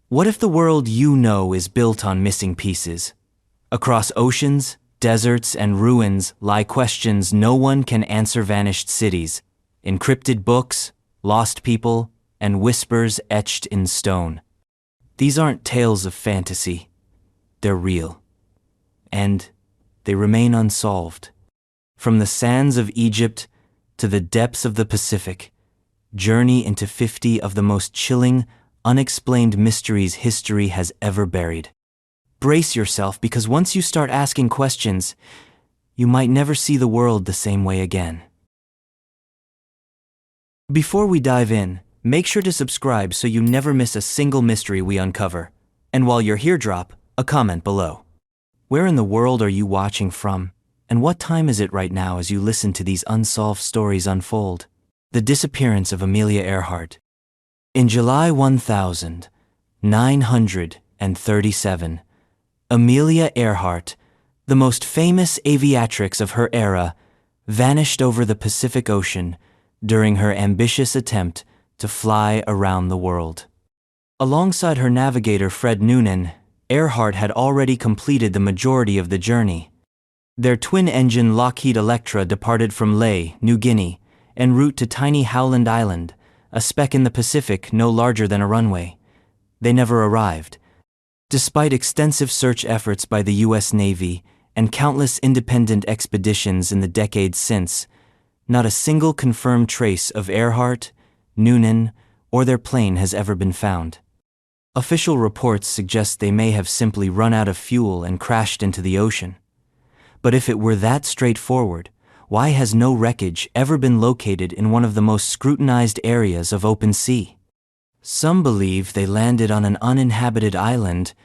What if the world you know is built on missing pieces? Across oceans, deserts, and ruins lie questions no one can answer: vanished cities, encrypted books, lost people, and whispers etched in stone. These aren't tales of fantasy. They're real. And they remain unsolved. From the sands of Egypt to the depths of the Pacific, journey into 50 of the most chilling, unexplained mysteries history has ever buried. Brace yourself, because once you start asking questions, you might never see the world the same way again. Before we dive in, make sure to subscribe so you never miss a single mystery we uncover. And while you're here, drop a comment below. Where in the world are you watching from? And what time is it right now as you listen to these unsolved stories unfold? The disappearance of Amelia Earhart. In July 1937, Amelia Earhart, the most famous aviatrix of her era, vanished over the Pacific Ocean during her ambitious attempt to fly around the world. Alongside her navigator Fred Noonan, Earhart had already completed the majority of the journey. Their twin-engine Lockheed Electra departed from Lae, New Guinea, en route to tiny Howland Island, a speck in the Pacific no larger than a runway. They never arrived. Despite extensive search efforts by the U.S. Navy and countless independent expeditions in the decades since, not a single confirmed trace of Earhart, Noonan, or their plane has ever been found. Official reports suggest they may have simply run out of fuel and crashed into the ocean. But if it were that straightforward, why has no wreckage ever been located in one of the most scrutinized areas of open sea? Some believe they landed on an uninhabited island,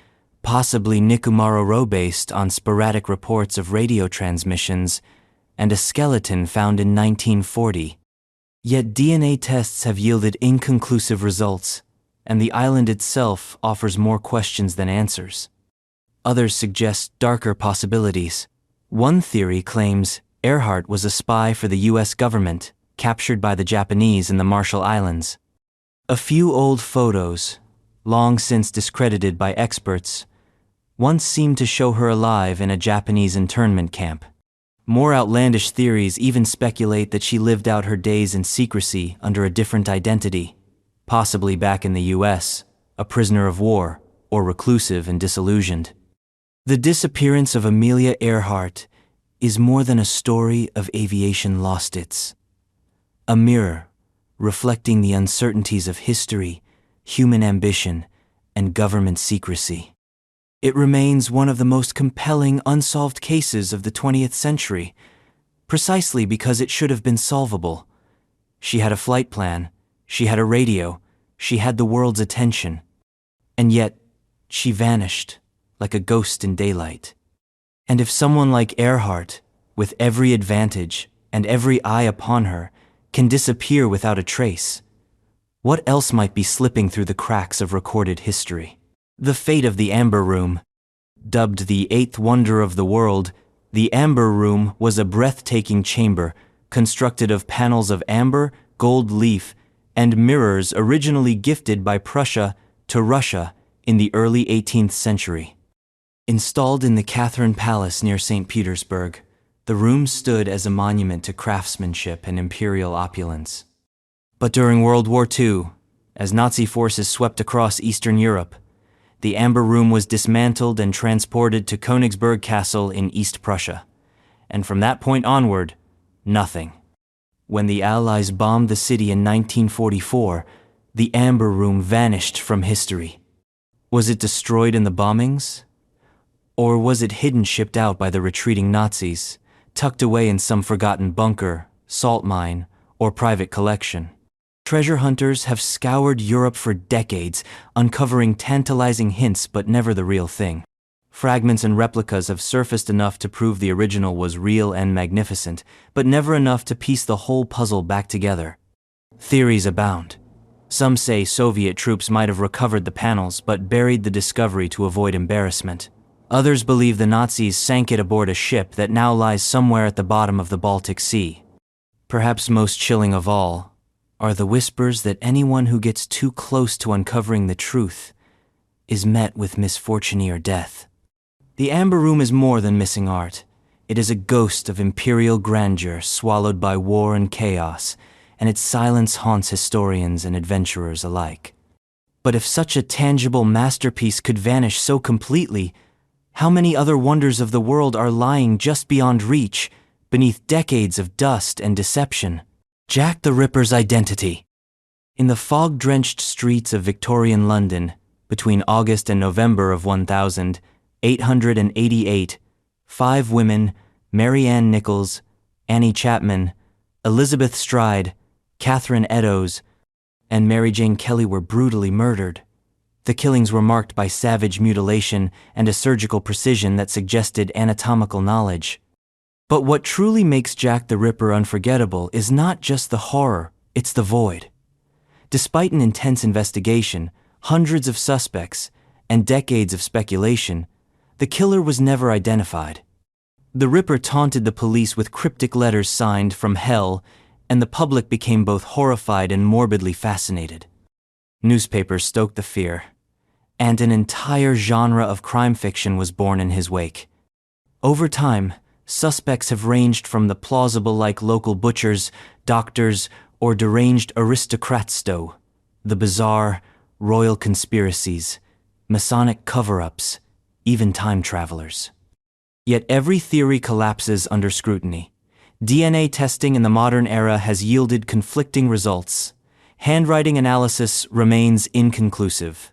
possibly Nikumaroro, based on sporadic reports of radio transmissions and a skeleton found in 1940. Yet DNA tests have yielded inconclusive results, and the island itself offers more questions than answers. Others suggest darker possibilities. One theory claims Earhart was a spy for the U.S. government, captured by the Japanese in the Marshall Islands. A few old photos, long since discredited by experts, once seemed to show her alive in a Japanese internment camp. More outlandish theories even speculate that she lived out her days in secrecy under a different identity, possibly back in the U.S., a prisoner of war, or reclusive and disillusioned. The disappearance of Amelia Earhart is more than a story of aviation lost. It's a mirror reflecting the uncertainties of history, human ambition, and government secrecy. It remains one of the most compelling unsolved cases of the 20th century, precisely because it should have been solvable. She had a flight plan, she had a radio, she had the world's attention, and yet she vanished like a ghost in daylight. And if someone like Earhart, with every advantage and every eye upon her, can disappear without a trace, what else might be slipping through the cracks of recorded history? The fate of the Amber Room. Dubbed the eighth wonder of the world, the Amber Room was a breathtaking chamber constructed of panels of amber, gold leaf, and mirrors originally gifted by Prussia to Russia in the early 18th century. Installed in the Catherine Palace near St. Petersburg, the room stood as a monument to craftsmanship and imperial opulence. But during World War II, as Nazi forces swept across Eastern Europe, the Amber Room was dismantled and transported to Königsberg Castle in East Prussia. And from that point onward, nothing. When the Allies bombed the city in 1944, the Amber Room vanished from history. Was it destroyed in the bombings? Or was it hidden, shipped out by the retreating Nazis, tucked away in some forgotten bunker, salt mine, or private collection? Treasure hunters have scoured Europe for decades, uncovering tantalizing hints but never the real thing. Fragments and replicas have surfaced enough to prove the original was real and magnificent, but never enough to piece the whole puzzle back together. Theories abound. Some say Soviet troops might have recovered the panels but buried the discovery to avoid embarrassment. Others believe the Nazis sank it aboard a ship that now lies somewhere at the bottom of the Baltic Sea. Perhaps most chilling of all are the whispers that anyone who gets too close to uncovering the truth is met with misfortune or death. The Amber Room is more than missing art. It is a ghost of imperial grandeur swallowed by war and chaos, and its silence haunts historians and adventurers alike. But if such a tangible masterpiece could vanish so completely, how many other wonders of the world are lying just beyond reach, beneath decades of dust and deception? Jack the Ripper's identity. In the fog-drenched streets of Victorian London, between August and November of 1888, 5 women, Mary Ann Nichols, Annie Chapman, Elizabeth Stride, Catherine Eddowes, and Mary Jane Kelly were brutally murdered. The killings were marked by savage mutilation and a surgical precision that suggested anatomical knowledge. But what truly makes Jack the Ripper unforgettable is not just the horror, it's the void. Despite an intense investigation, hundreds of suspects, and decades of speculation, the killer was never identified. The Ripper taunted the police with cryptic letters signed "From Hell," and the public became both horrified and morbidly fascinated. Newspapers stoked the fear, and an entire genre of crime fiction was born in his wake. Over time, suspects have ranged from the plausible like local butchers, doctors, or deranged aristocrats to the bizarre, royal conspiracies, Masonic cover-ups, even time travelers. Yet every theory collapses under scrutiny. DNA testing in the modern era has yielded conflicting results. Handwriting analysis remains inconclusive.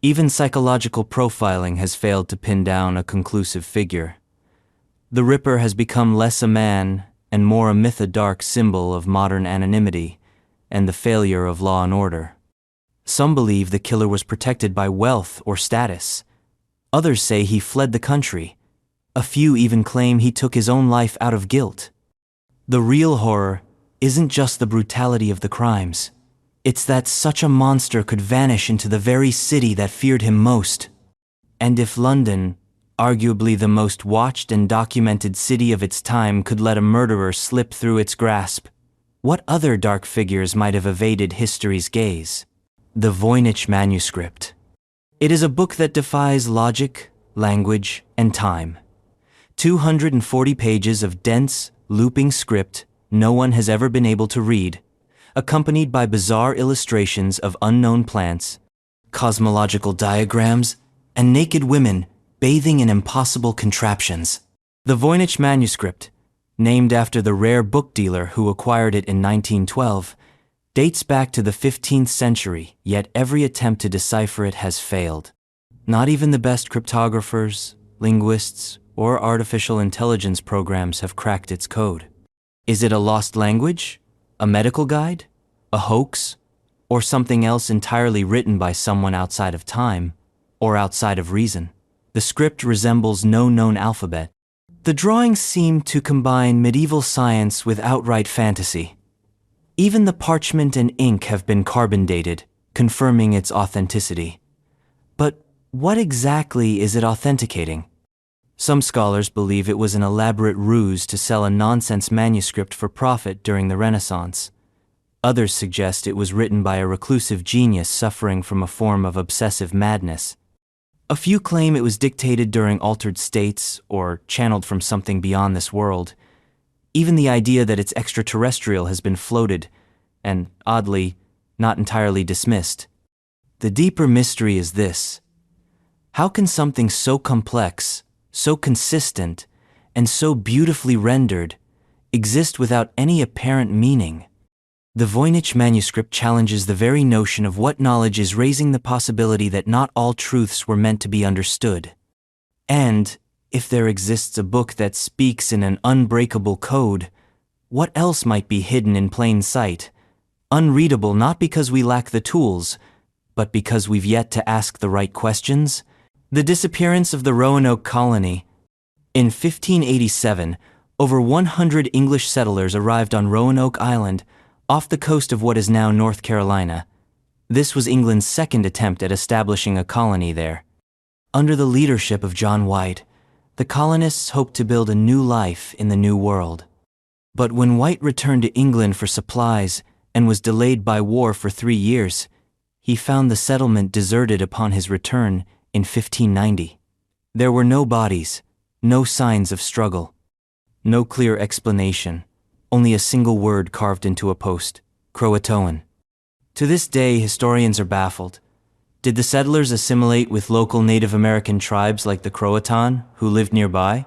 Even psychological profiling has failed to pin down a conclusive figure. The Ripper has become less a man and more a myth, a dark symbol of modern anonymity and the failure of law and order. Some believe the killer was protected by wealth or status. Others say he fled the country. A few even claim he took his own life out of guilt. The real horror isn't just the brutality of the crimes. It's that such a monster could vanish into the very city that feared him most. And if London, arguably the most watched and documented city of its time, could let a murderer slip through its grasp, what other dark figures might have evaded history's gaze? The Voynich Manuscript. It is a book that defies logic, language, and time. 240 pages of dense, looping script no one has ever been able to read, accompanied by bizarre illustrations of unknown plants, cosmological diagrams, and naked women bathing in impossible contraptions. The Voynich Manuscript, named after the rare book dealer who acquired it in 1912, dates back to the 15th century, yet every attempt to decipher it has failed. Not even the best cryptographers, linguists, or artificial intelligence programs have cracked its code. Is it a lost language? A medical guide? A hoax? Or something else entirely written by someone outside of time, or outside of reason? The script resembles no known alphabet. The drawings seem to combine medieval science with outright fantasy. Even the parchment and ink have been carbon dated, confirming its authenticity. But what exactly is it authenticating? Some scholars believe it was an elaborate ruse to sell a nonsense manuscript for profit during the Renaissance. Others suggest it was written by a reclusive genius suffering from a form of obsessive madness. A few claim it was dictated during altered states or channeled from something beyond this world. Even the idea that it's extraterrestrial has been floated, and, oddly, not entirely dismissed. The deeper mystery is this: how can something so complex, so consistent, and so beautifully rendered exist without any apparent meaning? The Voynich Manuscript challenges the very notion of what knowledge is, raising the possibility that not all truths were meant to be understood. And, if there exists a book that speaks in an unbreakable code, what else might be hidden in plain sight, unreadable not because we lack the tools, but because we've yet to ask the right questions? The disappearance of the Roanoke colony. In 1587, over 100 English settlers arrived on Roanoke Island, off the coast of what is now North Carolina. This was England's second attempt at establishing a colony there. Under the leadership of John White, the colonists hoped to build a new life in the New World. But when White returned to England for supplies and was delayed by war for 3 years, He found the settlement deserted upon his return in 1590. There were no bodies, no signs of struggle, no clear explanation, only a single word carved into a post: Croatoan. To this day, historians are baffled. Did the settlers assimilate with local Native American tribes like the Croatan who lived nearby?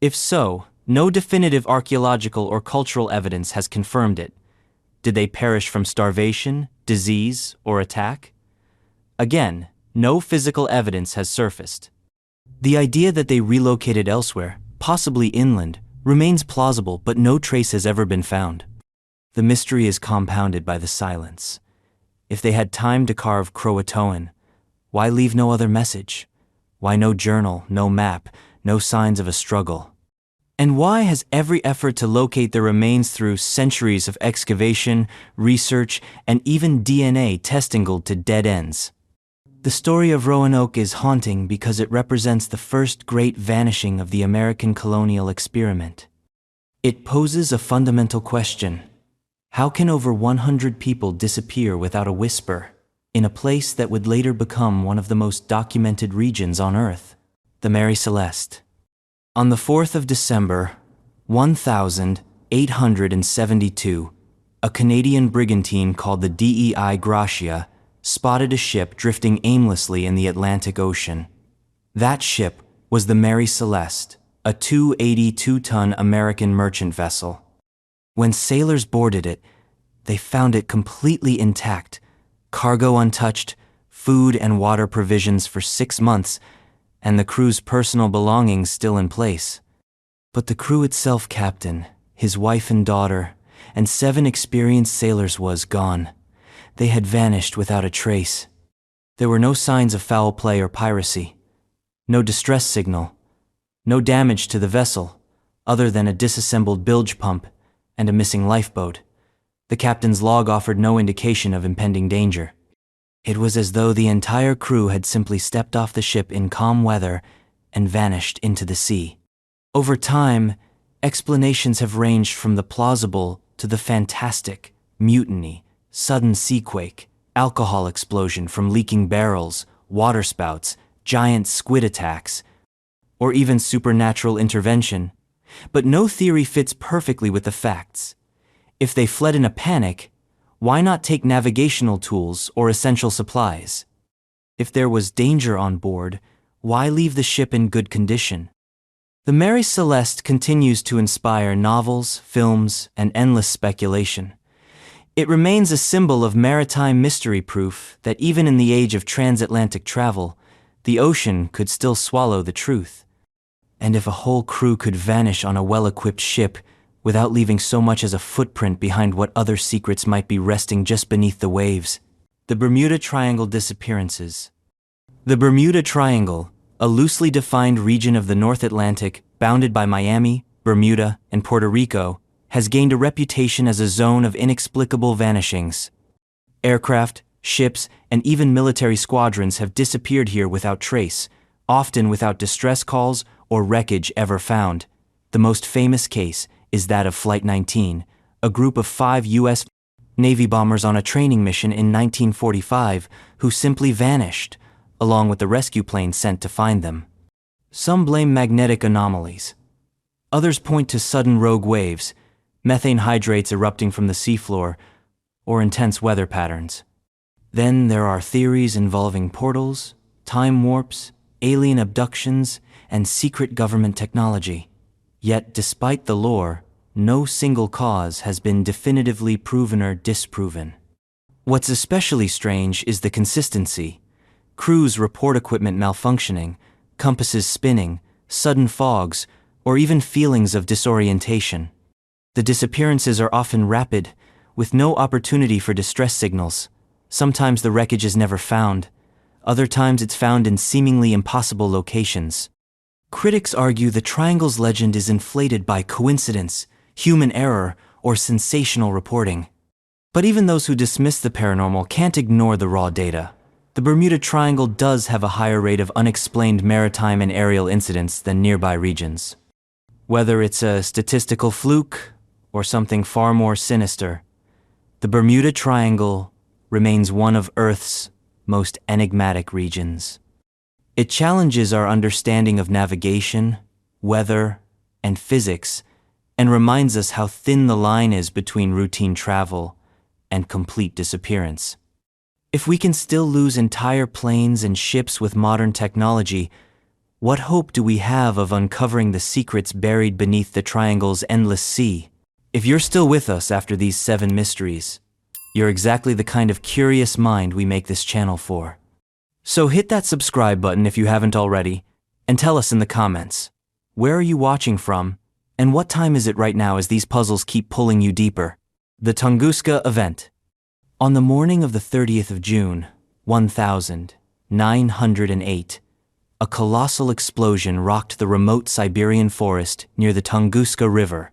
If so, no definitive archaeological or cultural evidence has confirmed it. Did they perish from starvation, disease, or attack? Again, no physical evidence has surfaced. The idea that they relocated elsewhere, possibly inland, remains plausible, but no trace has ever been found. The mystery is compounded by the silence. If they had time to carve Croatoan, why leave no other message? Why no journal, no map, no signs of a struggle? And why has every effort to locate their remains through centuries of excavation, research, and even DNA testing gone to dead ends? The story of Roanoke is haunting because it represents the first great vanishing of the American colonial experiment. It poses a fundamental question. How can over 100 people disappear without a whisper, in a place that would later become one of the most documented regions on Earth? The Mary Celeste. On the 4th of December, 1872, a Canadian brigantine called the DEI Gracia spotted a ship drifting aimlessly in the Atlantic Ocean. That ship was the Mary Celeste, a 282-ton American merchant vessel. When sailors boarded it, they found it completely intact, cargo untouched, food and water provisions for 6 months, and the crew's personal belongings still in place. But the crew itself, captain, his wife and daughter, and 7 experienced sailors was gone. They had vanished without a trace. There were no signs of foul play or piracy, no distress signal, no damage to the vessel, other than a disassembled bilge pump and a missing lifeboat. The captain's log offered no indication of impending danger. It was as though the entire crew had simply stepped off the ship in calm weather and vanished into the sea. Over time, explanations have ranged from the plausible to the fantastic: mutiny, sudden seaquake, alcohol explosion from leaking barrels, waterspouts, giant squid attacks, or even supernatural intervention. But no theory fits perfectly with the facts. If they fled in a panic, why not take navigational tools or essential supplies? If there was danger on board, why leave the ship in good condition? The Mary Celeste continues to inspire novels, films, and endless speculation. It remains a symbol of maritime mystery, proof that even in the age of transatlantic travel, the ocean could still swallow the truth. And if a whole crew could vanish on a well-equipped ship without leaving so much as a footprint behind, what other secrets might be resting just beneath the waves? The Bermuda Triangle disappearances. The Bermuda Triangle, a loosely defined region of the North Atlantic bounded by Miami, Bermuda, and Puerto Rico, has gained a reputation as a zone of inexplicable vanishings. Aircraft, ships, and even military squadrons have disappeared here without trace, often without distress calls or wreckage ever found. The most famous case is that of Flight 19, a group of 5 U.S. Navy bombers on a training mission in 1945 who simply vanished, along with the rescue plane sent to find them. Some blame magnetic anomalies. Others point to sudden rogue waves, methane hydrates erupting from the seafloor, or intense weather patterns. Then there are theories involving portals, time warps, alien abductions, and secret government technology. Yet, despite the lore, no single cause has been definitively proven or disproven. What's especially strange is the consistency. Crews report equipment malfunctioning, compasses spinning, sudden fogs, or even feelings of disorientation. The disappearances are often rapid, with no opportunity for distress signals. Sometimes the wreckage is never found. Other times it's found in seemingly impossible locations. Critics argue the Triangle's legend is inflated by coincidence, human error, or sensational reporting. But even those who dismiss the paranormal can't ignore the raw data. The Bermuda Triangle does have a higher rate of unexplained maritime and aerial incidents than nearby regions. Whether it's a statistical fluke or something far more sinister, the Bermuda Triangle remains one of Earth's most enigmatic regions. It challenges our understanding of navigation, weather, and physics, and reminds us how thin the line is between routine travel and complete disappearance. If we can still lose entire planes and ships with modern technology, what hope do we have of uncovering the secrets buried beneath the triangle's endless sea? If you're still with us after these 7 mysteries, you're exactly the kind of curious mind we make this channel for. So hit that subscribe button if you haven't already, and tell us in the comments, where are you watching from, and what time is it right now as these puzzles keep pulling you deeper? The Tunguska event. On the morning of the 30th of June, 1908, a colossal explosion rocked the remote Siberian forest near the Tunguska River.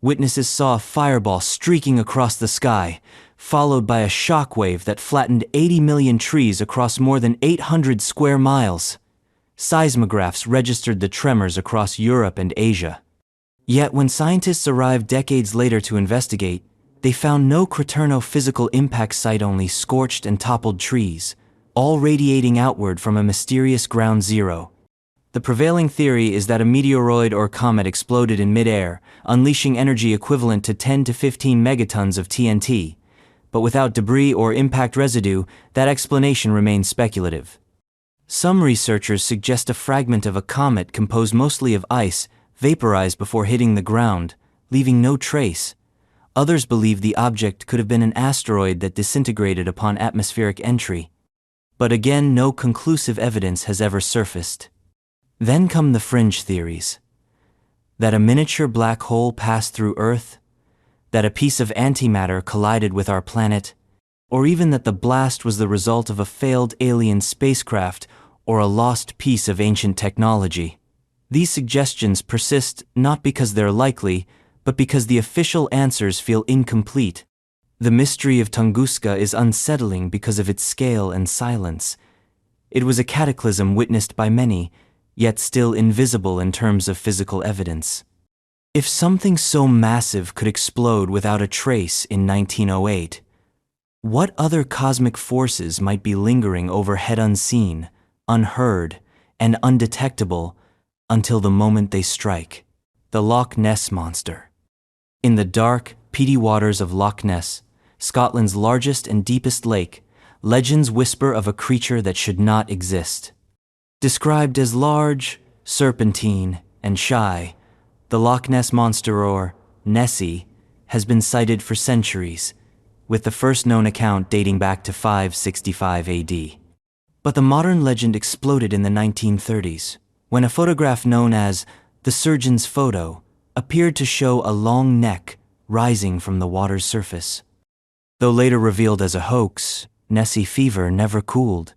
Witnesses saw a fireball streaking across the sky, followed by a shockwave that flattened 80 million trees across more than 800 square miles. Seismographs registered the tremors across Europe and Asia. Yet when scientists arrived decades later to investigate, they found no craterno physical impact site, only scorched and toppled trees, all radiating outward from a mysterious ground zero. The prevailing theory is that a meteoroid or comet exploded in mid-air, unleashing energy equivalent to 10 to 15 megatons of TNT. But without debris or impact residue, that explanation remains speculative. Some researchers suggest a fragment of a comet composed mostly of ice vaporized before hitting the ground, leaving no trace. Others believe the object could have been an asteroid that disintegrated upon atmospheric entry. But again, no conclusive evidence has ever surfaced. Then come the fringe theories. That a miniature black hole passed through Earth, that a piece of antimatter collided with our planet, or even that the blast was the result of a failed alien spacecraft or a lost piece of ancient technology. These suggestions persist not because they're likely, but because the official answers feel incomplete. The mystery of Tunguska is unsettling because of its scale and silence. It was a cataclysm witnessed by many, yet still invisible in terms of physical evidence. If something so massive could explode without a trace in 1908, what other cosmic forces might be lingering overhead unseen, unheard, and undetectable until the moment they strike? The Loch Ness Monster. In the dark, peaty waters of Loch Ness, Scotland's largest and deepest lake, legends whisper of a creature that should not exist. Described as large, serpentine, and shy, the Loch Ness Monster, or Nessie, has been cited for centuries, with the first known account dating back to 565 AD. But the modern legend exploded in the 1930s, when a photograph known as the surgeon's photo appeared to show a long neck rising from the water's surface. Though later revealed as a hoax, Nessie fever never cooled.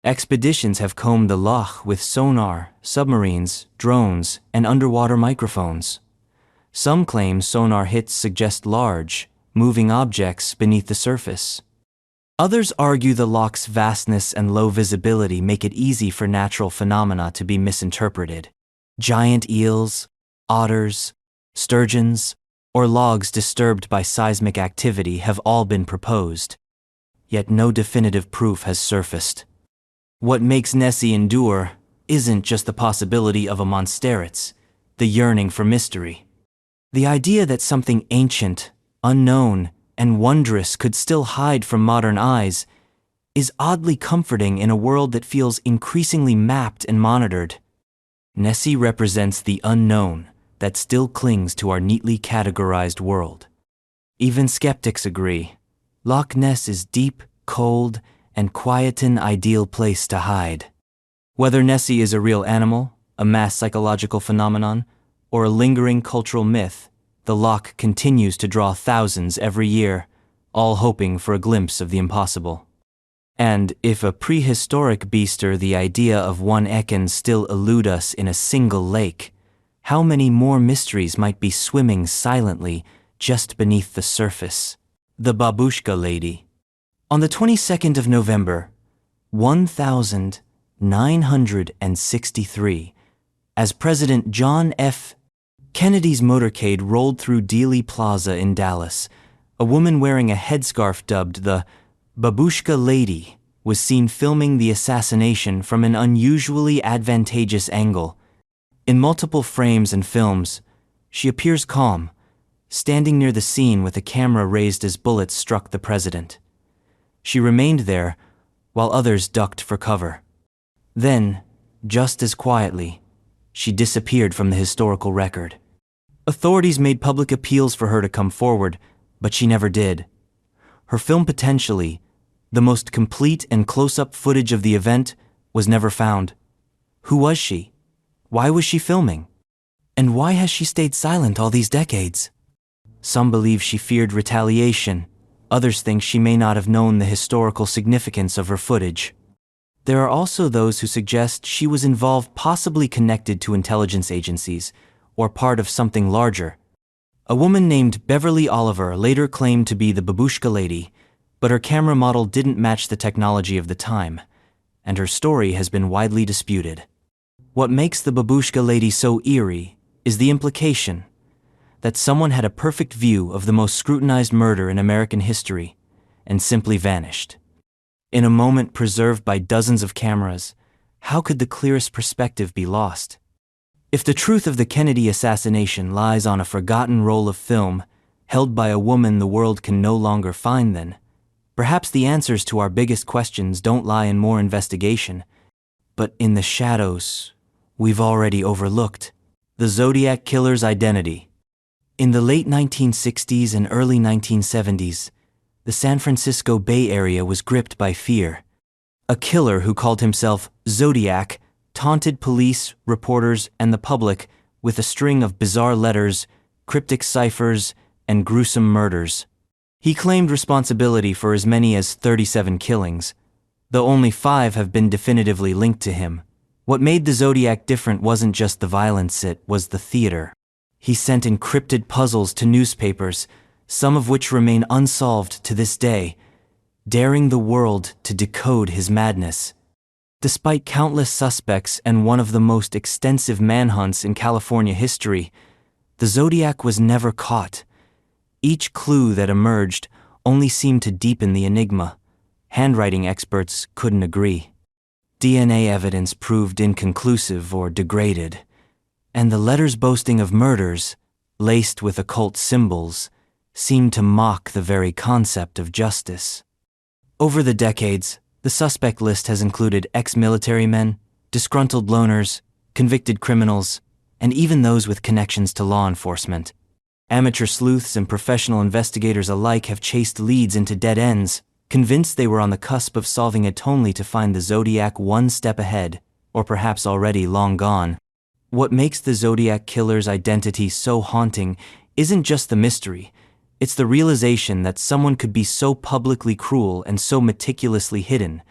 Expeditions have combed the loch with sonar, submarines, drones, and underwater microphones. Some claim sonar hits suggest large, moving objects beneath the surface. Others argue the loch's vastness and low visibility make it easy for natural phenomena to be misinterpreted. Giant eels, otters, sturgeons, or logs disturbed by seismic activity have all been proposed. Yet no definitive proof has surfaced. What makes Nessie endure isn't just the possibility of a monsteritz, the yearning for mystery. The idea that something ancient, unknown, and wondrous could still hide from modern eyes is oddly comforting in a world that feels increasingly mapped and monitored. Nessie represents the unknown that still clings to our neatly categorized world. Even skeptics agree. Loch Ness is deep, cold, and quiet, an ideal place to hide. Whether Nessie is a real animal, a mass psychological phenomenon, or a lingering cultural myth, the loch continues to draw thousands every year, all hoping for a glimpse of the impossible. And if a prehistoric beaster, the idea of one Ecken still elude us in a single lake, how many more mysteries might be swimming silently just beneath the surface? The Babushka Lady. On the 22nd of November, 1963, as President John F. Kennedy's motorcade rolled through Dealey Plaza in Dallas, a woman wearing a headscarf dubbed the Babushka Lady was seen filming the assassination from an unusually advantageous angle. In multiple frames and films, she appears calm, standing near the scene with a camera raised as bullets struck the president. She remained there while others ducked for cover. Then, just as quietly, she disappeared from the historical record. Authorities made public appeals for her to come forward, but she never did. Her film potentially, the most complete and close-up footage of the event, was never found. Who was she? Why was she filming? And why has she stayed silent all these decades? Some believe she feared retaliation. Others think she may not have known the historical significance of her footage. There are also those who suggest she was involved, possibly connected to intelligence agencies, or part of something larger. A woman named Beverly Oliver later claimed to be the Babushka Lady, but her camera model didn't match the technology of the time, and her story has been widely disputed. What makes the Babushka Lady so eerie is the implication that someone had a perfect view of the most scrutinized murder in American history and simply vanished. In a moment preserved by dozens of cameras, how could the clearest perspective be lost? If the truth of the Kennedy assassination lies on a forgotten roll of film held by a woman the world can no longer find, then perhaps the answers to our biggest questions don't lie in more investigation, but in the shadows we've already overlooked: the Zodiac Killer's identity. In the late 1960s and early 1970s, the San Francisco Bay Area was gripped by fear. A killer who called himself Zodiac taunted police, reporters, and the public with a string of bizarre letters, cryptic ciphers, and gruesome murders. He claimed responsibility for as many as 37 killings, though only 5 have been definitively linked to him. What made the Zodiac different wasn't just the violence, it was the theater. He sent encrypted puzzles to newspapers, some of which remain unsolved to this day, daring the world to decode his madness. Despite countless suspects and one of the most extensive manhunts in California history, the Zodiac was never caught. Each clue that emerged only seemed to deepen the enigma. Handwriting experts couldn't agree. DNA evidence proved inconclusive or degraded, and the letters boasting of murders, laced with occult symbols, seemed to mock the very concept of justice. Over the decades, the suspect list has included ex-military men, disgruntled loners, convicted criminals, and even those with connections to law enforcement. Amateur sleuths and professional investigators alike have chased leads into dead ends, convinced they were on the cusp of solving it only to find the Zodiac one step ahead, or perhaps already long gone. What makes the Zodiac Killer's identity so haunting isn't just the mystery, it's the realization that someone could be so publicly cruel and so meticulously hidden,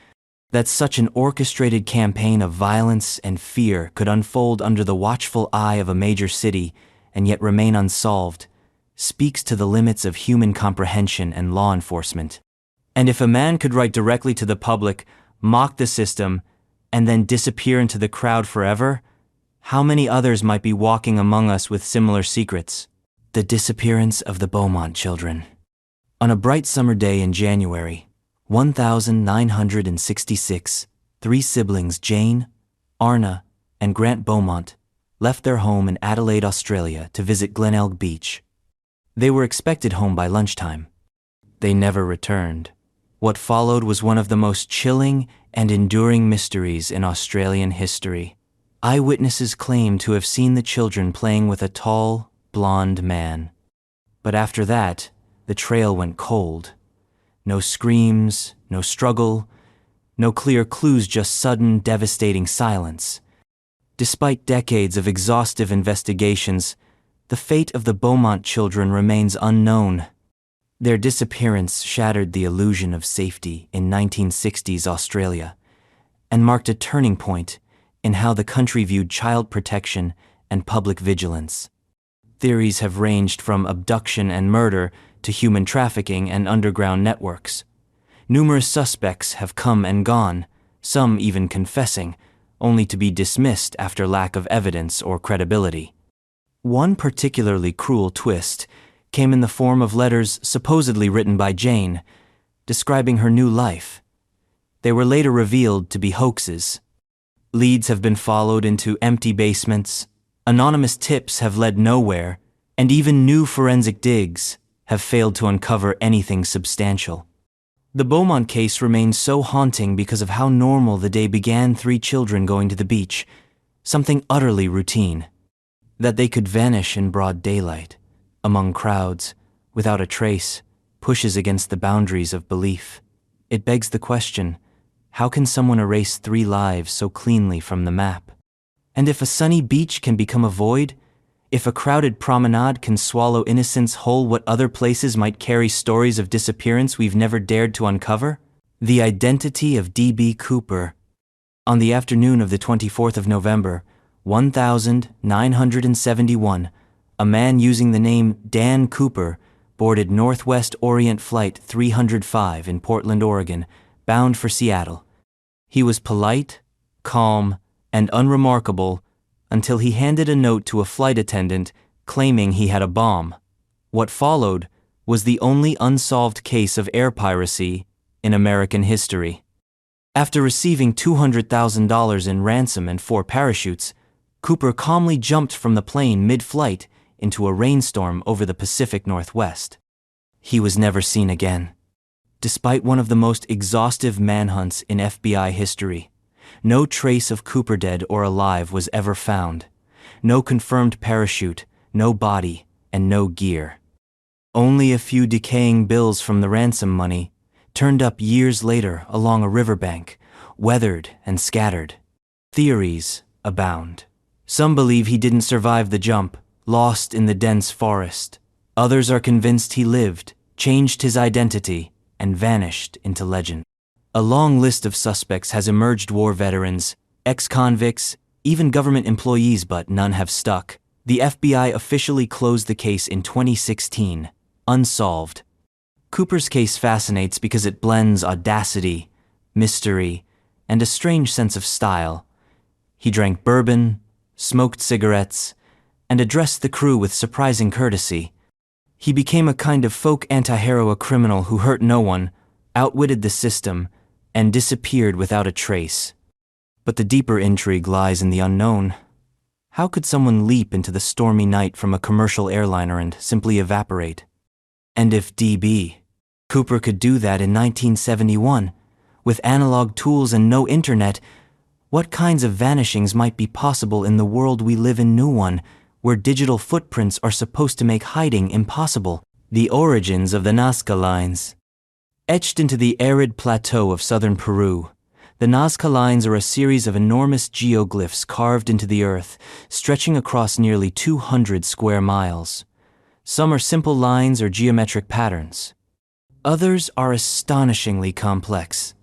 that such an orchestrated campaign of violence and fear could unfold under the watchful eye of a major city and yet remain unsolved, speaks to the limits of human comprehension and law enforcement. And if a man could write directly to the public, mock the system, and then disappear into the crowd forever, how many others might be walking among us with similar secrets? The disappearance of the Beaumont children. On a bright summer day in January, 1966, 3 siblings, Jane, Arna, and Grant Beaumont, left their home in Adelaide, Australia to visit Glenelg Beach. They were expected home by lunchtime. They never returned. What followed was one of the most chilling and enduring mysteries in Australian history. Eyewitnesses claimed to have seen the children playing with a tall, blonde man. But after that, the trail went cold. No screams, no struggle, no clear clues, just sudden, devastating silence. Despite decades of exhaustive investigations, the fate of the Beaumont children remains unknown. Their disappearance shattered the illusion of safety in 1960s Australia and marked a turning point in how the country viewed child protection and public vigilance. Theories have ranged from abduction and murder to human trafficking and underground networks. Numerous suspects have come and gone, some even confessing, only to be dismissed after lack of evidence or credibility. One particularly cruel twist came in the form of letters supposedly written by Jane, describing her new life. They were later revealed to be hoaxes. Leads have been followed into empty basements, anonymous tips have led nowhere, and even new forensic digs have failed to uncover anything substantial. The Beaumont case remains so haunting because of how normal the day began: 3 children going to the beach, something utterly routine. That they could vanish in broad daylight, among crowds, without a trace, pushes against the boundaries of belief. It begs the question, how can someone erase 3 lives so cleanly from the map? And if a sunny beach can become a void, if a crowded promenade can swallow innocence whole, what other places might carry stories of disappearance we've never dared to uncover? The identity of D.B. Cooper. On the afternoon of the 24th of November, 1971, a man using the name Dan Cooper boarded Northwest Orient Flight 305 in Portland, Oregon, bound for Seattle. He was polite, calm, and unremarkable until he handed a note to a flight attendant claiming he had a bomb. What followed was the only unsolved case of air piracy in American history. After receiving $200,000 in ransom and 4 parachutes, Cooper calmly jumped from the plane mid-flight into a rainstorm over the Pacific Northwest. He was never seen again. Despite one of the most exhaustive manhunts in FBI history, no trace of Cooper, dead or alive, was ever found. No confirmed parachute, no body, and no gear. Only a few decaying bills from the ransom money turned up years later along a riverbank, weathered and scattered. Theories abound. Some believe he didn't survive the jump, lost in the dense forest. Others are convinced he lived, changed his identity, and vanished into legend. A long list of suspects has emerged: war veterans, ex-convicts, even government employees, but none have stuck. The FBI officially closed the case in 2016, unsolved. Cooper's case fascinates because it blends audacity, mystery, and a strange sense of style. He drank bourbon, smoked cigarettes, and addressed the crew with surprising courtesy. He became a kind of folk anti-hero, a criminal who hurt no one, outwitted the system, and disappeared without a trace. But the deeper intrigue lies in the unknown. How could someone leap into the stormy night from a commercial airliner and simply evaporate? And if D.B. Cooper could do that in 1971, with analog tools and no internet, what kinds of vanishings might be possible in the world we live in now, one where digital footprints are supposed to make hiding impossible? The origins of the Nazca Lines. Etched into the arid plateau of southern Peru, the Nazca Lines are a series of enormous geoglyphs carved into the earth, stretching across nearly 200 square miles. Some are simple lines or geometric patterns. Others are astonishingly complex.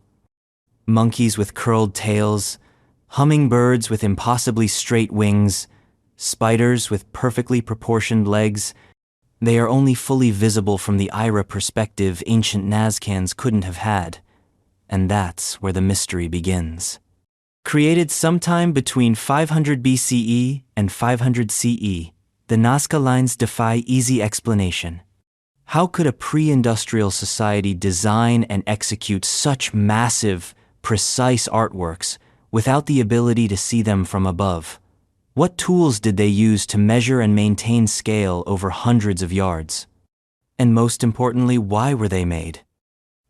Monkeys with curled tails, hummingbirds with impossibly straight wings, spiders with perfectly proportioned legs. They are only fully visible from the Ira perspective ancient Nazcans couldn't have had. And that's where the mystery begins. Created sometime between 500 BCE and 500 CE, the Nazca Lines defy easy explanation. How could a pre-industrial society design and execute such massive, precise artworks without the ability to see them from above? What tools did they use to measure and maintain scale over hundreds of yards? And most importantly, why were they made?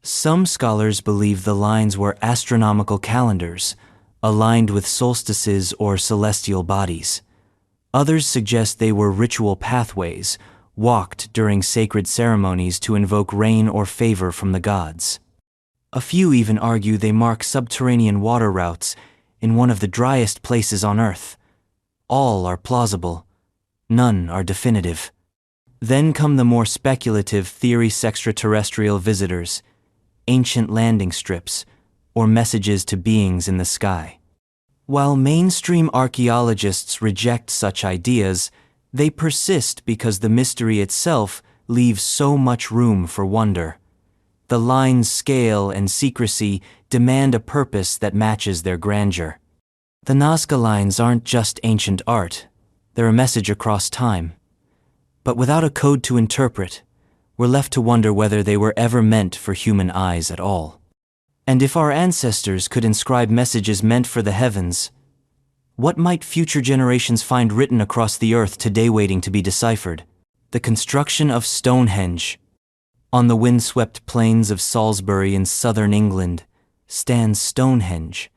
Some scholars believe the lines were astronomical calendars, aligned with solstices or celestial bodies. Others suggest they were ritual pathways, walked during sacred ceremonies to invoke rain or favor from the gods. A few even argue they mark subterranean water routes in one of the driest places on Earth. All are plausible. None are definitive. Then come the more speculative theories: extraterrestrial visitors, ancient landing strips, or messages to beings in the sky. While mainstream archaeologists reject such ideas, they persist because the mystery itself leaves so much room for wonder. The lines' scale and secrecy demand a purpose that matches their grandeur. The Nazca Lines aren't just ancient art, they're a message across time. But without a code to interpret, we're left to wonder whether they were ever meant for human eyes at all. And if our ancestors could inscribe messages meant for the heavens, what might future generations find written across the earth today waiting to be deciphered? The construction of Stonehenge. On the wind-swept plains of Salisbury in southern England stands Stonehenge,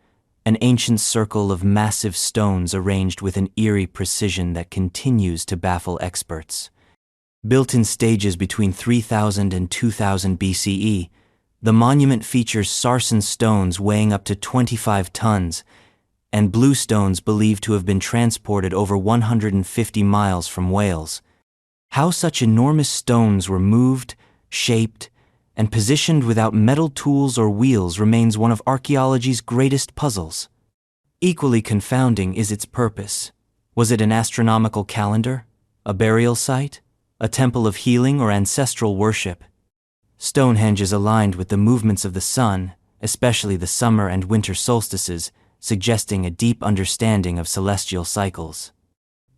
an ancient circle of massive stones arranged with an eerie precision that continues to baffle experts. Built in stages between 3000 and 2000 BCE, the monument features sarsen stones weighing up to 25 tons and blue stones believed to have been transported over 150 miles from Wales. How such enormous stones were moved, shaped, and positioned without metal tools or wheels remains one of archaeology's greatest puzzles. Equally confounding is its purpose. Was it an astronomical calendar, a burial site, a temple of healing, or ancestral worship? Stonehenge is aligned with the movements of the sun, especially the summer and winter solstices, suggesting a deep understanding of celestial cycles.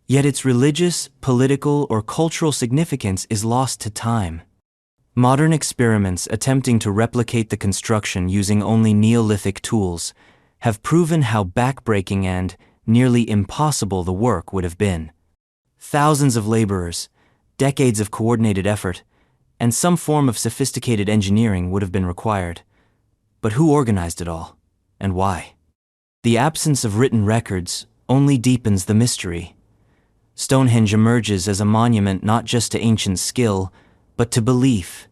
Yet its religious, political, or cultural significance is lost to time. Modern experiments attempting to replicate the construction using only Neolithic tools have proven how backbreaking and nearly impossible the work would have been. Thousands of laborers, decades of coordinated effort, and some form of sophisticated engineering would have been required. But who organized it all, and why? The absence of written records only deepens the mystery. Stonehenge emerges as a monument not just to ancient skill, but to belief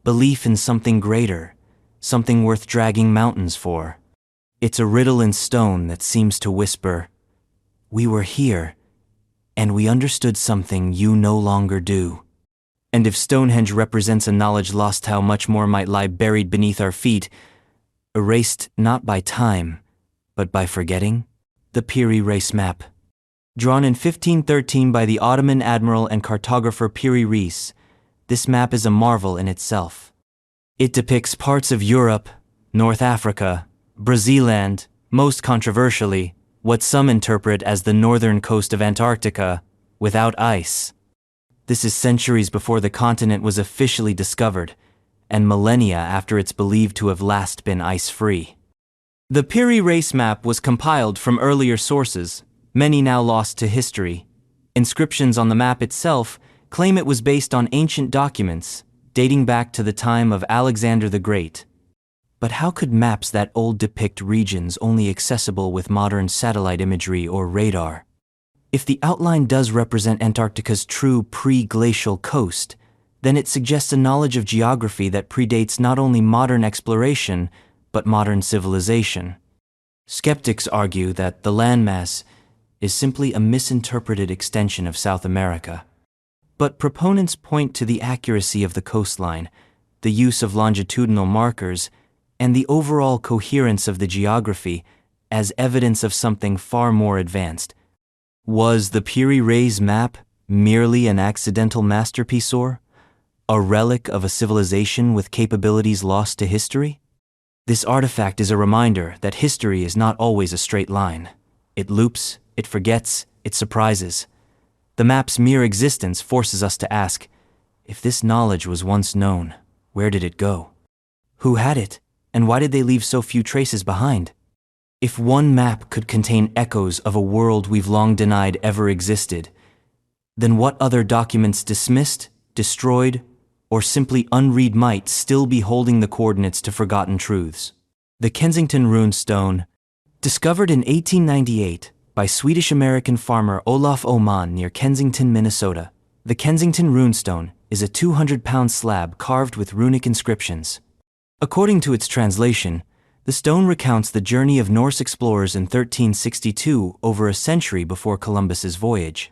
in something greater, something worth dragging mountains for. It's a riddle in stone that seems to whisper, "We were here, and we understood something you no longer do." And if Stonehenge represents a knowledge lost, how much more might lie buried beneath our feet, erased not by time, but by forgetting? The Piri Reis map. Drawn in 1513 by the Ottoman admiral and cartographer Piri Reis, this map is a marvel in itself. It depicts parts of Europe, North Africa, Brazil and, most controversially, what some interpret as the northern coast of Antarctica, without ice. This is centuries before the continent was officially discovered, and millennia after it's believed to have last been ice-free. The Piri Reis map was compiled from earlier sources, many now lost to history. Inscriptions on the map itself claim it was based on ancient documents, dating back to the time of Alexander the Great. But how could maps that old depict regions only accessible with modern satellite imagery or radar? If the outline does represent Antarctica's true pre-glacial coast, then it suggests a knowledge of geography that predates not only modern exploration, but modern civilization. Skeptics argue that the landmass is simply a misinterpreted extension of South America. But proponents point to the accuracy of the coastline, the use of longitudinal markers, and the overall coherence of the geography as evidence of something far more advanced. Was the Piri Reis map merely an accidental masterpiece or a relic of a civilization with capabilities lost to history? This artifact is a reminder that history is not always a straight line. It loops, it forgets, it surprises. The map's mere existence forces us to ask, if this knowledge was once known, where did it go? Who had it, and why did they leave so few traces behind? If one map could contain echoes of a world we've long denied ever existed, then what other documents dismissed, destroyed, or simply unread might still be holding the coordinates to forgotten truths? The Kensington Rune Stone, discovered in 1898 by Swedish-American farmer Olof Åman near Kensington, Minnesota. The Kensington Rune Stone is a 200-pound slab carved with runic inscriptions. According to its translation, the stone recounts the journey of Norse explorers in 1362, over a century before Columbus's voyage.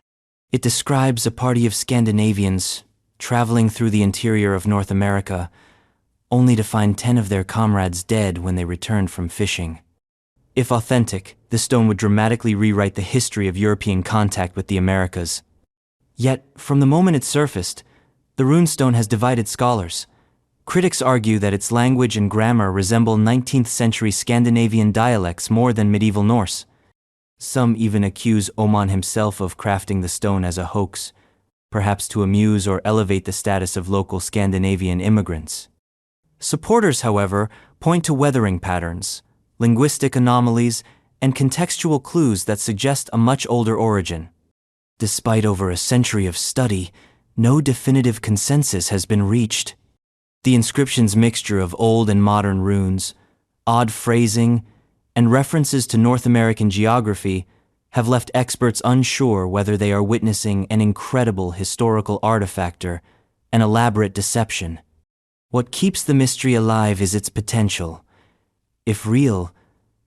It describes a party of Scandinavians traveling through the interior of North America, only to find 10 of their comrades dead when they returned from fishing. If authentic, the stone would dramatically rewrite the history of European contact with the Americas. Yet, from the moment it surfaced, the runestone has divided scholars. Critics argue that its language and grammar resemble 19th-century Scandinavian dialects more than medieval Norse. Some even accuse Åman himself of crafting the stone as a hoax, perhaps to amuse or elevate the status of local Scandinavian immigrants. Supporters, however, point to weathering patterns, linguistic anomalies, and contextual clues that suggest a much older origin. Despite over a century of study, no definitive consensus has been reached. The inscription's mixture of old and modern runes, odd phrasing, and references to North American geography have left experts unsure whether they are witnessing an incredible historical artifact or an elaborate deception. What keeps the mystery alive is its potential. If real,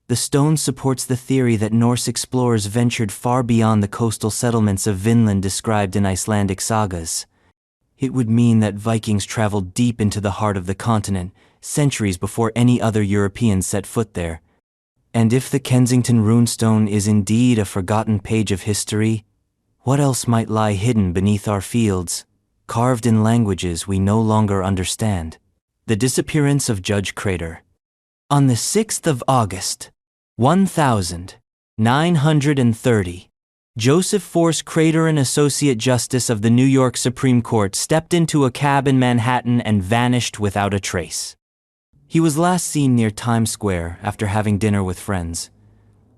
the stone supports the theory that Norse explorers ventured far beyond the coastal settlements of Vinland described in Icelandic sagas. It would mean that Vikings traveled deep into the heart of the continent, centuries before any other Europeans set foot there. And if the Kensington runestone is indeed a forgotten page of history, what else might lie hidden beneath our fields, carved in languages we no longer understand? The disappearance of Judge Crater. On the 6th of August, 1930, Joseph Force Crater, an Associate Justice of the New York Supreme Court, stepped into a cab in Manhattan and vanished without a trace. He was last seen near Times Square after having dinner with friends.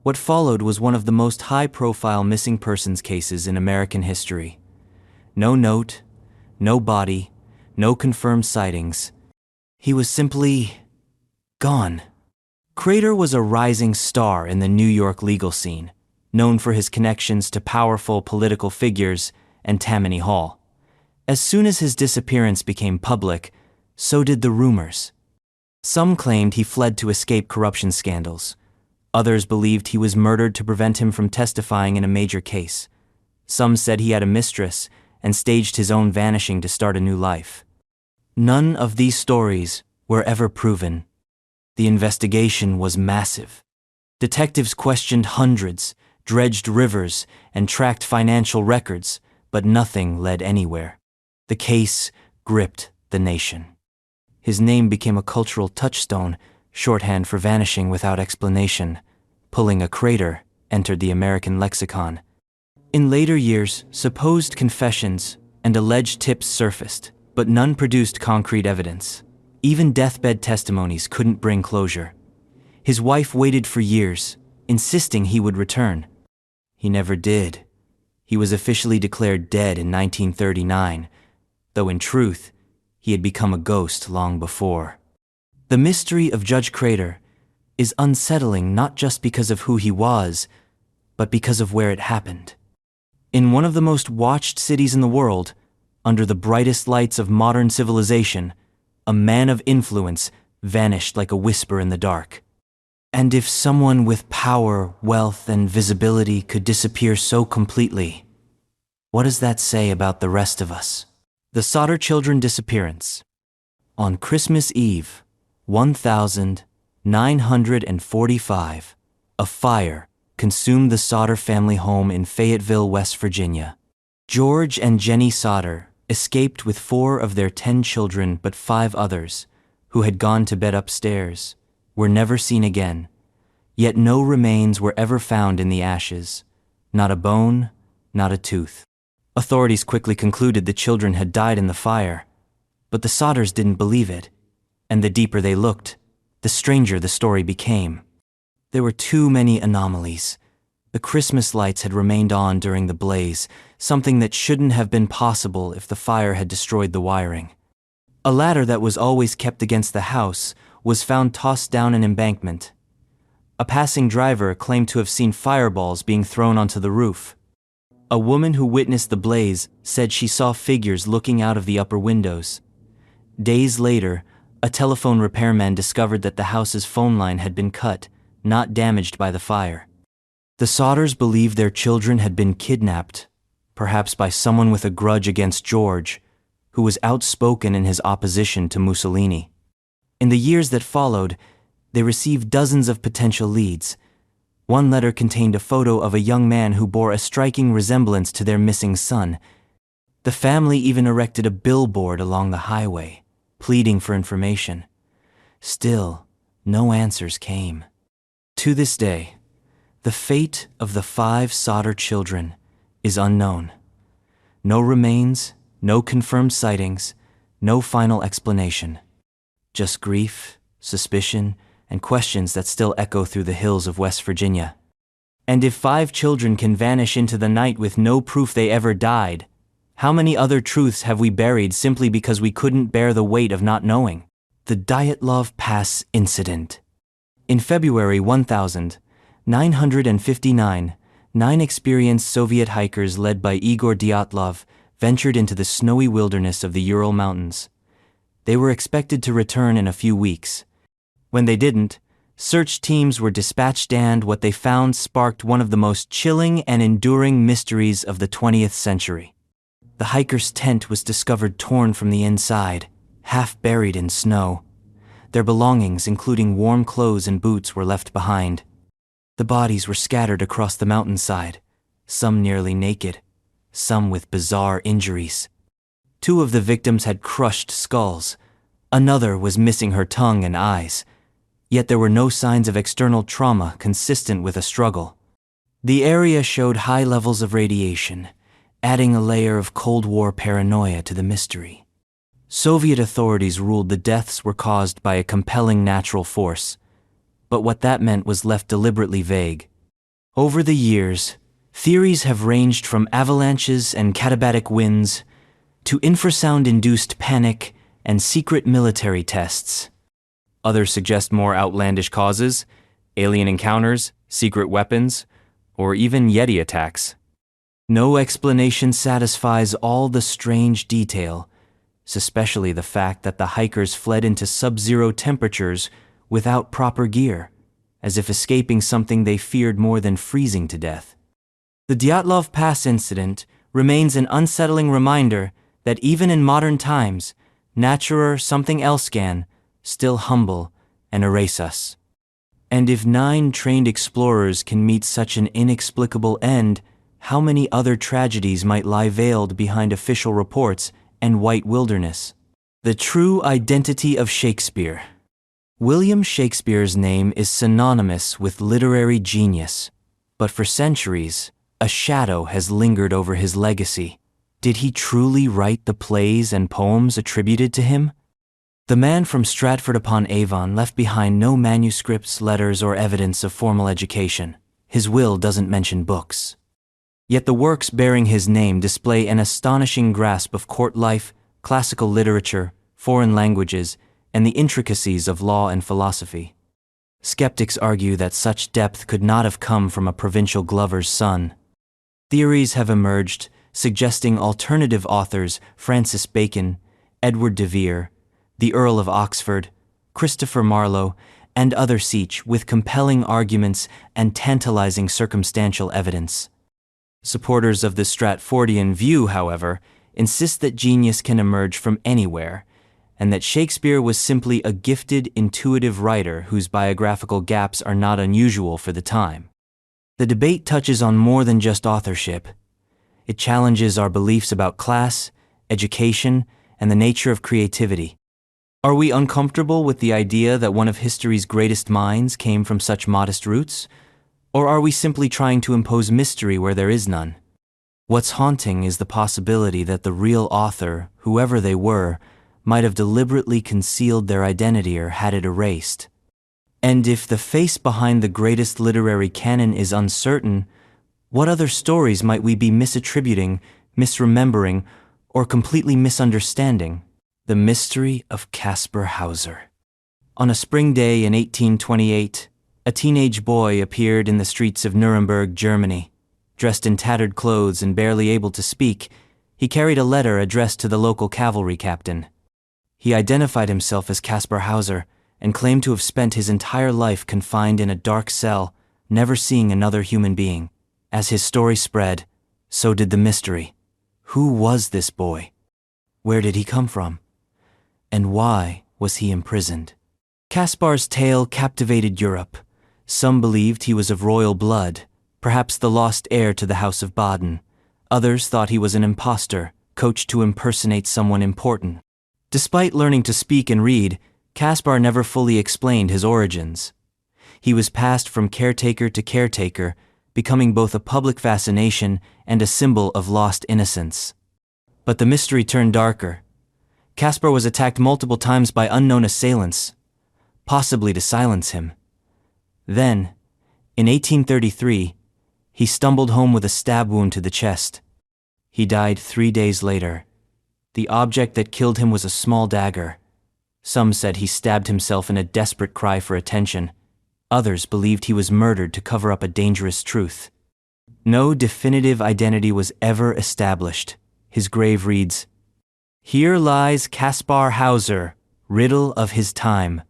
What followed was one of the most high-profile missing persons cases in American history. No note, no body, no confirmed sightings. He was simply gone. Crater was a rising star in the New York legal scene, known for his connections to powerful political figures and Tammany Hall. As soon as his disappearance became public, so did the rumors. Some claimed he fled to escape corruption scandals. Others believed he was murdered to prevent him from testifying in a major case. Some said he had a mistress and staged his own vanishing to start a new life. None of these stories were ever proven. The investigation was massive. Detectives questioned hundreds, dredged rivers, and tracked financial records, but nothing led anywhere. The case gripped the nation. His name became a cultural touchstone, shorthand for vanishing without explanation. Pulling a crater entered the American lexicon. In later years, supposed confessions and alleged tips surfaced, but none produced concrete evidence. Even deathbed testimonies couldn't bring closure. His wife waited for years, insisting he would return. He never did. He was officially declared dead in 1939, though in truth, he had become a ghost long before. The mystery of Judge Crater is unsettling not just because of who he was, but because of where it happened. In one of the most watched cities in the world, under the brightest lights of modern civilization, a man of influence vanished like a whisper in the dark. And if someone with power, wealth, and visibility could disappear so completely, what does that say about the rest of us? The Sodder children disappearance. On Christmas Eve, 1945, a fire consumed the Sodder family home in Fayetteville, West Virginia. George and Jenny Sodder escaped with 4 of their 10 children, but 5 others, who had gone to bed upstairs, were never seen again. Yet no remains were ever found in the ashes. Not a bone, not a tooth. Authorities quickly concluded the children had died in the fire, but the Sodders didn't believe it, and the deeper they looked, the stranger the story became. There were too many anomalies. The Christmas lights had remained on during the blaze, something that shouldn't have been possible if the fire had destroyed the wiring. A ladder that was always kept against the house was found tossed down an embankment. A passing driver claimed to have seen fireballs being thrown onto the roof. A woman who witnessed the blaze said she saw figures looking out of the upper windows. Days later, a telephone repairman discovered that the house's phone line had been cut, not damaged by the fire. The Sodders believed their children had been kidnapped, perhaps by someone with a grudge against George, who was outspoken in his opposition to Mussolini. In the years that followed, they received dozens of potential leads. One letter contained a photo of a young man who bore a striking resemblance to their missing son. The family even erected a billboard along the highway, pleading for information. Still, no answers came. To this day, the fate of the 5 Sodder children is unknown. No remains, no confirmed sightings, no final explanation. Just grief, suspicion, and questions that still echo through the hills of West Virginia. And if 5 children can vanish into the night with no proof they ever died, how many other truths have we buried simply because we couldn't bear the weight of not knowing? The Dyatlov Pass Incident. In February 1959, 9 experienced Soviet hikers led by Igor Dyatlov ventured into the snowy wilderness of the Ural Mountains. They were expected to return in a few weeks. When they didn't, search teams were dispatched and what they found sparked one of the most chilling and enduring mysteries of the 20th century. The hiker's tent was discovered torn from the inside, half buried in snow. Their belongings, including warm clothes and boots, were left behind. The bodies were scattered across the mountainside, some nearly naked, some with bizarre injuries. 2 of the victims had crushed skulls. Another was missing her tongue and eyes. Yet there were no signs of external trauma consistent with a struggle. The area showed high levels of radiation, adding a layer of Cold War paranoia to the mystery. Soviet authorities ruled the deaths were caused by a compelling natural force, but what that meant was left deliberately vague. Over the years, theories have ranged from avalanches and katabatic winds to infrasound-induced panic and secret military tests. Others suggest more outlandish causes, alien encounters, secret weapons, or even Yeti attacks. No explanation satisfies all the strange detail, especially the fact that the hikers fled into sub-zero temperatures without proper gear, as if escaping something they feared more than freezing to death. The Dyatlov Pass incident remains an unsettling reminder that even in modern times, nature or something else can still humble and erase us. And if 9 trained explorers can meet such an inexplicable end, how many other tragedies might lie veiled behind official reports and white wilderness? The true identity of Shakespeare. William Shakespeare's name is synonymous with literary genius, but for centuries, a shadow has lingered over his legacy. Did he truly write the plays and poems attributed to him? The man from Stratford-upon-Avon left behind no manuscripts, letters, or evidence of formal education. His will doesn't mention books. Yet the works bearing his name display an astonishing grasp of court life, classical literature, foreign languages, and the intricacies of law and philosophy. Skeptics argue that such depth could not have come from a provincial glover's son. Theories have emerged suggesting alternative authors Francis Bacon, Edward de Vere, the Earl of Oxford, Christopher Marlowe, and others, each with compelling arguments and tantalizing circumstantial evidence. Supporters of the Stratfordian view, however, insist that genius can emerge from anywhere, and that Shakespeare was simply a gifted, intuitive writer whose biographical gaps are not unusual for the time. The debate touches on more than just authorship. It challenges our beliefs about class, education, and the nature of creativity. Are we uncomfortable with the idea that one of history's greatest minds came from such modest roots? Or are we simply trying to impose mystery where there is none? What's haunting is the possibility that the real author, whoever they were, might have deliberately concealed their identity or had it erased. And if the face behind the greatest literary canon is uncertain, what other stories might we be misattributing, misremembering, or completely misunderstanding? The mystery of Caspar Hauser. On a spring day in 1828, a teenage boy appeared in the streets of Nuremberg, Germany. Dressed in tattered clothes and barely able to speak, he carried a letter addressed to the local cavalry captain. He identified himself as Caspar Hauser and claimed to have spent his entire life confined in a dark cell, never seeing another human being. As his story spread, so did the mystery. Who was this boy? Where did he come from? And why was he imprisoned? Caspar's tale captivated Europe. Some believed he was of royal blood, perhaps the lost heir to the House of Baden. Others thought he was an impostor, coached to impersonate someone important. Despite learning to speak and read, Caspar never fully explained his origins. He was passed from caretaker to caretaker, becoming both a public fascination and a symbol of lost innocence. But the mystery turned darker. Caspar was attacked multiple times by unknown assailants, possibly to silence him. Then, in 1833, he stumbled home with a stab wound to the chest. He died 3 days later. The object that killed him was a small dagger. Some said he stabbed himself in a desperate cry for attention. Others believed he was murdered to cover up a dangerous truth. No definitive identity was ever established. His grave reads, "Here lies Caspar Hauser, riddle of his time."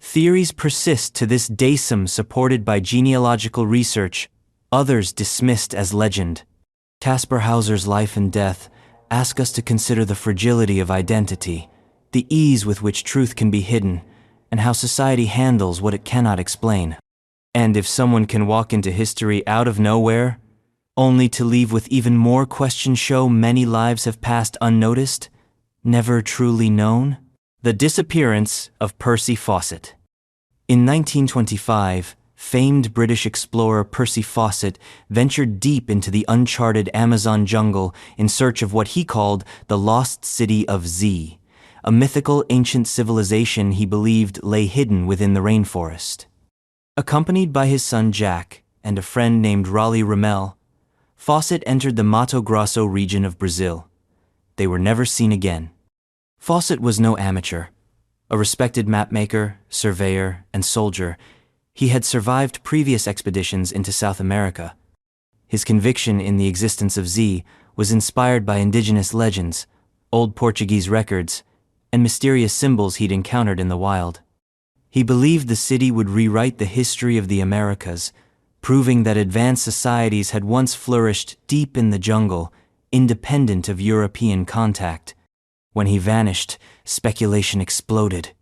Theories persist to this day, some supported by genealogical research, others dismissed as legend. Caspar Hauser's life and death ask us to consider the fragility of identity, the ease with which truth can be hidden, and how society handles what it cannot explain. And if someone can walk into history out of nowhere, only to leave with even more questions, show many lives have passed unnoticed, never truly known. The disappearance of Percy Fawcett. In 1925, famed British explorer Percy Fawcett ventured deep into the uncharted Amazon jungle in search of what he called the lost city of Z, a mythical ancient civilization he believed lay hidden within the rainforest. Accompanied by his son Jack and a friend named Raleigh Ramel, Fawcett entered the Mato Grosso region of Brazil. They were never seen again. Fawcett was no amateur. A respected mapmaker, surveyor, and soldier, he had survived previous expeditions into South America. His conviction in the existence of Z was inspired by indigenous legends, old Portuguese records, and mysterious symbols he'd encountered in the wild. He believed the city would rewrite the history of the Americas, proving that advanced societies had once flourished deep in the jungle, independent of European contact. When he vanished, speculation exploded.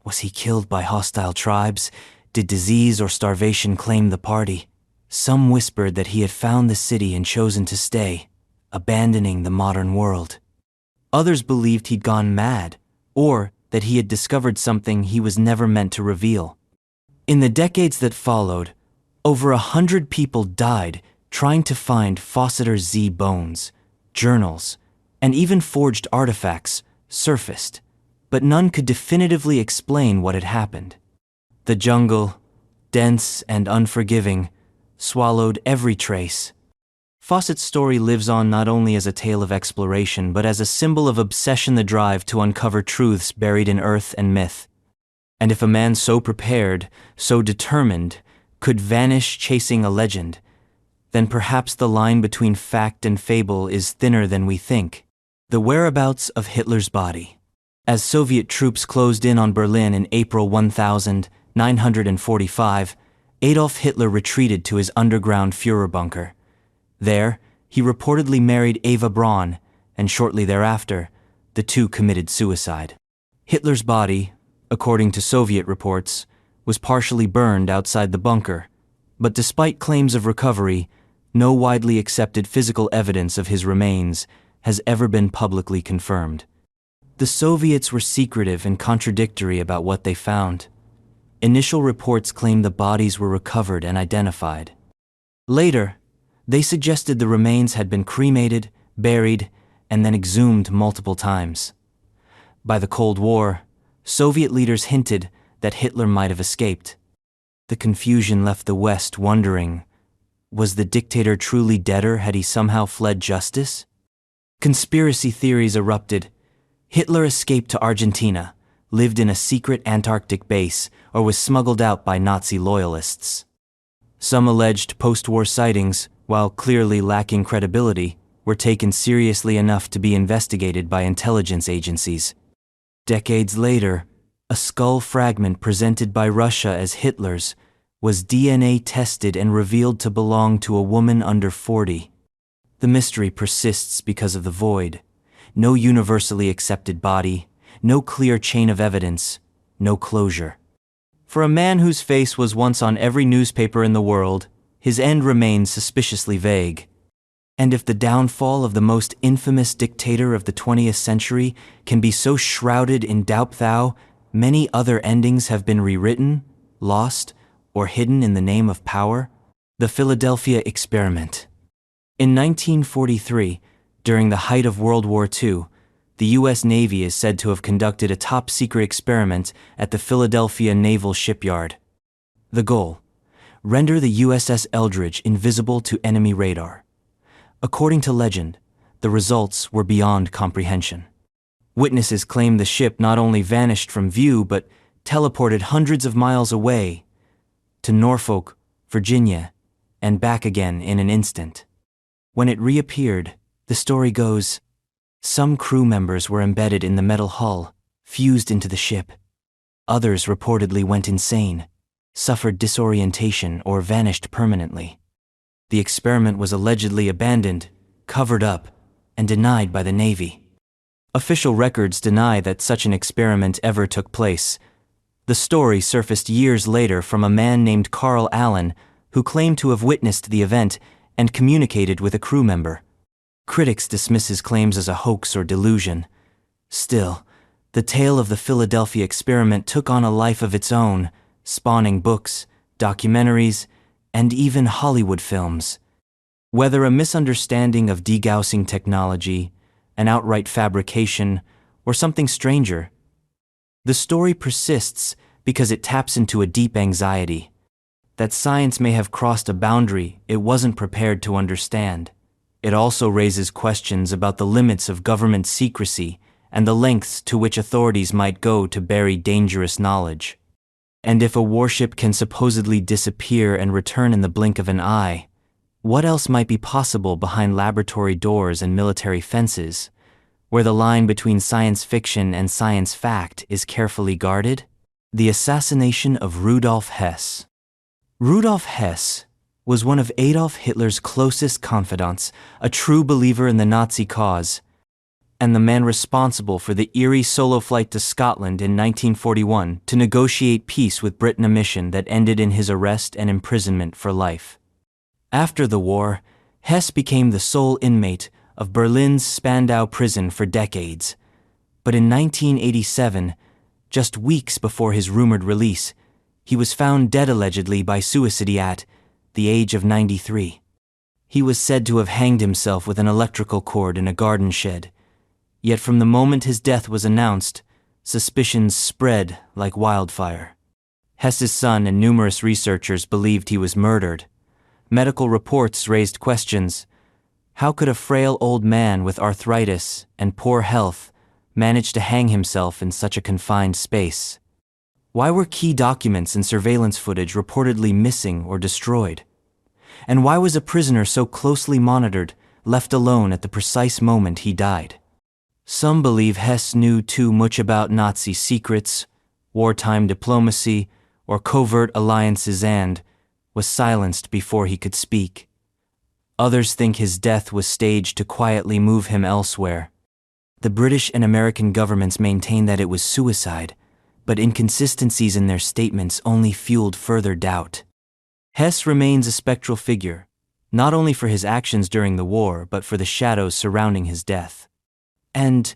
Was he killed by hostile tribes? Did disease or starvation claim the party? Some whispered that he had found the city and chosen to stay, abandoning the modern world. Others believed he'd gone mad, or that he had discovered something he was never meant to reveal. In the decades that followed, over 100 people died trying to find Fawcett's Z bones. Journals, and even forged artifacts surfaced, but none could definitively explain what had happened. The jungle, dense and unforgiving, swallowed every trace. Fawcett's story lives on not only as a tale of exploration, but as a symbol of obsession, the drive to uncover truths buried in earth and myth. And if a man so prepared, so determined, could vanish chasing a legend, then perhaps the line between fact and fable is thinner than we think. The whereabouts of Hitler's body. As Soviet troops closed in on Berlin in April 1945, Adolf Hitler retreated to his underground Führer bunker. There, he reportedly married Eva Braun, and shortly thereafter, the two committed suicide. Hitler's body, according to Soviet reports, was partially burned outside the bunker, but despite claims of recovery, no widely accepted physical evidence of his remains has ever been publicly confirmed. The Soviets were secretive and contradictory about what they found. Initial reports claimed the bodies were recovered and identified. Later, they suggested the remains had been cremated, buried, and then exhumed multiple times. By the Cold War, Soviet leaders hinted that Hitler might have escaped. The confusion left the West wondering, was the dictator truly dead, or had he somehow fled justice? Conspiracy theories erupted. Hitler escaped to Argentina, lived in a secret Antarctic base, or was smuggled out by Nazi loyalists. Some alleged post-war sightings, while clearly lacking credibility, were taken seriously enough to be investigated by intelligence agencies. Decades later, a skull fragment presented by Russia as Hitler's was DNA tested and revealed to belong to a woman under 40. The mystery persists because of the void. No universally accepted body, no clear chain of evidence, no closure. For a man whose face was once on every newspaper in the world, his end remains suspiciously vague. And if the downfall of the most infamous dictator of the 20th century can be so shrouded in doubt, many other endings have been rewritten, lost, or hidden in the name of power. The Philadelphia Experiment. In 1943, During the height of World War II, the U.S. Navy is said to have conducted a top-secret experiment at the Philadelphia Naval Shipyard. The goal: render the USS Eldridge invisible to enemy radar. According to legend, the results were beyond comprehension. Witnesses claim the ship not only vanished from view but teleported hundreds of miles away to Norfolk, Virginia, and back again in an instant. When it reappeared, the story goes, some crew members were embedded in the metal hull, fused into the ship. Others reportedly went insane, suffered disorientation, or vanished permanently. The experiment was allegedly abandoned, covered up, and denied by the Navy. Official records deny that such an experiment ever took place. The story surfaced years later from a man named Carl Allen, who claimed to have witnessed the event and communicated with a crew member. Critics dismiss his claims as a hoax or delusion. Still, the tale of the Philadelphia experiment took on a life of its own, spawning books, documentaries, and even Hollywood films. Whether a misunderstanding of degaussing technology, an outright fabrication, or something stranger, the story persists because it taps into a deep anxiety that science may have crossed a boundary it wasn't prepared to understand. It also raises questions about the limits of government secrecy and the lengths to which authorities might go to bury dangerous knowledge. And if a warship can supposedly disappear and return in the blink of an eye, what else might be possible behind laboratory doors and military fences, where the line between science fiction and science fact is carefully guarded? The assassination of Rudolf Hess. Rudolf Hess was one of Adolf Hitler's closest confidants, a true believer in the Nazi cause, and the man responsible for the eerie solo flight to Scotland in 1941 to negotiate peace with Britain, a mission that ended in his arrest and imprisonment for life. After the war, Hess became the sole inmate of Berlin's Spandau prison for decades. But in 1987, just weeks before his rumored release, he was found dead allegedly by suicide at the age of 93. He was said to have hanged himself with an electrical cord in a garden shed. Yet from the moment his death was announced, suspicions spread like wildfire. Hess's son and numerous researchers believed he was murdered. Medical reports raised questions. How could a frail old man with arthritis and poor health manage to hang himself in such a confined space? Why were key documents and surveillance footage reportedly missing or destroyed? And why was a prisoner so closely monitored, left alone at the precise moment he died? Some believe Hess knew too much about Nazi secrets, wartime diplomacy, or covert alliances and was silenced before he could speak. Others think his death was staged to quietly move him elsewhere. The British and American governments maintain that it was suicide, but inconsistencies in their statements only fueled further doubt. Hess remains a spectral figure, not only for his actions during the war, but for the shadows surrounding his death. And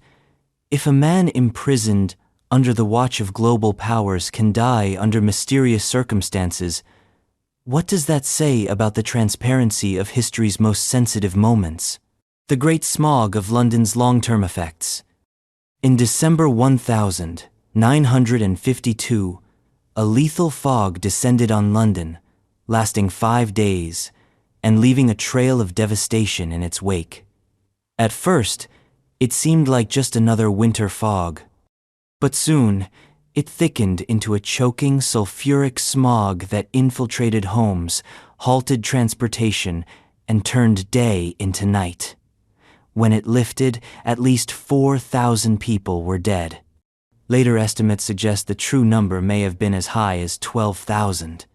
if a man imprisoned under the watch of global powers can die under mysterious circumstances, what does that say about the transparency of history's most sensitive moments? The Great Smog of London's long-term effects. In December 1952, a lethal fog descended on London, lasting 5 days, and leaving a trail of devastation in its wake. At first, it seemed like just another winter fog. But soon, it thickened into a choking sulfuric smog that infiltrated homes, halted transportation, and turned day into night. When it lifted, at least 4,000 people were dead. Later estimates suggest the true number may have been as high as 12,000.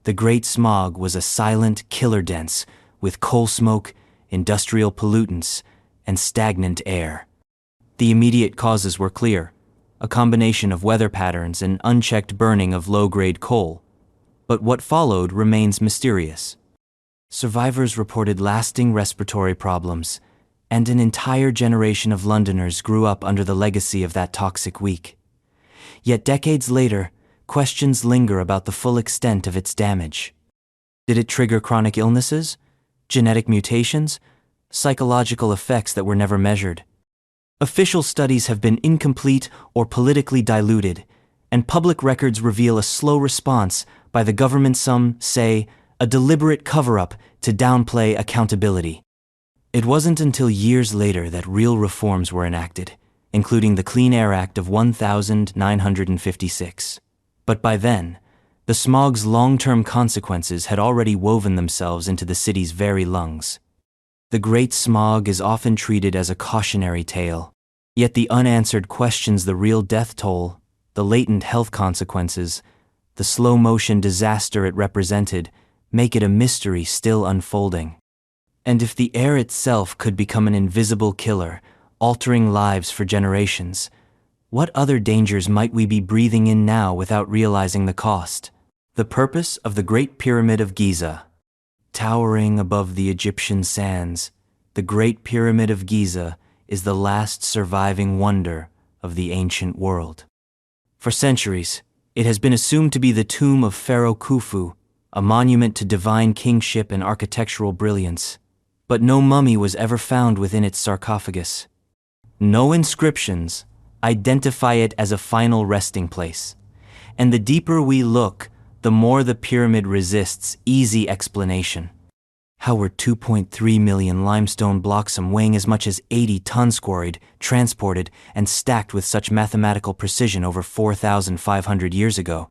The Great Smog was a silent killer dense, with coal smoke, industrial pollutants, and stagnant air. The immediate causes were clear: a combination of weather patterns and unchecked burning of low-grade coal. But what followed remains mysterious. Survivors reported lasting respiratory problems, and an entire generation of Londoners grew up under the legacy of that toxic week. Yet decades later, questions linger about the full extent of its damage. Did it trigger chronic illnesses, genetic mutations, psychological effects that were never measured. Official studies have been incomplete or politically diluted, and public records reveal a slow response by the government, some say, a deliberate cover-up to downplay accountability. It wasn't until years later that real reforms were enacted, including the Clean Air Act of 1956. But by then, the smog's long-term consequences had already woven themselves into the city's very lungs. The Great Smog is often treated as a cautionary tale, yet the unanswered questions, the real death toll, the latent health consequences, the slow-motion disaster it represented, make it a mystery still unfolding. And if the air itself could become an invisible killer, altering lives for generations, what other dangers might we be breathing in now without realizing the cost? The purpose of the Great Pyramid of Giza. Towering above the Egyptian sands, the Great Pyramid of Giza is the last surviving wonder of the ancient world. For centuries, it has been assumed to be the tomb of Pharaoh Khufu, a monument to divine kingship and architectural brilliance. But no mummy was ever found within its sarcophagus. No inscriptions identify it as a final resting place. And the deeper we look, the more the pyramid resists easy explanation. How were 2.3 million limestone blocks, some weighing as much as 80 tons, quarried, transported, and stacked with such mathematical precision over 4,500 years ago?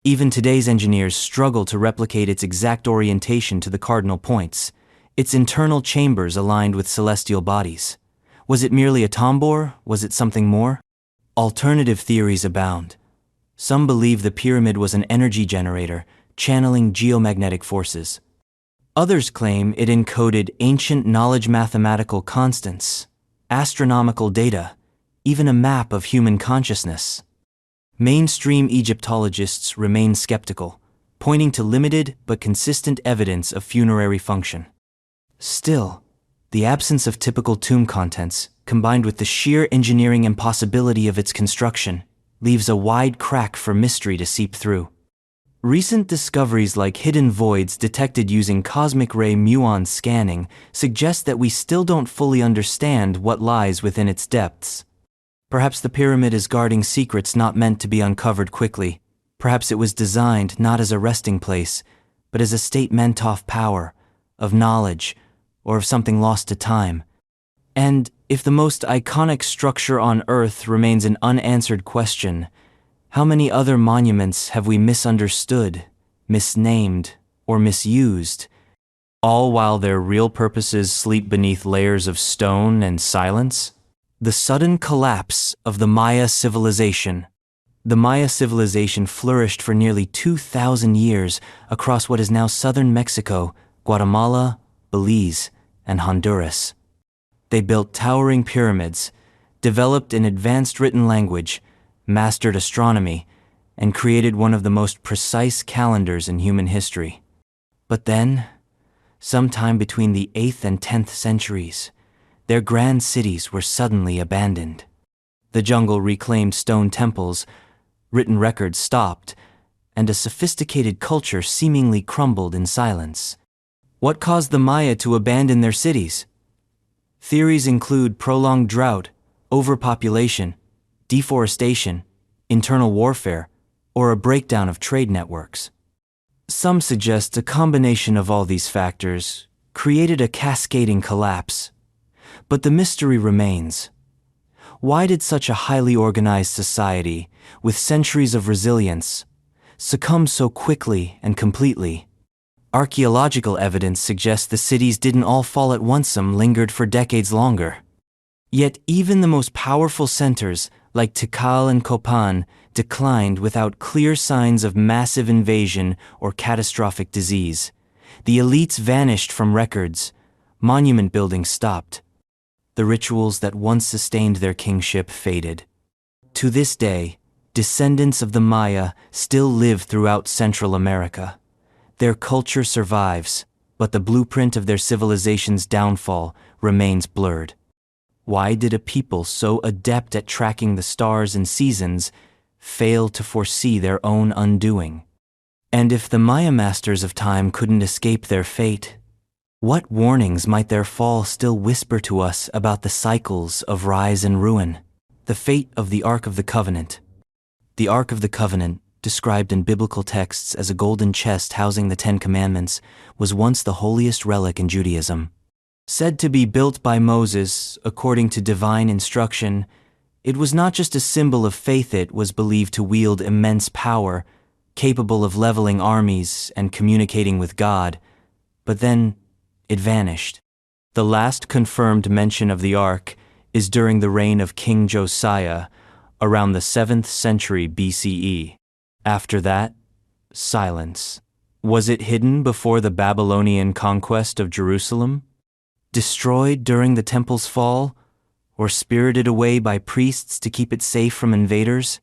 Even today's engineers struggle to replicate its exact orientation to the cardinal points, its internal chambers aligned with celestial bodies. Was it merely a tambour? Was it something more? Alternative theories abound. Some believe the pyramid was an energy generator, channeling geomagnetic forces. Others claim it encoded ancient knowledge, mathematical constants, astronomical data, even a map of human consciousness. Mainstream Egyptologists remain skeptical, pointing to limited but consistent evidence of funerary function. Still, the absence of typical tomb contents, combined with the sheer engineering impossibility of its construction, leaves a wide crack for mystery to seep through. Recent discoveries like hidden voids detected using cosmic ray muon scanning suggest that we still don't fully understand what lies within its depths. Perhaps the pyramid is guarding secrets not meant to be uncovered quickly. Perhaps it was designed not as a resting place, but as a statement of power, of knowledge, or of something lost to time. And if the most iconic structure on Earth remains an unanswered question, how many other monuments have we misunderstood, misnamed, or misused, all while their real purposes sleep beneath layers of stone and silence? The sudden collapse of the Maya civilization. The Maya civilization flourished for nearly 2,000 years across what is now southern Mexico, Guatemala, Belize, and Honduras. They built towering pyramids, developed an advanced written language, mastered astronomy, and created one of the most precise calendars in human history. But then, sometime between the 8th and 10th centuries, their grand cities were suddenly abandoned. The jungle reclaimed stone temples, written records stopped, and a sophisticated culture seemingly crumbled in silence. What caused the Maya to abandon their cities? Theories include prolonged drought, overpopulation, deforestation, internal warfare, or a breakdown of trade networks. Some suggest a combination of all these factors created a cascading collapse. But the mystery remains. Why did such a highly organized society, with centuries of resilience, succumb so quickly and completely? Archaeological evidence suggests the cities didn't all fall at once, some lingered for decades longer. Yet even the most powerful centers, like Tikal and Copan, declined without clear signs of massive invasion or catastrophic disease. The elites vanished from records. Monument building stopped. The rituals that once sustained their kingship faded. To this day, descendants of the Maya still live throughout Central America. Their culture survives, but the blueprint of their civilization's downfall remains blurred. Why did a people so adept at tracking the stars and seasons fail to foresee their own undoing? And if the Maya masters of time couldn't escape their fate, What warnings might their fall still whisper to us about the cycles of rise and ruin? The fate of the Ark of the Covenant. The Ark of the Covenant, described in biblical texts as a golden chest housing the Ten Commandments, was once the holiest relic in Judaism. Said to be built by Moses, according to divine instruction, it was not just a symbol of faith. It was believed to wield immense power, capable of leveling armies and communicating with God. But then, it vanished. The last confirmed mention of the Ark is during the reign of King Josiah, around the 7th century BCE. After that, silence. Was it hidden before the Babylonian conquest of Jerusalem? Destroyed during the temple's fall? Or spirited away by priests to keep it safe from invaders?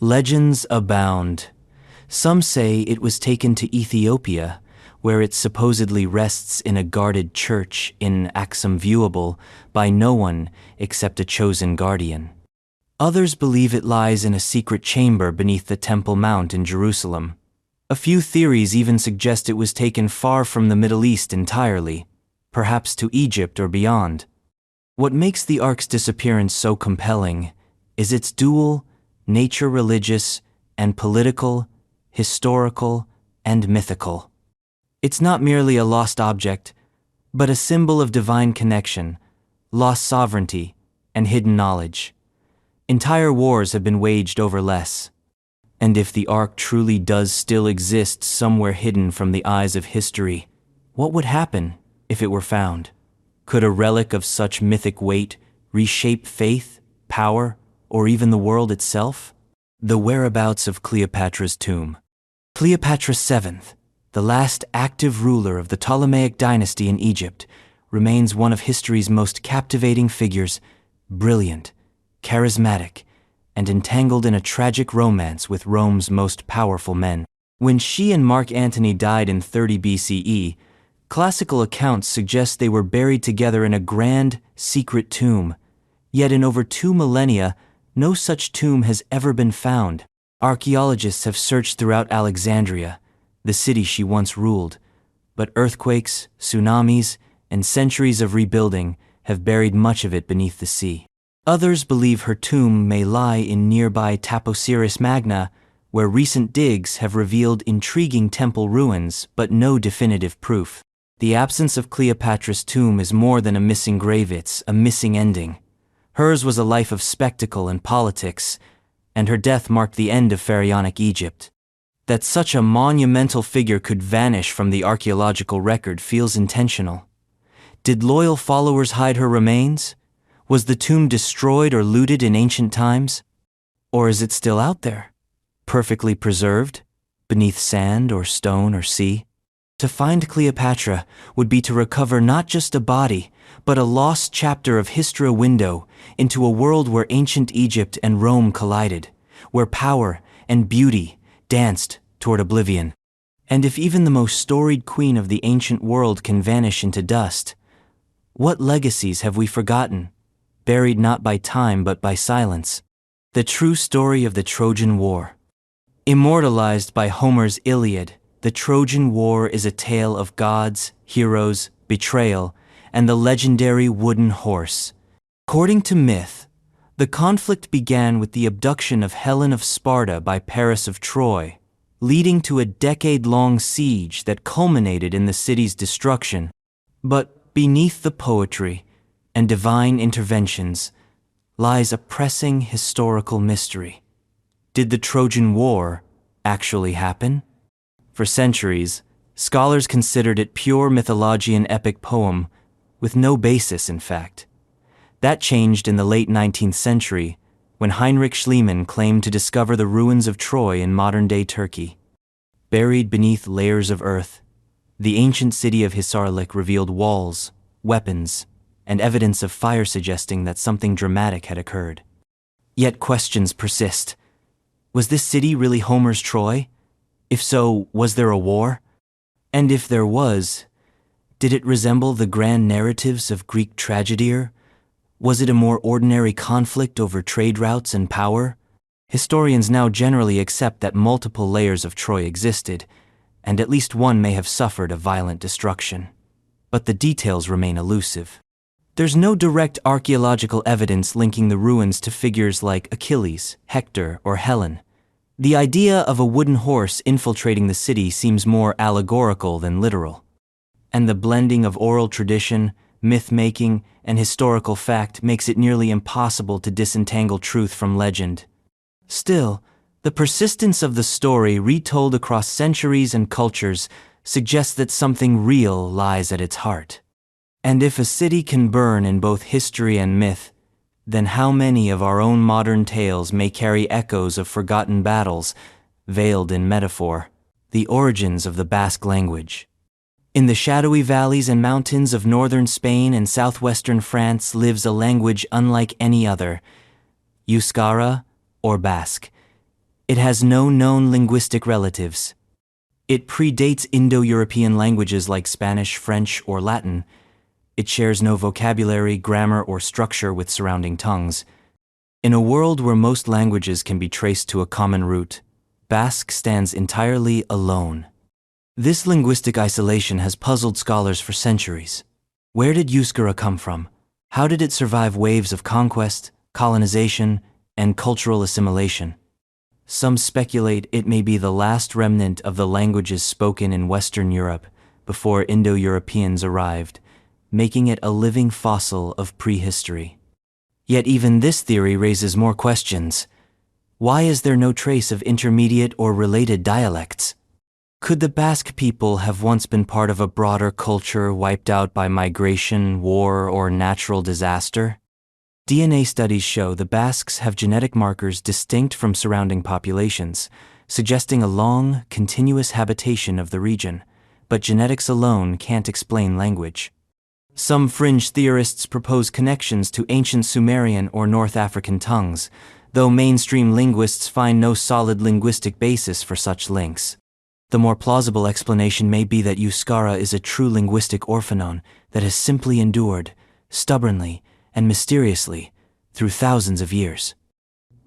Legends abound. Some say it was taken to Ethiopia, where it supposedly rests in a guarded church in Axum, viewable by no one except a chosen guardian. Others believe it lies in a secret chamber beneath the Temple Mount in Jerusalem. A few theories even suggest it was taken far from the Middle East entirely, perhaps to Egypt or beyond. What makes the Ark's disappearance so compelling is its dual nature: religious and political, historical and mythical. It's not merely a lost object, but a symbol of divine connection, lost sovereignty, and hidden knowledge. Entire wars have been waged over less. And if the Ark truly does still exist somewhere hidden from the eyes of history, what would happen if it were found? Could a relic of such mythic weight reshape faith, power, or even the world itself? The whereabouts of Cleopatra's tomb. Cleopatra VII, the last active ruler of the Ptolemaic dynasty in Egypt, remains one of history's most captivating figures, brilliant, charismatic, and entangled in a tragic romance with Rome's most powerful men. When she and Mark Antony died in 30 BCE, classical accounts suggest they were buried together in a grand, secret tomb. Yet in over 2 millennia, no such tomb has ever been found. Archaeologists have searched throughout Alexandria, the city she once ruled, but earthquakes, tsunamis, and centuries of rebuilding have buried much of it beneath the sea. Others believe her tomb may lie in nearby Taposiris Magna, where recent digs have revealed intriguing temple ruins but no definitive proof. The absence of Cleopatra's tomb is more than a missing grave, it's a missing ending. Hers was a life of spectacle and politics, and her death marked the end of pharaonic Egypt. That such a monumental figure could vanish from the archaeological record feels intentional. Did loyal followers hide her remains? Was the tomb destroyed or looted in ancient times? Or is it still out there, perfectly preserved, beneath sand or stone or sea? To find Cleopatra would be to recover not just a body, but a lost chapter of history, a window into a world where ancient Egypt and Rome collided, where power and beauty danced toward oblivion. And if even the most storied queen of the ancient world can vanish into dust, what legacies have we forgotten, buried not by time but by silence? The true story of the Trojan War. Immortalized by Homer's Iliad, the Trojan War is a tale of gods, heroes, betrayal, and the legendary wooden horse. According to myth, the conflict began with the abduction of Helen of Sparta by Paris of Troy, leading to a decade-long siege that culminated in the city's destruction. But beneath the poetry and divine interventions lies a pressing historical mystery. Did the Trojan War actually happen? For centuries, scholars considered it pure mythology and epic poem, with no basis in fact. That changed in the late 19th century, when Heinrich Schliemann claimed to discover the ruins of Troy in modern-day Turkey. Buried beneath layers of earth, the ancient city of Hisarlik revealed walls, weapons, and evidence of fire, suggesting that something dramatic had occurred. Yet questions persist. Was this city really Homer's Troy? If so, was there a war? And if there was, did it resemble the grand narratives of Greek tragedy? Was it a more ordinary conflict over trade routes and power? Historians now generally accept that multiple layers of Troy existed, and at least one may have suffered a violent destruction. but the details remain elusive. There's no direct archaeological evidence linking the ruins to figures like Achilles, Hector, or Helen. The idea of a wooden horse infiltrating the city seems more allegorical than literal. And the blending of oral tradition, myth-making, and historical fact makes it nearly impossible to disentangle truth from legend. Still, the persistence of the story retold across centuries and cultures suggests that something real lies at its heart. And if a city can burn in both history and myth, then how many of our own modern tales may carry echoes of forgotten battles, veiled in metaphor? The origins of the Basque language. In the shadowy valleys and mountains of northern Spain and southwestern France lives a language unlike any other, Euskara, or Basque. It has no known linguistic relatives. It predates Indo-European languages like Spanish, French, or Latin. It shares no vocabulary, grammar, or structure with surrounding tongues. In a world where most languages can be traced to a common root, Basque stands entirely alone. This linguistic isolation has puzzled scholars for centuries. Where did Euskara come from? How did it survive waves of conquest, colonization, and cultural assimilation? Some speculate it may be the last remnant of the languages spoken in Western Europe before Indo-Europeans arrived, making it a living fossil of prehistory. Yet even this theory raises more questions. Why is there no trace of intermediate or related dialects? Could the Basque people have once been part of a broader culture wiped out by migration, war, or natural disaster? DNA studies show the Basques have genetic markers distinct from surrounding populations, suggesting a long, continuous habitation of the region, but genetics alone can't explain language. Some fringe theorists propose connections to ancient Sumerian or North African tongues, though mainstream linguists find no solid linguistic basis for such links. The more plausible explanation may be that Euskara is a true linguistic orphanon that has simply endured, stubbornly and mysteriously, through thousands of years.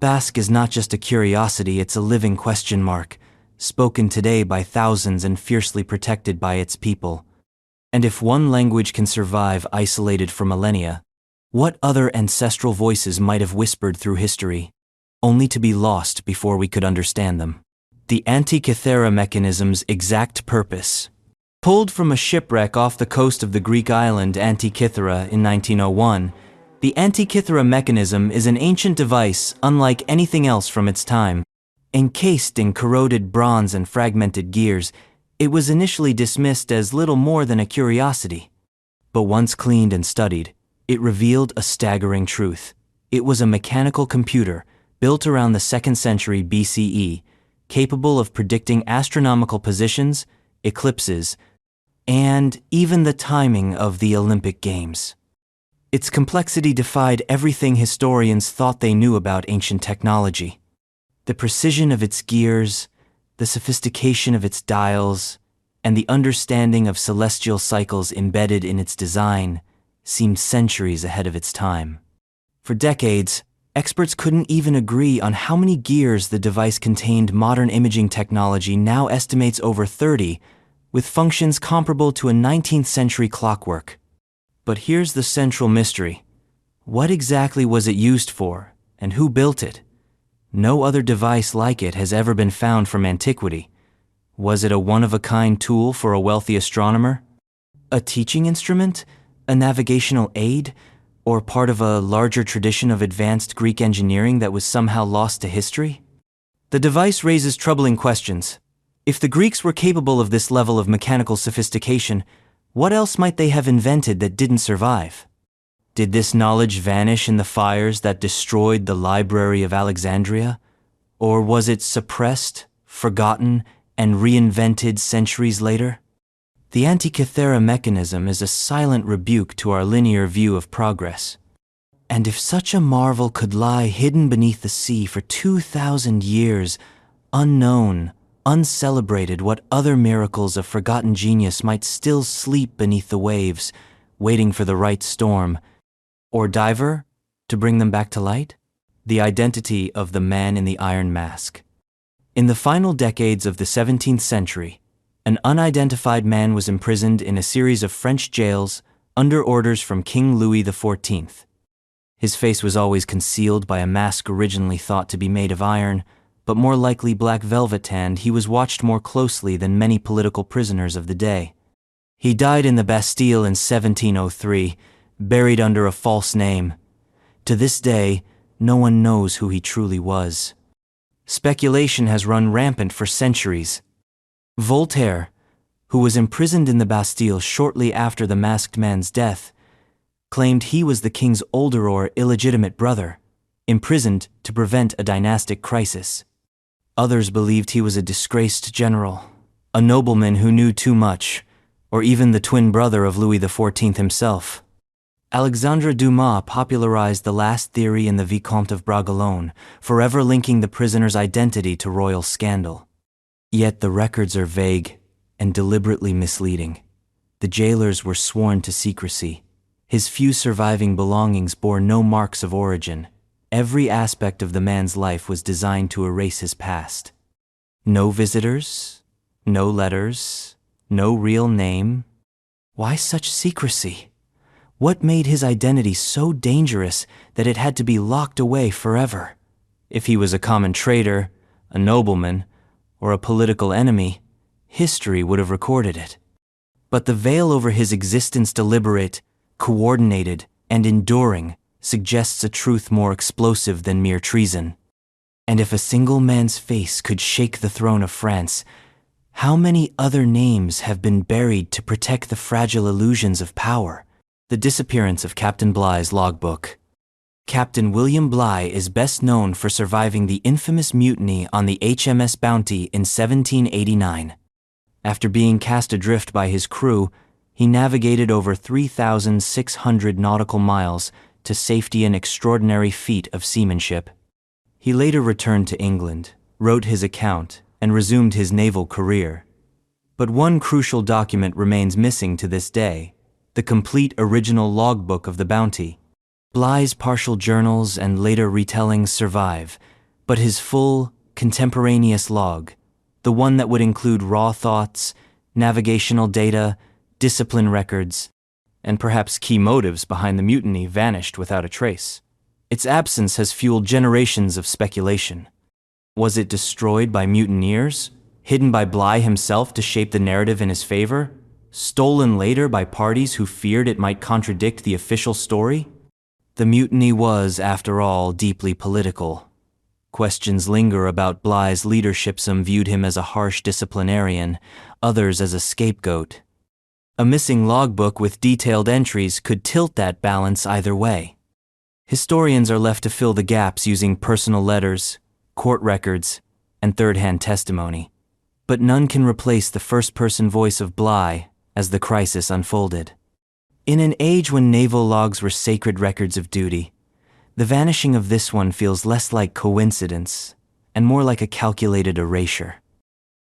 Basque is not just a curiosity, it's a living question mark, spoken today by thousands and fiercely protected by its people. And if one language can survive isolated for millennia, what other ancestral voices might have whispered through history, only to be lost before we could understand them? The Antikythera mechanism's exact purpose. Pulled from a shipwreck off the coast of the Greek island Antikythera in 1901, the Antikythera mechanism is an ancient device unlike anything else from its time. Encased in corroded bronze and fragmented gears, it was initially dismissed as little more than a curiosity. But once cleaned and studied, it revealed a staggering truth. It was a mechanical computer built around the 2nd century BCE, capable of predicting astronomical positions, eclipses, and even the timing of the Olympic Games. Its complexity defied everything historians thought they knew about ancient technology. The precision of its gears, the sophistication of its dials, and the understanding of celestial cycles embedded in its design seemed centuries ahead of its time. For decades, experts couldn't even agree on how many gears the device contained. Modern imaging technology now estimates over 30, with functions comparable to a 19th century clockwork. But here's the central mystery. What exactly was it used for, and who built it? No other device like it has ever been found from antiquity. Was it a one-of-a-kind tool for a wealthy astronomer? A teaching instrument? A navigational aid? Or part of a larger tradition of advanced Greek engineering that was somehow lost to history? The device raises troubling questions. If the Greeks were capable of this level of mechanical sophistication, what else might they have invented that didn't survive? Did this knowledge vanish in the fires that destroyed the Library of Alexandria? Or was it suppressed, forgotten, and reinvented centuries later? The Antikythera mechanism is a silent rebuke to our linear view of progress. And if such a marvel could lie hidden beneath the sea for 2,000 years, unknown, uncelebrated, what other miracles of forgotten genius might still sleep beneath the waves, waiting for the right storm, or diver to bring them back to light? The identity of the man in the iron mask. In the final decades of the 17th century, An unidentified man was imprisoned in a series of French jails under orders from King Louis XIV. His face was always concealed by a mask originally thought to be made of iron, but more likely black velvet tanned. He was watched more closely than many political prisoners of the day. He died in the Bastille in 1703, buried under a false name. To this day, no one knows who he truly was. Speculation has run rampant for centuries. Voltaire, who was imprisoned in the Bastille shortly after the masked man's death, claimed he was the king's older or illegitimate brother, imprisoned to prevent a dynastic crisis. Others believed he was a disgraced general, a nobleman who knew too much, or even the twin brother of Louis XIV himself. Alexandre Dumas popularized the last theory in the Vicomte of Bragelonne, forever linking the prisoner's identity to royal scandal. Yet the records are vague and deliberately misleading. The jailers were sworn to secrecy. His few surviving belongings bore no marks of origin. Every aspect of the man's life was designed to erase his past. No visitors, no letters, no real name. Why such secrecy? What made his identity so dangerous that it had to be locked away forever? If he was a common traitor, a nobleman, or a political enemy, history would have recorded it. But the veil over his existence, deliberate, coordinated, and enduring, suggests a truth more explosive than mere treason. And if a single man's face could shake the throne of France, how many other names have been buried to protect the fragile illusions of power? The disappearance of Captain Bligh's logbook. Captain William Bligh is best known for surviving the infamous mutiny on the HMS Bounty in 1789. After being cast adrift by his crew, he navigated over 3,600 nautical miles to safety, an extraordinary feat of seamanship. He later returned to England, wrote his account, and resumed his naval career. But one crucial document remains missing to this day: the complete original logbook of the Bounty. Bligh's partial journals and later retellings survive, but his full, contemporaneous log, the one that would include raw thoughts, navigational data, discipline records, and perhaps key motives behind the mutiny, vanished without a trace. Its absence has fueled generations of speculation. Was it destroyed by mutineers? Hidden by Bligh himself to shape the narrative in his favor? Stolen later by parties who feared it might contradict the official story? The mutiny was, after all, deeply political. Questions linger about Bligh's leadership. Some viewed him as a harsh disciplinarian, others as a scapegoat. A missing logbook with detailed entries could tilt that balance either way. Historians are left to fill the gaps using personal letters, court records, and third-hand testimony. But none can replace the first-person voice of Bligh as the crisis unfolded. In an age when naval logs were sacred records of duty, the vanishing of this one feels less like coincidence and more like a calculated erasure.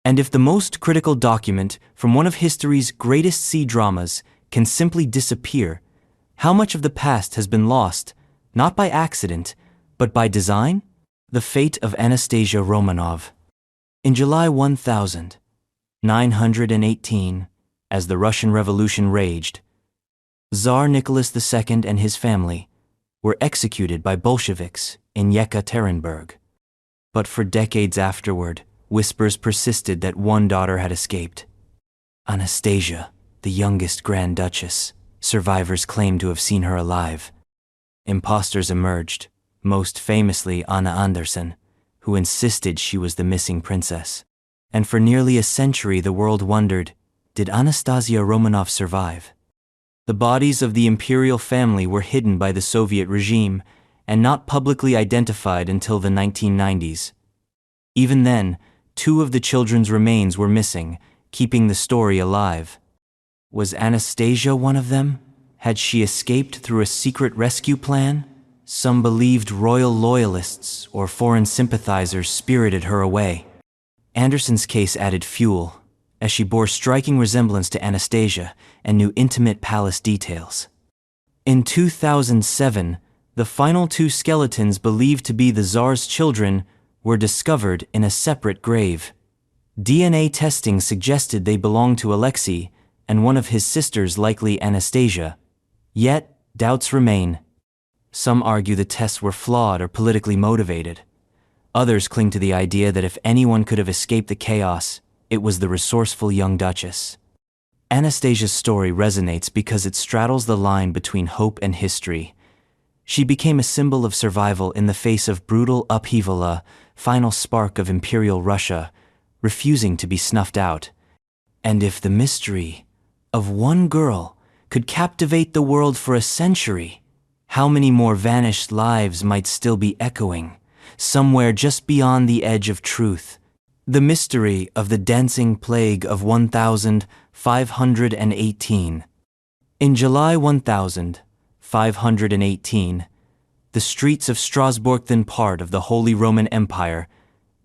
And if the most critical document from one of history's greatest sea dramas can simply disappear, how much of the past has been lost, not by accident, but by design? The fate of Anastasia Romanov. In July 1918, as the Russian Revolution raged, Tsar Nicholas II and his family were executed by Bolsheviks in Yekaterinburg. But for decades afterward, whispers persisted that one daughter had escaped. Anastasia, the youngest Grand Duchess, survivors claimed to have seen her alive. Imposters emerged, most famously Anna Anderson, who insisted she was the missing princess. And for nearly a century the world wondered, did Anastasia Romanov survive? The bodies of the imperial family were hidden by the Soviet regime and not publicly identified until the 1990s. Even then, 2 of the children's remains were missing, keeping the story alive. Was Anastasia one of them? Had she escaped through a secret rescue plan? Some believed royal loyalists or foreign sympathizers spirited her away. Anderson's case added fuel, as she bore striking resemblance to Anastasia and knew intimate palace details. In 2007, the final 2 skeletons believed to be the Tsar's children were discovered in a separate grave. DNA testing suggested they belonged to Alexei and one of his sisters, likely Anastasia. Yet, doubts remain. Some argue the tests were flawed or politically motivated. Others cling to the idea that if anyone could have escaped the chaos, it was the resourceful young Duchess. Anastasia's story resonates because it straddles the line between hope and history. She became a symbol of survival in the face of brutal upheaval, a final spark of imperial Russia, refusing to be snuffed out. And if the mystery of one girl could captivate the world for a century, how many more vanished lives might still be echoing, somewhere just beyond the edge of truth? The mystery of the dancing plague of 1518. In July 1518, the streets of Strasbourg, then part of the Holy Roman Empire,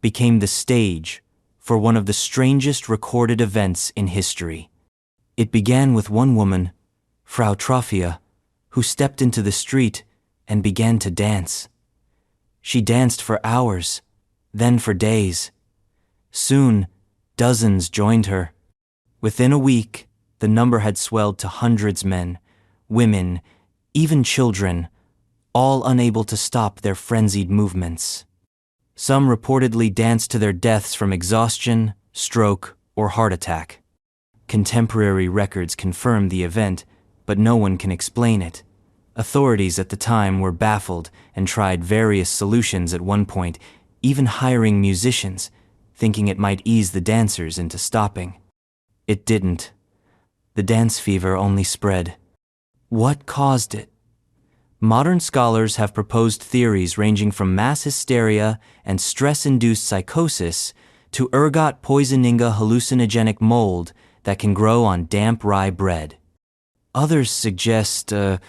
became the stage for one of the strangest recorded events in history. It began with one woman, Frau Trophia, who stepped into the street and began to dance. She danced for hours, then for days. Soon, dozens joined her. Within a week, the number had swelled to hundreds: men, women, even children, all unable to stop their frenzied movements. Some reportedly danced to their deaths from exhaustion, stroke, or heart attack. Contemporary records confirm the event, but no one can explain it. Authorities at the time were baffled and tried various solutions at one point, even hiring musicians, thinking it might ease the dancers into stopping. It didn't. The dance fever only spread. What caused it? Modern scholars have proposed theories ranging from mass hysteria and stress-induced psychosis to ergot poisoning, a hallucinogenic mold that can grow on damp rye bread. Others suggest a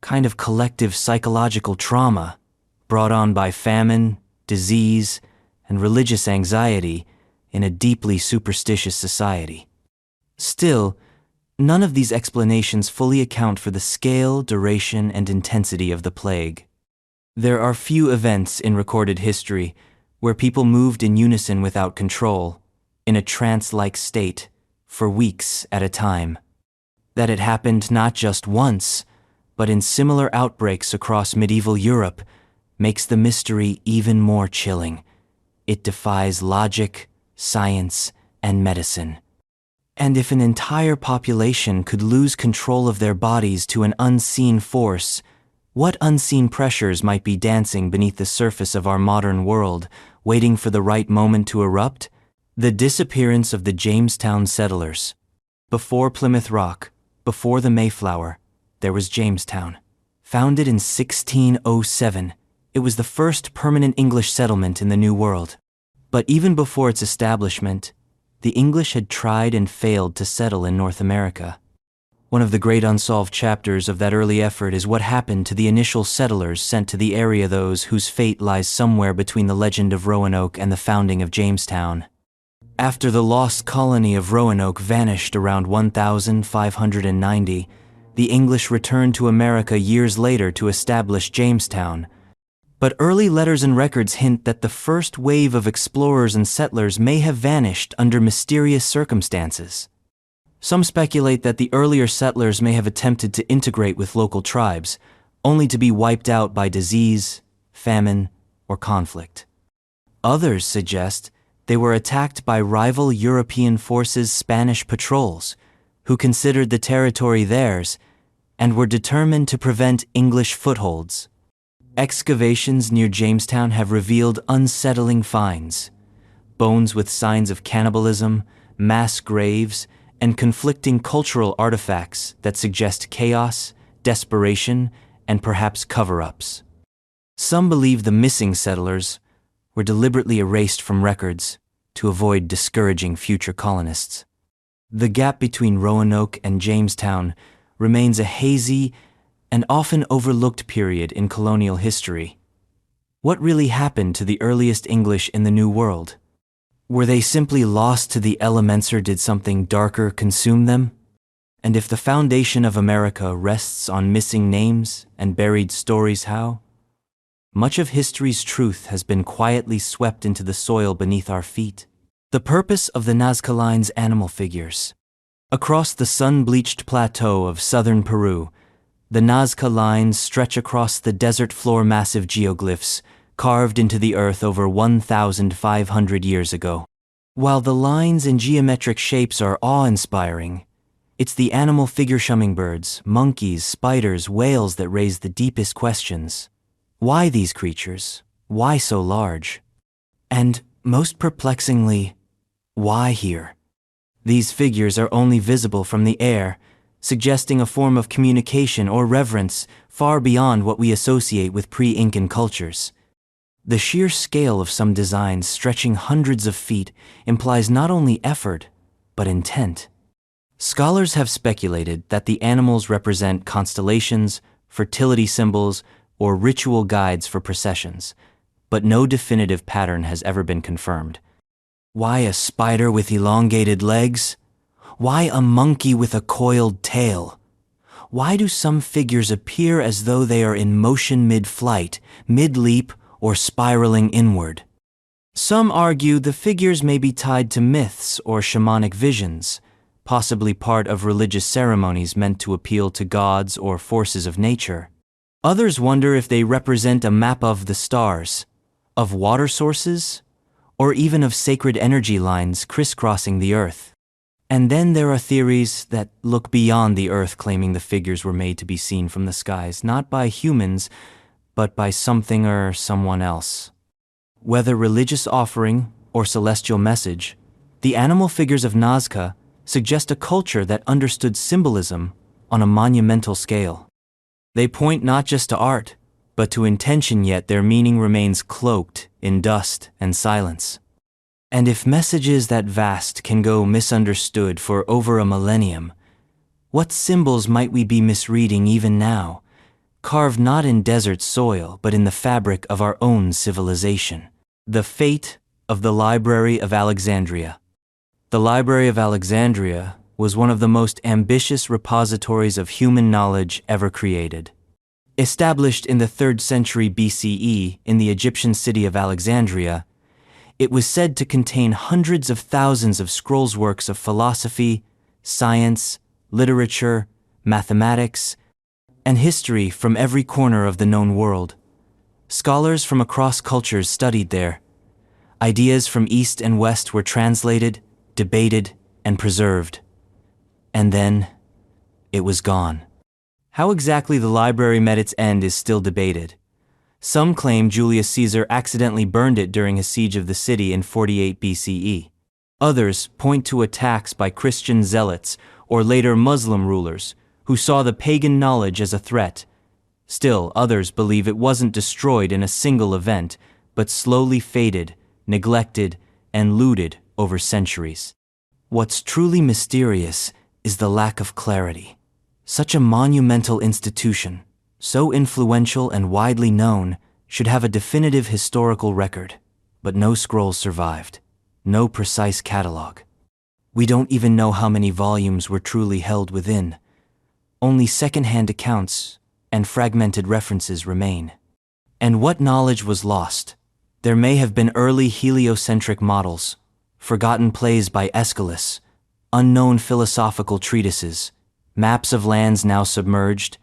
kind of collective psychological trauma brought on by famine, disease, and religious anxiety in a deeply superstitious society. Still, none of these explanations fully account for the scale, duration, and intensity of the plague. There are few events in recorded history where people moved in unison without control, in a trance-like state, for weeks at a time. That it happened not just once, but in similar outbreaks across medieval Europe, makes the mystery even more chilling. It defies logic, science, and medicine. And if an entire population could lose control of their bodies to an unseen force, what unseen pressures might be dancing beneath the surface of our modern world, waiting for the right moment to erupt? The disappearance of the Jamestown settlers. Before Plymouth Rock, before the Mayflower, there was Jamestown. Founded in 1607, it was the first permanent English settlement in the New World. But even before its establishment, the English had tried and failed to settle in North America. One of the great unsolved chapters of that early effort is what happened to the initial settlers sent to the area, those whose fate lies somewhere between the legend of Roanoke and the founding of Jamestown. After the lost colony of Roanoke vanished around 1590, the English returned to America years later to establish Jamestown. But early letters and records hint that the first wave of explorers and settlers may have vanished under mysterious circumstances. Some speculate that the earlier settlers may have attempted to integrate with local tribes, only to be wiped out by disease, famine, or conflict. Others suggest they were attacked by rival European forces' Spanish patrols, who considered the territory theirs and were determined to prevent English footholds. Excavations near Jamestown have revealed unsettling finds: bones with signs of cannibalism, mass graves, and conflicting cultural artifacts that suggest chaos, desperation, and perhaps cover-ups. Some believe the missing settlers were deliberately erased from records to avoid discouraging future colonists. The gap between Roanoke and Jamestown remains a hazy and often overlooked period in colonial history. What really happened to the earliest English in the New World? Were they simply lost to the elements, or did something darker consume them? And if the foundation of America rests on missing names and buried stories, how? Much of history's truth has been quietly swept into the soil beneath our feet. The purpose of the Nazca Line's animal figures. Across the sun-bleached plateau of southern Peru, the Nazca Lines stretch across the desert floor massive geoglyphs carved into the earth over 1,500 years ago. While the lines and geometric shapes are awe-inspiring, it's the animal figure hummingbirds, monkeys, spiders, whales that raise the deepest questions. Why these creatures? Why so large? And, most perplexingly, why here? These figures are only visible from the air, suggesting a form of communication or reverence far beyond what we associate with pre-Incan cultures. The sheer scale of some designs stretching hundreds of feet implies not only effort, but intent. Scholars have speculated that the animals represent constellations, fertility symbols, or ritual guides for processions, but no definitive pattern has ever been confirmed. Why a spider with elongated legs? Why a monkey with a coiled tail? Why do some figures appear as though they are in motion mid-flight, mid-leap, or spiraling inward? Some argue the figures may be tied to myths or shamanic visions, possibly part of religious ceremonies meant to appeal to gods or forces of nature. Others wonder if they represent a map of the stars, of water sources, or even of sacred energy lines crisscrossing the earth. And then there are theories that look beyond the earth, claiming the figures were made to be seen from the skies, not by humans, but by something or someone else. Whether religious offering or celestial message, the animal figures of Nazca suggest a culture that understood symbolism on a monumental scale. They point not just to art, but to intention, yet their meaning remains cloaked in dust and silence. And if messages that vast can go misunderstood for over a millennium, what symbols might we be misreading even now, carved not in desert soil but in the fabric of our own civilization? The fate of the Library of Alexandria. The Library of Alexandria was one of the most ambitious repositories of human knowledge ever created. Established in the 3rd century BCE in the Egyptian city of Alexandria, it was said to contain hundreds of thousands of scrolls, works of philosophy, science, literature, mathematics, and history from every corner of the known world. Scholars from across cultures studied there. Ideas from East and West were translated, debated, and preserved. And then, it was gone. How exactly the library met its end is still debated. Some claim Julius Caesar accidentally burned it during his siege of the city in 48 BCE. Others point to attacks by Christian zealots or later Muslim rulers who saw the pagan knowledge as a threat. Still, others believe it wasn't destroyed in a single event, but slowly faded, neglected, and looted over centuries. What's truly mysterious is the lack of clarity. Such a monumental institution, so influential and widely known, should have a definitive historical record, but no scrolls survived, no precise catalog. We don't even know how many volumes were truly held within. Only second-hand accounts and fragmented references remain. And what knowledge was lost? There may have been early heliocentric models, forgotten plays by Aeschylus, unknown philosophical treatises, maps of lands now submerged,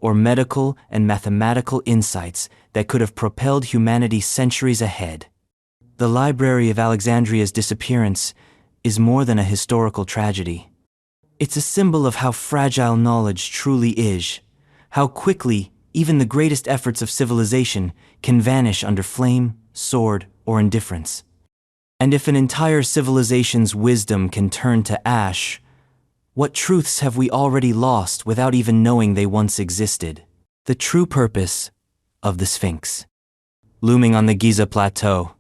or medical and mathematical insights that could have propelled humanity centuries ahead. The Library of Alexandria's disappearance is more than a historical tragedy. It's a symbol of how fragile knowledge truly is, how quickly even the greatest efforts of civilization can vanish under flame, sword, or indifference. And if an entire civilization's wisdom can turn to ash, what truths have we already lost without even knowing they once existed? The true purpose of the Sphinx. Looming on the Giza Plateau,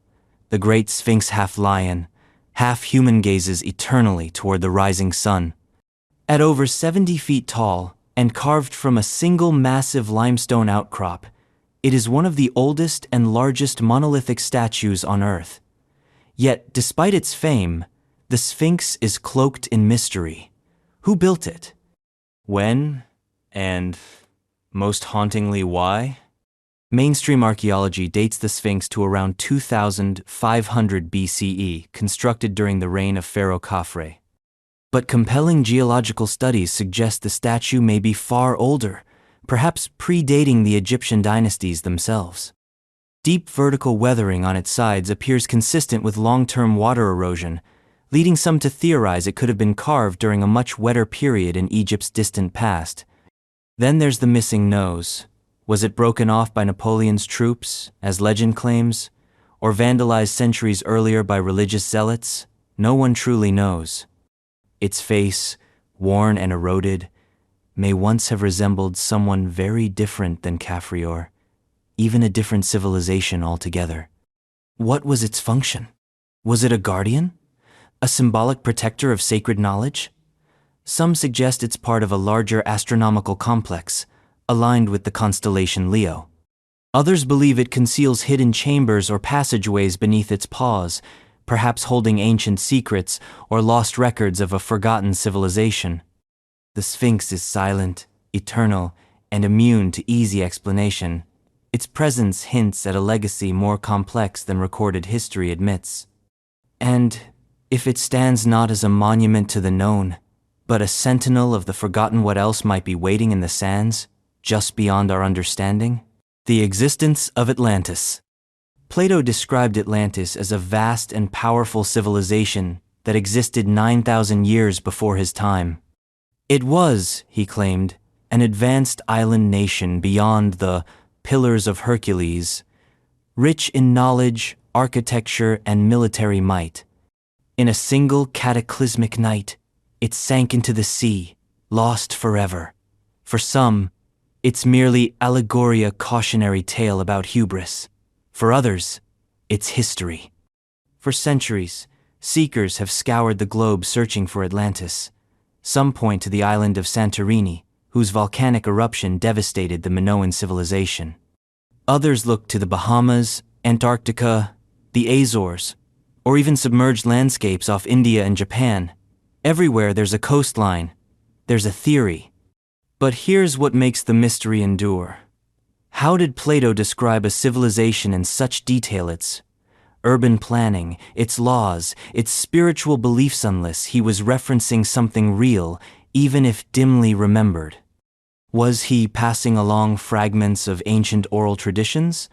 the great Sphinx, half lion, half human, gazes eternally toward the rising sun. At over 70 feet tall and carved from a single massive limestone outcrop, it is one of the oldest and largest monolithic statues on Earth. Yet, despite its fame, the Sphinx is cloaked in mystery. Who built it? When? And, most hauntingly, why? Mainstream archaeology dates the Sphinx to around 2500 BCE, constructed during the reign of Pharaoh Khafre. But compelling geological studies suggest the statue may be far older, perhaps predating the Egyptian dynasties themselves. Deep vertical weathering on its sides appears consistent with long-term water erosion, leading some to theorize it could have been carved during a much wetter period in Egypt's distant past. Then there's the missing nose. Was it broken off by Napoleon's troops, as legend claims, or vandalized centuries earlier by religious zealots? No one truly knows. Its face, worn and eroded, may once have resembled someone very different than Khafre, even a different civilization altogether. What was its function? Was it a guardian? A symbolic protector of sacred knowledge? Some suggest it's part of a larger astronomical complex, aligned with the constellation Leo. Others believe it conceals hidden chambers or passageways beneath its paws, perhaps holding ancient secrets or lost records of a forgotten civilization. The Sphinx is silent, eternal, and immune to easy explanation. Its presence hints at a legacy more complex than recorded history admits. And if it stands not as a monument to the known, but a sentinel of the forgotten, what else might be waiting in the sands, just beyond our understanding? The existence of Atlantis. Plato described Atlantis as a vast and powerful civilization that existed 9,000 years before his time. It was, he claimed, an advanced island nation beyond the Pillars of Hercules, rich in knowledge, architecture, and military might. In a single cataclysmic night, it sank into the sea, lost forever. For some, it's merely allegory, a cautionary tale about hubris. For others, it's history. For centuries, seekers have scoured the globe searching for Atlantis. Some point to the island of Santorini, whose volcanic eruption devastated the Minoan civilization. Others look to the Bahamas, Antarctica, the Azores, or even submerged landscapes off India and Japan. Everywhere there's a coastline, there's a theory. But here's what makes the mystery endure. How did Plato describe a civilization in such detail? Its urban planning, its laws, its spiritual beliefs, unless he was referencing something real, even if dimly remembered? Was he passing along fragments of ancient oral traditions?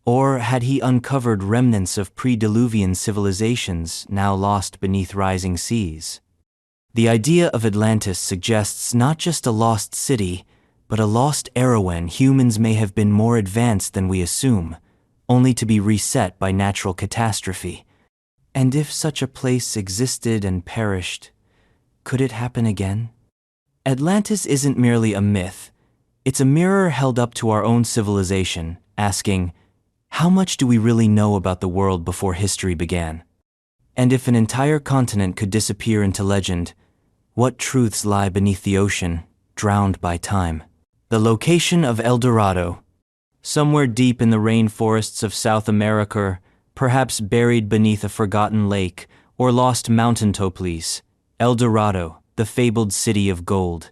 Or had he uncovered remnants of pre-Diluvian civilizations now lost beneath rising seas? The idea of Atlantis suggests not just a lost city, but a lost era when humans may have been more advanced than we assume, only to be reset by natural catastrophe. And if such a place existed and perished, could it happen again? Atlantis isn't merely a myth, it's a mirror held up to our own civilization, asking, how much do we really know about the world before history began? And if an entire continent could disappear into legend, what truths lie beneath the ocean, drowned by time? The location of El Dorado. Somewhere deep in the rainforests of South America, perhaps buried beneath a forgotten lake or lost mountain toples, El Dorado, the fabled city of gold.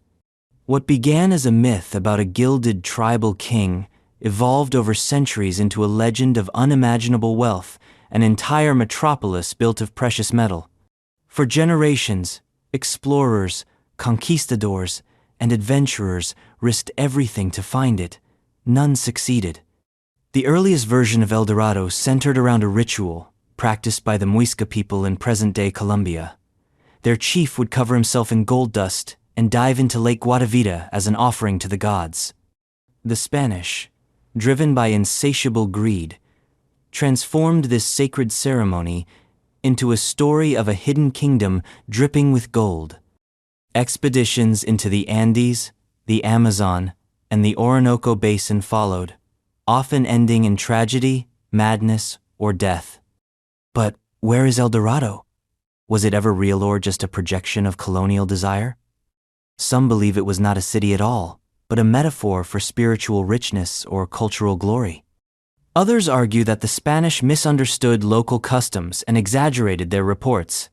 What began as a myth about a gilded tribal king evolved over centuries into a legend of unimaginable wealth, an entire metropolis built of precious metal. For generations, explorers, conquistadors, and adventurers risked everything to find it. None succeeded. The earliest version of El Dorado centered around a ritual practiced by the Muisca people in present-day Colombia. Their chief would cover himself in gold dust and dive into Lake Guatavita as an offering to the gods. The Spanish, driven by insatiable greed, transformed this sacred ceremony into a story of a hidden kingdom dripping with gold. Expeditions into the Andes, the Amazon, and the Orinoco Basin followed, often ending in tragedy, madness, or death. But where is El Dorado? Was it ever real or just a projection of colonial desire? Some believe it was not a city at all, but a metaphor for spiritual richness or cultural glory. Others argue that the Spanish misunderstood local customs and exaggerated their reports.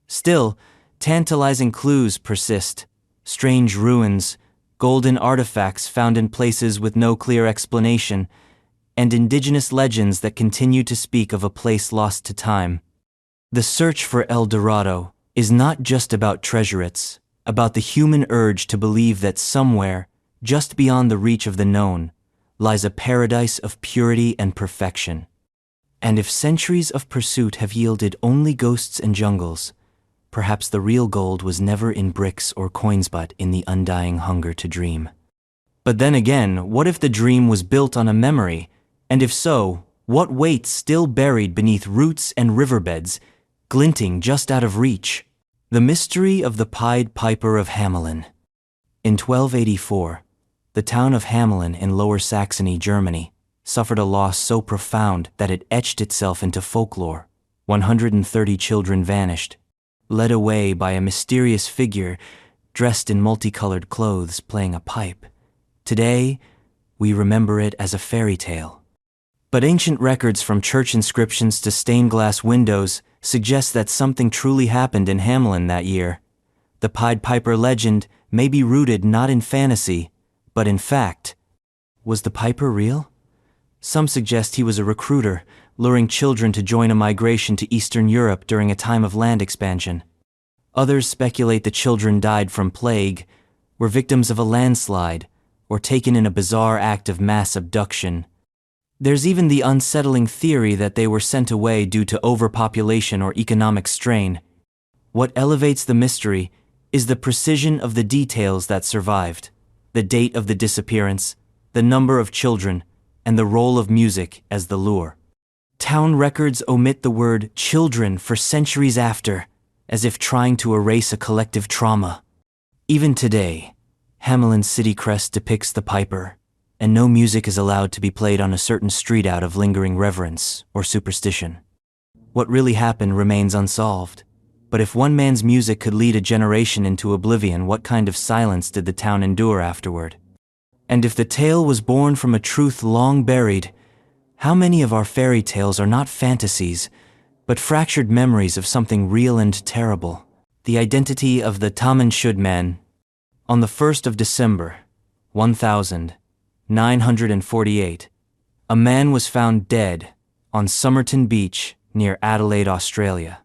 Still, tantalizing clues persist: strange ruins, golden artifacts found in places with no clear explanation, and indigenous legends that continue to speak of a place lost to time. The search for El Dorado is not just about treasure, it's about the human urge to believe that somewhere, just beyond the reach of the known, lies a paradise of purity and perfection. And if centuries of pursuit have yielded only ghosts and jungles, perhaps the real gold was never in bricks or coins but in the undying hunger to dream. But then again, what if the dream was built on a memory? And if so, what waits still buried beneath roots and riverbeds, glinting just out of reach? The mystery of the Pied Piper of Hamelin. In 1284, the town of Hamelin in Lower Saxony, Germany, suffered a loss so profound that it etched itself into folklore. 130 children vanished, led away by a mysterious figure dressed in multicolored clothes playing a pipe. Today, we remember it as a fairy tale. But ancient records from church inscriptions to stained glass windows suggest that something truly happened in Hamelin that year. The Pied Piper legend may be rooted not in fantasy, but in fact. Was the Piper real? Some suggest he was a recruiter, luring children to join a migration to Eastern Europe during a time of land expansion. Others speculate the children died from plague, were victims of a landslide, or taken in a bizarre act of mass abduction. There's even the unsettling theory that they were sent away due to overpopulation or economic strain. What elevates the mystery is the precision of the details that survived, the date of the disappearance, the number of children, and the role of music as the lure. Town records omit the word children for centuries after, as if trying to erase a collective trauma. Even today, Hamelin's city crest depicts the piper, and no music is allowed to be played on a certain street out of lingering reverence or superstition. What really happened remains unsolved. But if one man's music could lead a generation into oblivion, what kind of silence did the town endure afterward? And if the tale was born from a truth long buried, how many of our fairy tales are not fantasies, but fractured memories of something real and terrible? The identity of the Taman man. On the 1st of December, 1948, a man was found dead on Somerton Beach near Adelaide, Australia.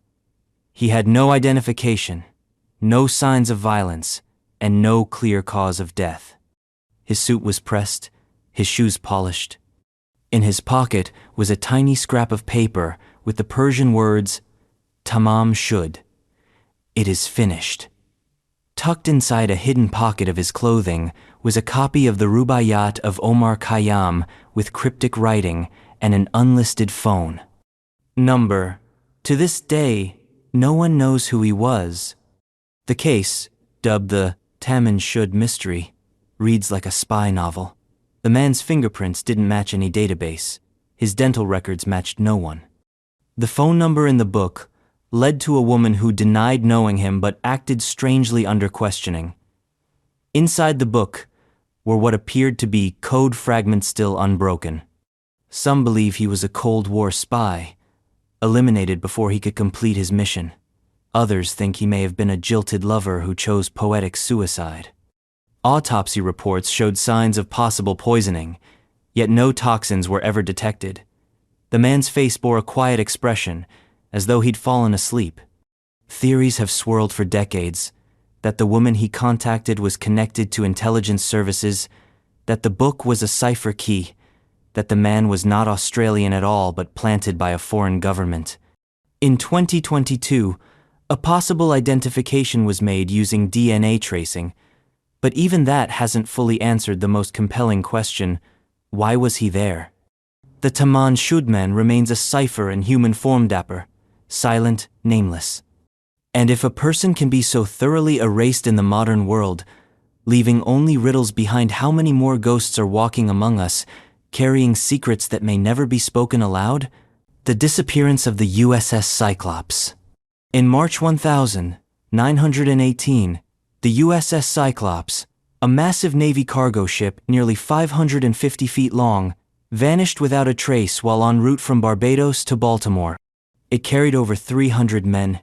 He had no identification, no signs of violence, and no clear cause of death. His suit was pressed, his shoes polished. In his pocket was a tiny scrap of paper with the Persian words, Tamam shud. It is finished. Tucked inside a hidden pocket of his clothing was a copy of the Rubaiyat of Omar Khayyam with cryptic writing and an unlisted phone number. To this day, no one knows who he was. The case, dubbed the Taman Shud mystery, reads like a spy novel. The man's fingerprints didn't match any database. His dental records matched no one. The phone number in the book led to a woman who denied knowing him but acted strangely under questioning. Inside the book were what appeared to be code fragments still unbroken. Some believe he was a Cold War spy, eliminated before he could complete his mission. Others think he may have been a jilted lover who chose poetic suicide. Autopsy reports showed signs of possible poisoning, yet no toxins were ever detected. The man's face bore a quiet expression, as though he'd fallen asleep. Theories have swirled for decades, that the woman he contacted was connected to intelligence services, that the book was a cipher key, that the man was not Australian at all but planted by a foreign government. In 2022, a possible identification was made using DNA tracing, but even that hasn't fully answered the most compelling question: why was he there? The Taman Shudman remains a cipher in human form, dapper, silent, nameless. And if a person can be so thoroughly erased in the modern world, leaving only riddles behind, how many more ghosts are walking among us, carrying secrets that may never be spoken aloud? The disappearance of the USS Cyclops. In March 1918, the USS Cyclops, a massive Navy cargo ship nearly 550 feet long, vanished without a trace while en route from Barbados to Baltimore. It carried over 300 men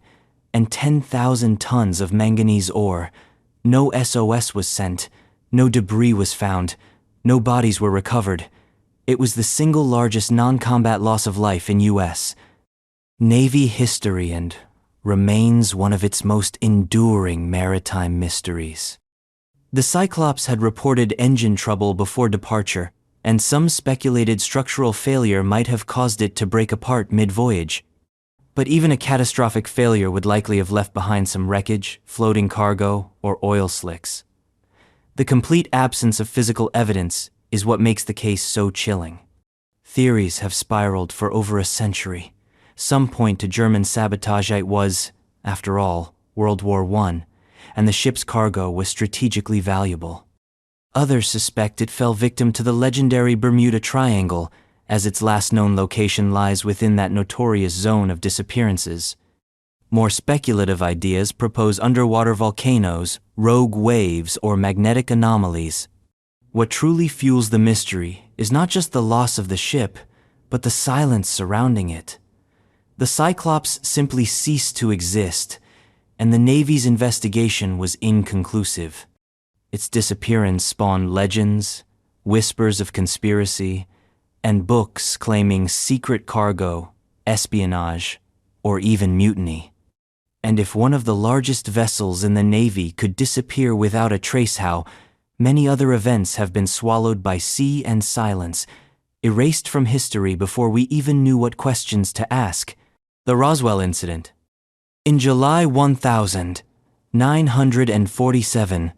and 10,000 tons of manganese ore. No SOS was sent, no debris was found, no bodies were recovered, It was the single largest non-combat loss of life in U.S. Navy history and remains one of its most enduring maritime mysteries. The Cyclops had reported engine trouble before departure, and some speculated structural failure might have caused it to break apart mid-voyage. But even a catastrophic failure would likely have left behind some wreckage, floating cargo, or oil slicks. The complete absence of physical evidence is what makes the case so chilling. Theories have spiraled for over a century. Some point to German sabotage. It was, after all, World War I, and the ship's cargo was strategically valuable. Others suspect it fell victim to the legendary Bermuda Triangle, as its last known location lies within that notorious zone of disappearances. More speculative ideas propose underwater volcanoes, rogue waves, or magnetic anomalies. What truly fuels the mystery is not just the loss of the ship, but the silence surrounding it. The Cyclops simply ceased to exist, and the Navy's investigation was inconclusive. Its disappearance spawned legends, whispers of conspiracy, and books claiming secret cargo, espionage, or even mutiny. And if one of the largest vessels in the Navy could disappear without a trace, how many other events have been swallowed by sea and silence, erased from history before we even knew what questions to ask. The Roswell incident. In July 1947,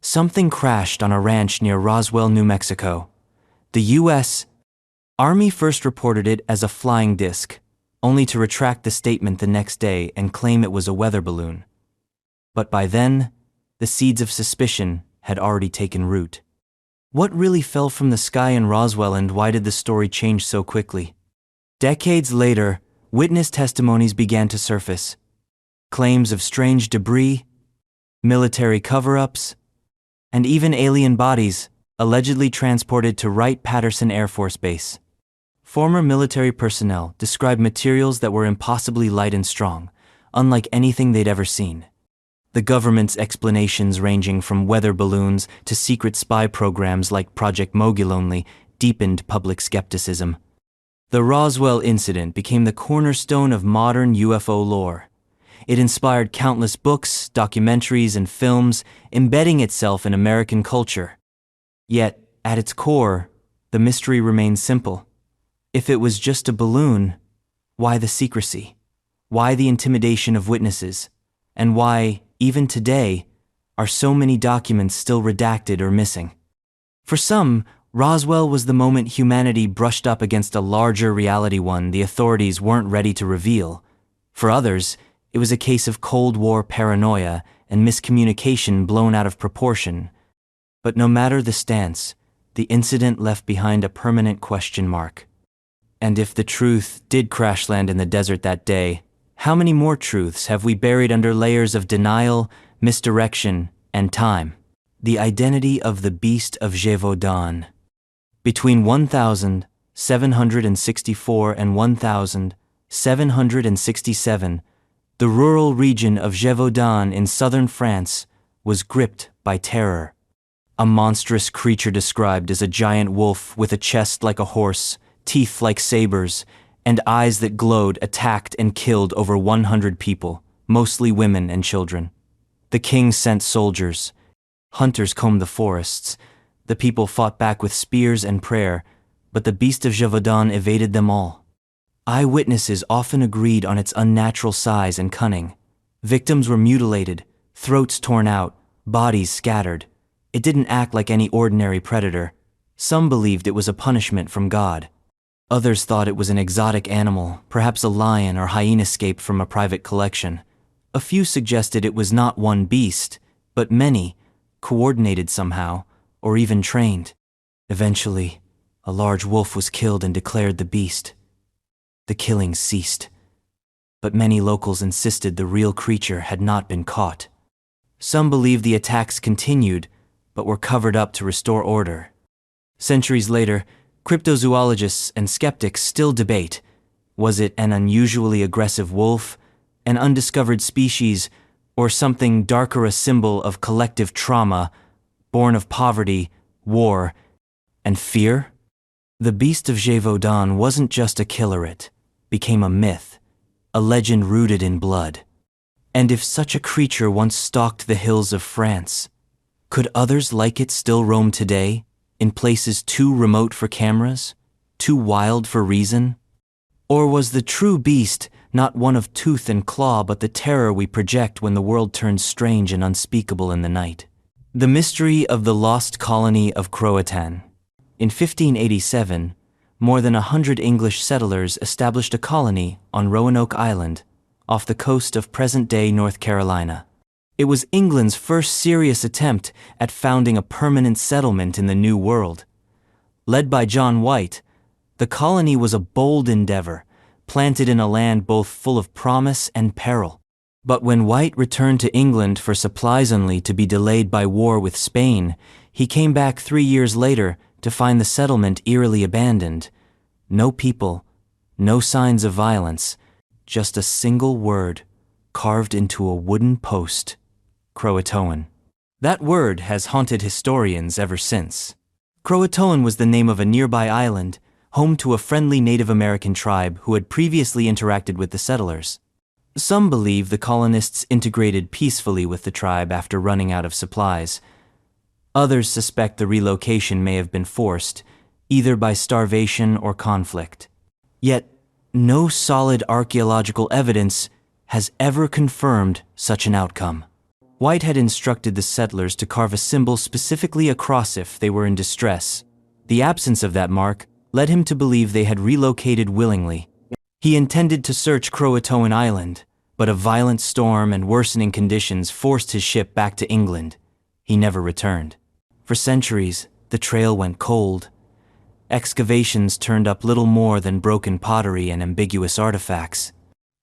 something crashed on a ranch near Roswell, New Mexico. The U.S. Army first reported it as a flying disc, only to retract the statement the next day and claim it was a weather balloon. But by then, the seeds of suspicion had already taken root. What really fell from the sky in Roswell, and why did the story change so quickly? Decades later, witness testimonies began to surface. Claims of strange debris, military cover-ups, and even alien bodies allegedly transported to Wright-Patterson Air Force Base. Former military personnel described materials that were impossibly light and strong, unlike anything they'd ever seen. The government's explanations, ranging from weather balloons to secret spy programs like Project Mogul, only deepened public skepticism. The Roswell incident became the cornerstone of modern UFO lore. It inspired countless books, documentaries, and films, embedding itself in American culture. Yet, at its core, the mystery remains simple. If it was just a balloon, why the secrecy? Why the intimidation of witnesses? And why, even today, are so many documents still redacted or missing? For some, Roswell was the moment humanity brushed up against a larger reality, one the authorities weren't ready to reveal. For others, it was a case of Cold War paranoia and miscommunication blown out of proportion. But no matter the stance, the incident left behind a permanent question mark. And if the truth did crash land in the desert that day, how many more truths have we buried under layers of denial, misdirection, and time? The identity of the Beast of Gévaudan. Between 1764 and 1767, the rural region of Gévaudan in southern France was gripped by terror. A monstrous creature described as a giant wolf with a chest like a horse, teeth like sabers, and eyes that glowed attacked and killed over 100 people, mostly women and children. The king sent soldiers. Hunters combed the forests. The people fought back with spears and prayer, but the Beast of Gévaudan evaded them all. Eyewitnesses often agreed on its unnatural size and cunning. Victims were mutilated, throats torn out, bodies scattered. It didn't act like any ordinary predator. Some believed it was a punishment from God. Others thought it was an exotic animal, perhaps a lion or hyena escaped from a private collection. A few suggested it was not one beast, but many, coordinated somehow, or even trained. Eventually, a large wolf was killed and declared the beast. The killings ceased, but many locals insisted the real creature had not been caught. Some believed the attacks continued, but were covered up to restore order. Centuries later, cryptozoologists and skeptics still debate. Was it an unusually aggressive wolf, an undiscovered species, or something darker, a symbol of collective trauma, born of poverty, war, and fear? The Beast of Gévaudan wasn't just a killer, it became a myth, a legend rooted in blood. And if such a creature once stalked the hills of France, could others like it still roam today, in places too remote for cameras, too wild for reason? Or was the true beast not one of tooth and claw, but the terror we project when the world turns strange and unspeakable in the night? The mystery of the lost colony of Croatan. In 1587, more than 100 English settlers established a colony on Roanoke Island, off the coast of present-day North Carolina. It was England's first serious attempt at founding a permanent settlement in the New World. Led by John White, the colony was a bold endeavor, planted in a land both full of promise and peril. But when White returned to England for supplies only to be delayed by war with Spain, he came back 3 years later to find the settlement eerily abandoned. No people, no signs of violence, just a single word carved into a wooden post: Croatoan. That word has haunted historians ever since. Croatoan was the name of a nearby island, home to a friendly Native American tribe who had previously interacted with the settlers. Some believe the colonists integrated peacefully with the tribe after running out of supplies. Others suspect the relocation may have been forced, either by starvation or conflict. Yet, no solid archaeological evidence has ever confirmed such an outcome. White had instructed the settlers to carve a symbol specifically across if they were in distress. The absence of that mark led him to believe they had relocated willingly. He intended to search Croatoan Island, but a violent storm and worsening conditions forced his ship back to England. He never returned. For centuries, the trail went cold. Excavations turned up little more than broken pottery and ambiguous artifacts.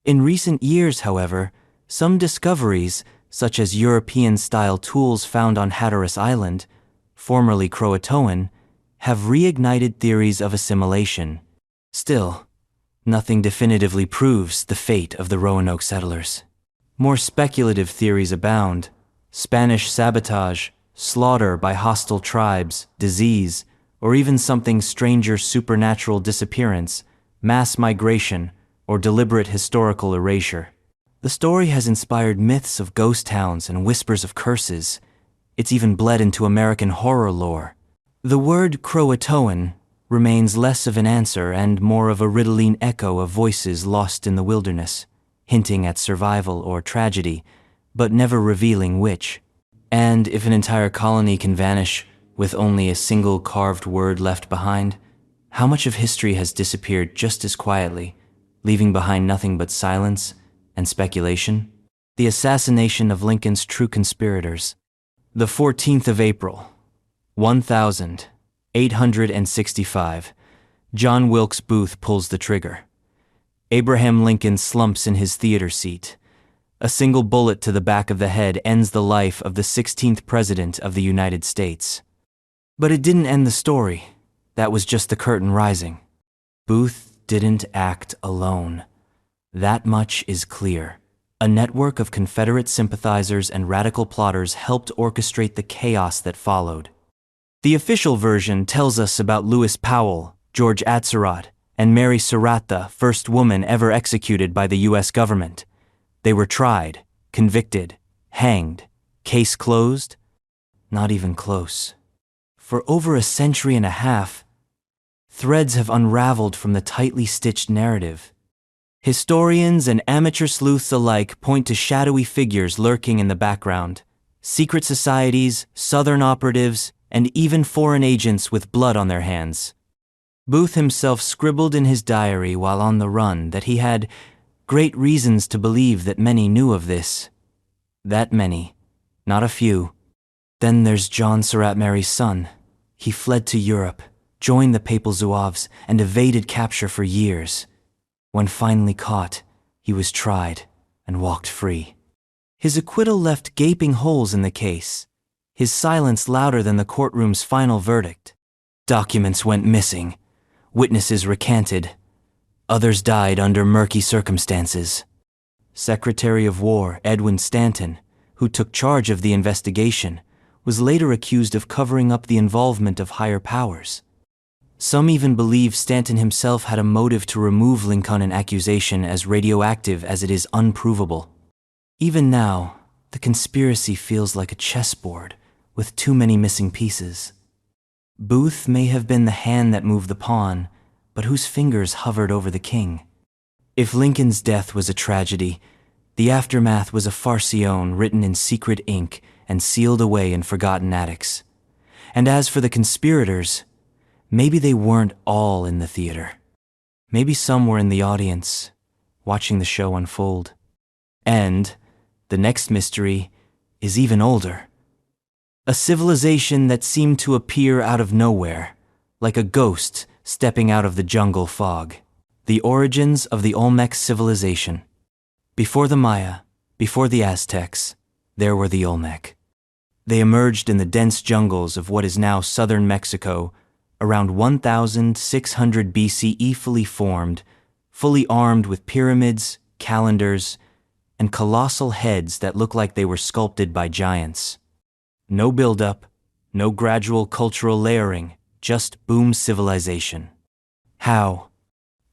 In recent years, however, some discoveries, such as European-style tools found on Hatteras Island, formerly Croatoan, have reignited theories of assimilation. Still, nothing definitively proves the fate of the Roanoke settlers. More speculative theories abound: Spanish sabotage, slaughter by hostile tribes, disease, or even something stranger: supernatural disappearance, mass migration, or deliberate historical erasure. The story has inspired myths of ghost towns and whispers of curses. It's even bled into American horror lore. The word Croatoan remains less of an answer and more of a riddling echo of voices lost in the wilderness, hinting at survival or tragedy, but never revealing which. And if an entire colony can vanish with only a single carved word left behind, how much of history has disappeared just as quietly, leaving behind nothing but silence and speculation? The assassination of Lincoln's true conspirators. The 14th of April, 1865, John Wilkes Booth pulls the trigger. Abraham Lincoln slumps in his theater seat. A single bullet to the back of the head ends the life of the 16th President of the United States. But it didn't end the story. That was just the curtain rising. Booth didn't act alone. That much is clear. A network of Confederate sympathizers and radical plotters helped orchestrate the chaos that followed. The official version tells us about Lewis Powell, George Atzerodt, and Mary Surratt, the first woman ever executed by the U.S. government. They were tried, convicted, hanged. Case closed? Not even close. For over a century and a half, threads have unraveled from the tightly stitched narrative. Historians and amateur sleuths alike point to shadowy figures lurking in the background: secret societies, Southern operatives, and even foreign agents with blood on their hands. Booth himself scribbled in his diary while on the run that he had great reasons to believe that many knew of this. That many, not a few. Then there's John Surratt Mary's son. He fled to Europe, joined the Papal Zouaves, and evaded capture for years. When finally caught, he was tried and walked free. His acquittal left gaping holes in the case, his silence louder than the courtroom's final verdict. Documents went missing, witnesses recanted, others died under murky circumstances. Secretary of War Edwin Stanton, who took charge of the investigation, was later accused of covering up the involvement of higher powers. Some even believe Stanton himself had a motive to remove Lincoln accusation as radioactive as it is unprovable. Even now, the conspiracy feels like a chessboard with too many missing pieces. Booth may have been the hand that moved the pawn, but whose fingers hovered over the king? If Lincoln's death was a tragedy, the aftermath was a farcione written in secret ink and sealed away in forgotten attics. And as for the conspirators, maybe they weren't all in the theater. Maybe some were in the audience, watching the show unfold. And the next mystery is even older. A civilization that seemed to appear out of nowhere, like a ghost stepping out of the jungle fog. The origins of the Olmec civilization. Before the Maya, before the Aztecs, there were the Olmec. They emerged in the dense jungles of what is now southern Mexico around 1600 BCE, fully formed, fully armed with pyramids, calendars, and colossal heads that look like they were sculpted by giants. No build-up, no gradual cultural layering, just boom civilization. How?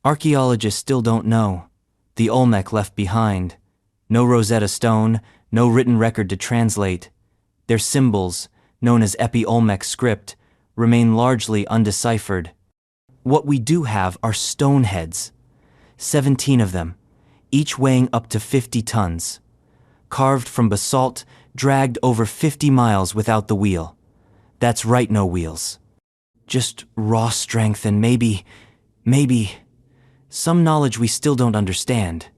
Archaeologists still don't know. The Olmec left behind. No Rosetta Stone, no written record to translate. Their symbols, known as Epi-Olmec script, remain largely undeciphered. What we do have are stone heads, 17 of them, each weighing up to 50 tons, carved from basalt, dragged over 50 miles without the wheel. That's right, no wheels. Just raw strength and maybe, some knowledge we still don't understand.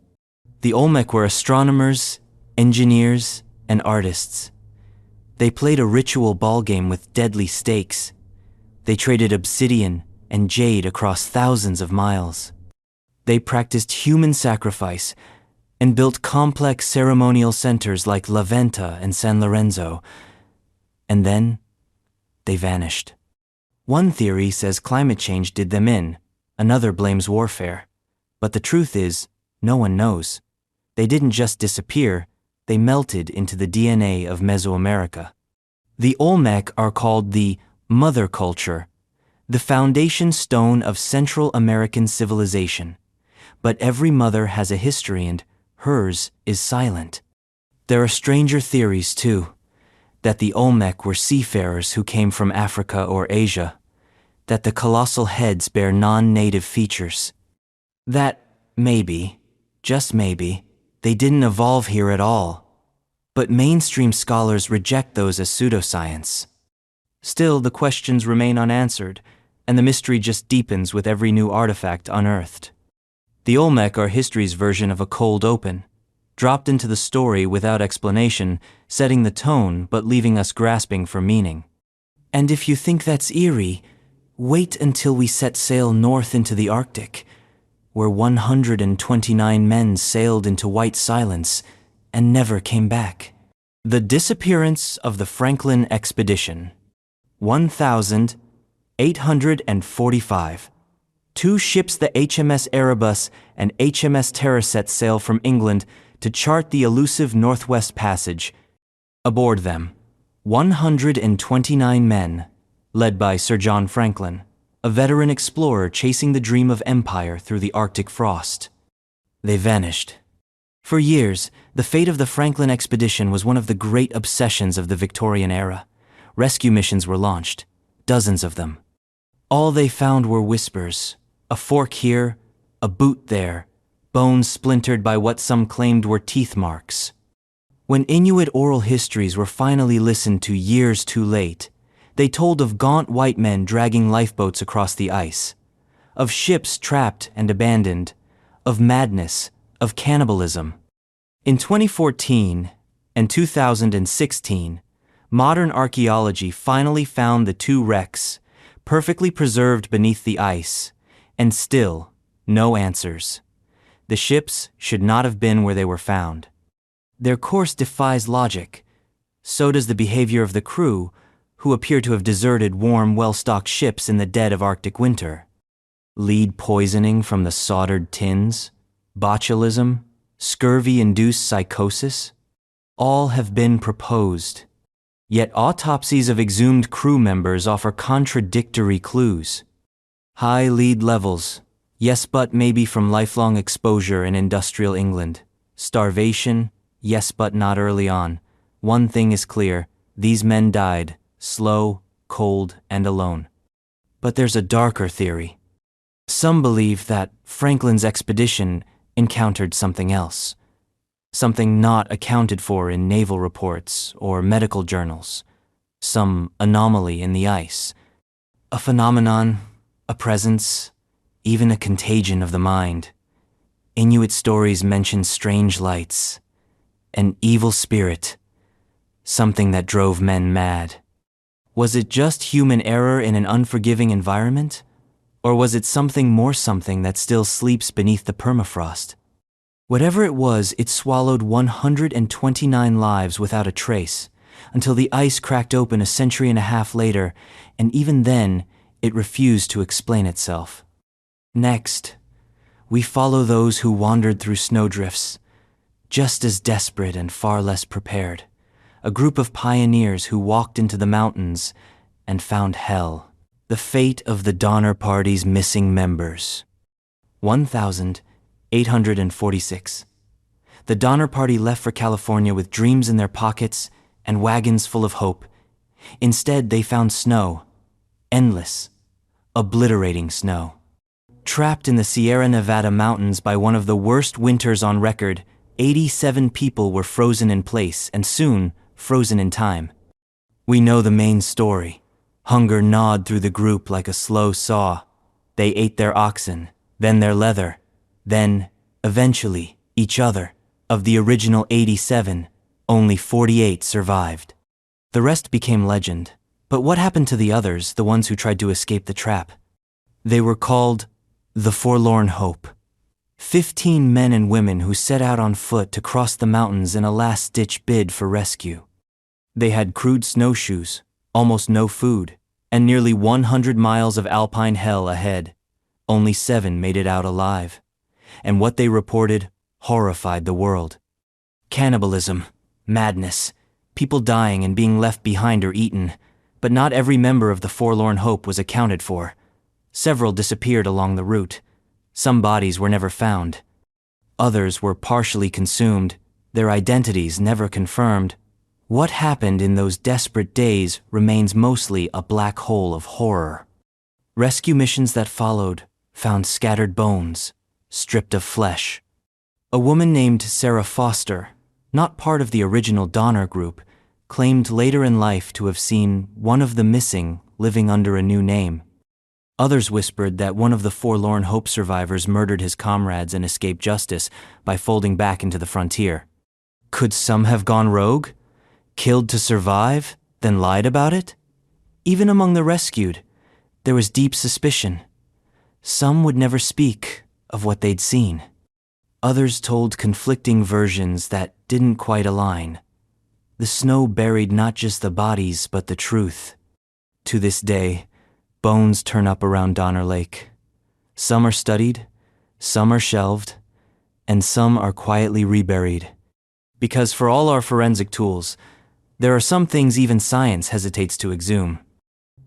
The Olmec were astronomers, engineers, and artists. They played a ritual ballgame with deadly stakes. They traded obsidian and jade across thousands of miles. They practiced human sacrifice and built complex ceremonial centers like La Venta and San Lorenzo. And then, they vanished. One theory says climate change did them in, another blames warfare. But the truth is, no one knows. They didn't just disappear, they melted into the DNA of Mesoamerica. The Olmec are called the mother culture, the foundation stone of Central American civilization. But every mother has a history and hers is silent. There are stranger theories too, that the Olmec were seafarers who came from Africa or Asia, that the colossal heads bear non-native features, that maybe, just maybe, they didn't evolve here at all. But mainstream scholars reject those as pseudoscience. Still, the questions remain unanswered, and the mystery just deepens with every new artifact unearthed. The Olmec are history's version of a cold open, dropped into the story without explanation, setting the tone but leaving us grasping for meaning. And if you think that's eerie, wait until we set sail north into the Arctic, where 129 men sailed into white silence and never came back. The disappearance of the Franklin expedition. 1845. Two ships, the HMS Erebus and HMS Terror, set sail from England to chart the elusive Northwest Passage. Aboard them, 129 men, led by Sir John Franklin, a veteran explorer chasing the dream of empire through the Arctic frost. They vanished. For years, the fate of the Franklin expedition was one of the great obsessions of the Victorian era. Rescue missions were launched, dozens of them. All they found were whispers, a fork here, a boot there, bones splintered by what some claimed were teeth marks. When Inuit oral histories were finally listened to years too late, they told of gaunt white men dragging lifeboats across the ice, of ships trapped and abandoned, of madness, of cannibalism. In 2014 and 2016, modern archaeology finally found the two wrecks, perfectly preserved beneath the ice, and still, no answers. The ships should not have been where they were found. Their course defies logic. So does the behavior of the crew, who appear to have deserted warm, well-stocked ships in the dead of Arctic winter. Lead poisoning from the soldered tins, botulism, scurvy-induced psychosis, all have been proposed. Yet autopsies of exhumed crew members offer contradictory clues. High lead levels. Yes, but maybe from lifelong exposure in industrial England. Starvation. Yes, but not early on. One thing is clear. These men died, slow, cold, and alone. But there's a darker theory. Some believe that Franklin's expedition encountered something else. Something not accounted for in naval reports or medical journals. Some anomaly in the ice. A phenomenon, a presence, even a contagion of the mind. Inuit stories mention strange lights, an evil spirit, something that drove men mad. Was it just human error in an unforgiving environment? Or was it something more something that still sleeps beneath the permafrost? Whatever it was, it swallowed 129 lives without a trace, until the ice cracked open a century and a half later, and even then, it refused to explain itself. Next, we follow those who wandered through snowdrifts, just as desperate and far less prepared. A group of pioneers who walked into the mountains and found hell. The fate of the Donner Party's missing members. 1,846. The Donner Party left for California with dreams in their pockets and wagons full of hope. Instead, they found snow. Endless, obliterating snow. Trapped in the Sierra Nevada mountains by one of the worst winters on record, 87 people were frozen in place and soon frozen in time. We know the main story. Hunger gnawed through the group like a slow saw. They ate their oxen, then their leather, then, eventually, each other. Of the original 87, only 48 survived. The rest became legend. But what happened to the others, the ones who tried to escape the trap? They were called the Forlorn Hope. 15 men and women who set out on foot to cross the mountains in a last-ditch bid for rescue. They had crude snowshoes, almost no food, and nearly 100 miles of alpine hell ahead. Only 7 made it out alive. And what they reported horrified the world. Cannibalism, madness, people dying and being left behind or eaten. But not every member of the Forlorn Hope was accounted for. Several disappeared along the route. Some bodies were never found. Others were partially consumed, their identities never confirmed. What happened in those desperate days remains mostly a black hole of horror. Rescue missions that followed found scattered bones, stripped of flesh. A woman named Sarah Foster, not part of the original Donner Group, claimed later in life to have seen one of the missing living under a new name. Others whispered that one of the Forlorn Hope survivors murdered his comrades and escaped justice by folding back into the frontier. Could some have gone rogue? Killed to survive, then lied about it? Even among the rescued, there was deep suspicion. Some would never speak of what they'd seen. Others told conflicting versions that didn't quite align. The snow buried not just the bodies, but the truth. To this day, bones turn up around Donner Lake. Some are studied, some are shelved, and some are quietly reburied. Because for all our forensic tools, there are some things even science hesitates to exhume.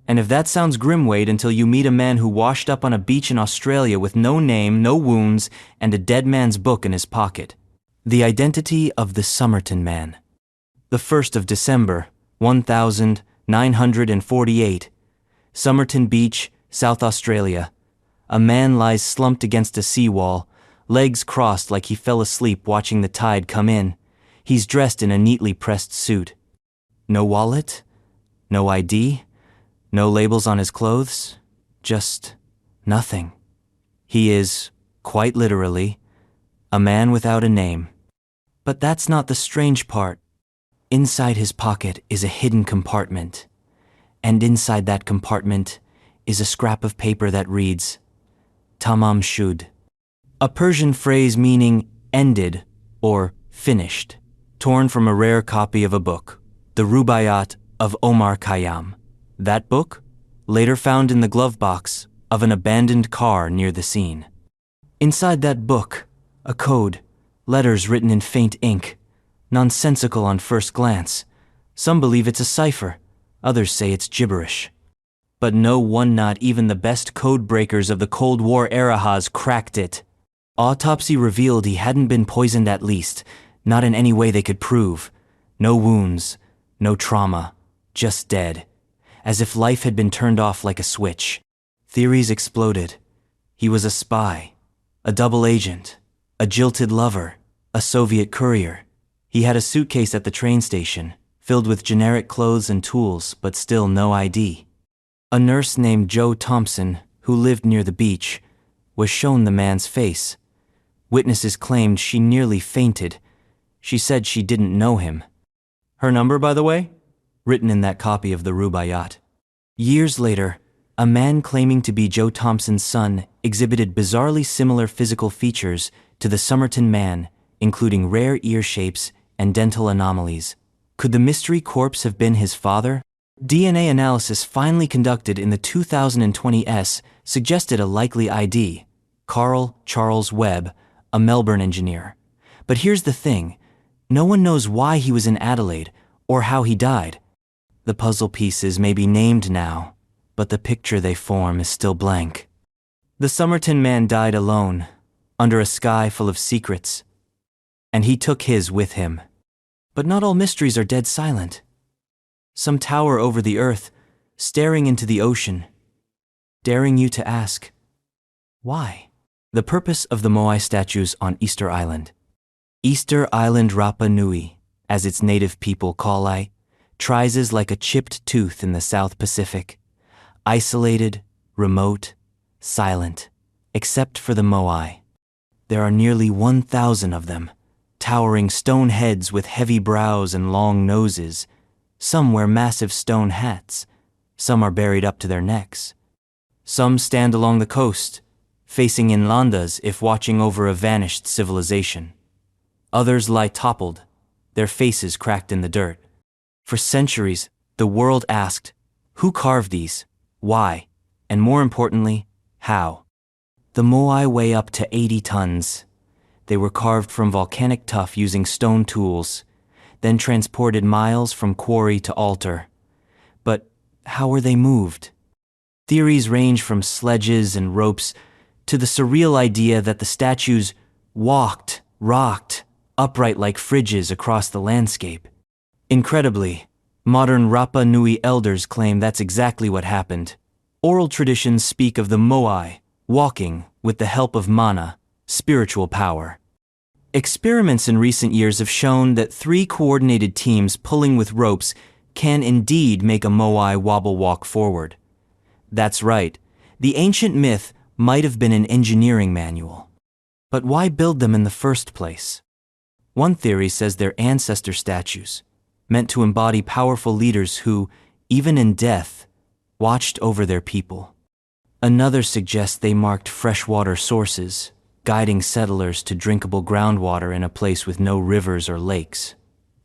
And if that sounds grim, wait until you meet a man who washed up on a beach in Australia with no name, no wounds, and a dead man's book in his pocket. The identity of the Somerton Man. The 1st of December, 1948, Somerton Beach, South Australia. A man lies slumped against a seawall, legs crossed like he fell asleep watching the tide come in. He's dressed in a neatly pressed suit. No wallet, no ID, no labels on his clothes, just nothing. He is, quite literally, a man without a name. But that's not the strange part. Inside his pocket is a hidden compartment, and inside that compartment is a scrap of paper that reads, Tamam shud, a Persian phrase meaning ended or finished, torn from a rare copy of a book, the Rubaiyat of Omar Khayyam. That book, later found in the glove box of an abandoned car near the scene. Inside that book, a code, letters written in faint ink, nonsensical on first glance. Some believe it's a cipher, others say it's gibberish. But no one, not even the best code breakers of the Cold War era, has cracked it. Autopsy revealed he hadn't been poisoned, at least, not in any way they could prove. No wounds, no trauma, just dead. As if life had been turned off like a switch. Theories exploded. He was a spy, a double agent, a jilted lover, a Soviet courier. He had a suitcase at the train station, filled with generic clothes and tools, but still no ID. A nurse named Jo Thompson, who lived near the beach, was shown the man's face. Witnesses claimed she nearly fainted. She said she didn't know him. Her number, by the way? Written in that copy of the Rubaiyat. Years later, a man claiming to be Jo Thompson's son exhibited bizarrely similar physical features to the Somerton man, including rare ear shapes and dental anomalies. Could the mystery corpse have been his father? DNA analysis finally conducted in the 2020 suggested a likely ID, Carl Charles Webb, a Melbourne engineer. But here's the thing, no one knows why he was in Adelaide or how he died. The puzzle pieces may be named now, but the picture they form is still blank. The Somerton man died alone, under a sky full of secrets, and he took his with him. But not all mysteries are dead silent. Some tower over the earth, staring into the ocean, daring you to ask, why? The purpose of the Moai statues on Easter Island. Easter Island Rapa Nui, as its native people call it, trises like a chipped tooth in the South Pacific. Isolated, remote, silent, except for the Moai. There are nearly 1,000 of them, towering stone heads with heavy brows and long noses. Some wear massive stone hats. Some are buried up to their necks. Some stand along the coast, facing inland as if watching over a vanished civilization. Others lie toppled, their faces cracked in the dirt. For centuries, the world asked, who carved these? Why? And more importantly, how? The Moai weigh up to 80 tons. They were carved from volcanic tuff using stone tools, then transported miles from quarry to altar. But how were they moved? Theories range from sledges and ropes to the surreal idea that the statues walked, rocked, upright like fridges across the landscape. Incredibly, modern Rapa Nui elders claim that's exactly what happened. Oral traditions speak of the Moai walking with the help of mana, spiritual power. Experiments in recent years have shown that 3 coordinated teams pulling with ropes can indeed make a Moai wobble walk forward. That's right, the ancient myth might have been an engineering manual. But why build them in the first place? One theory says they're ancestor statues, meant to embody powerful leaders who, even in death, watched over their people. Another suggests they marked freshwater sources, guiding settlers to drinkable groundwater in a place with no rivers or lakes.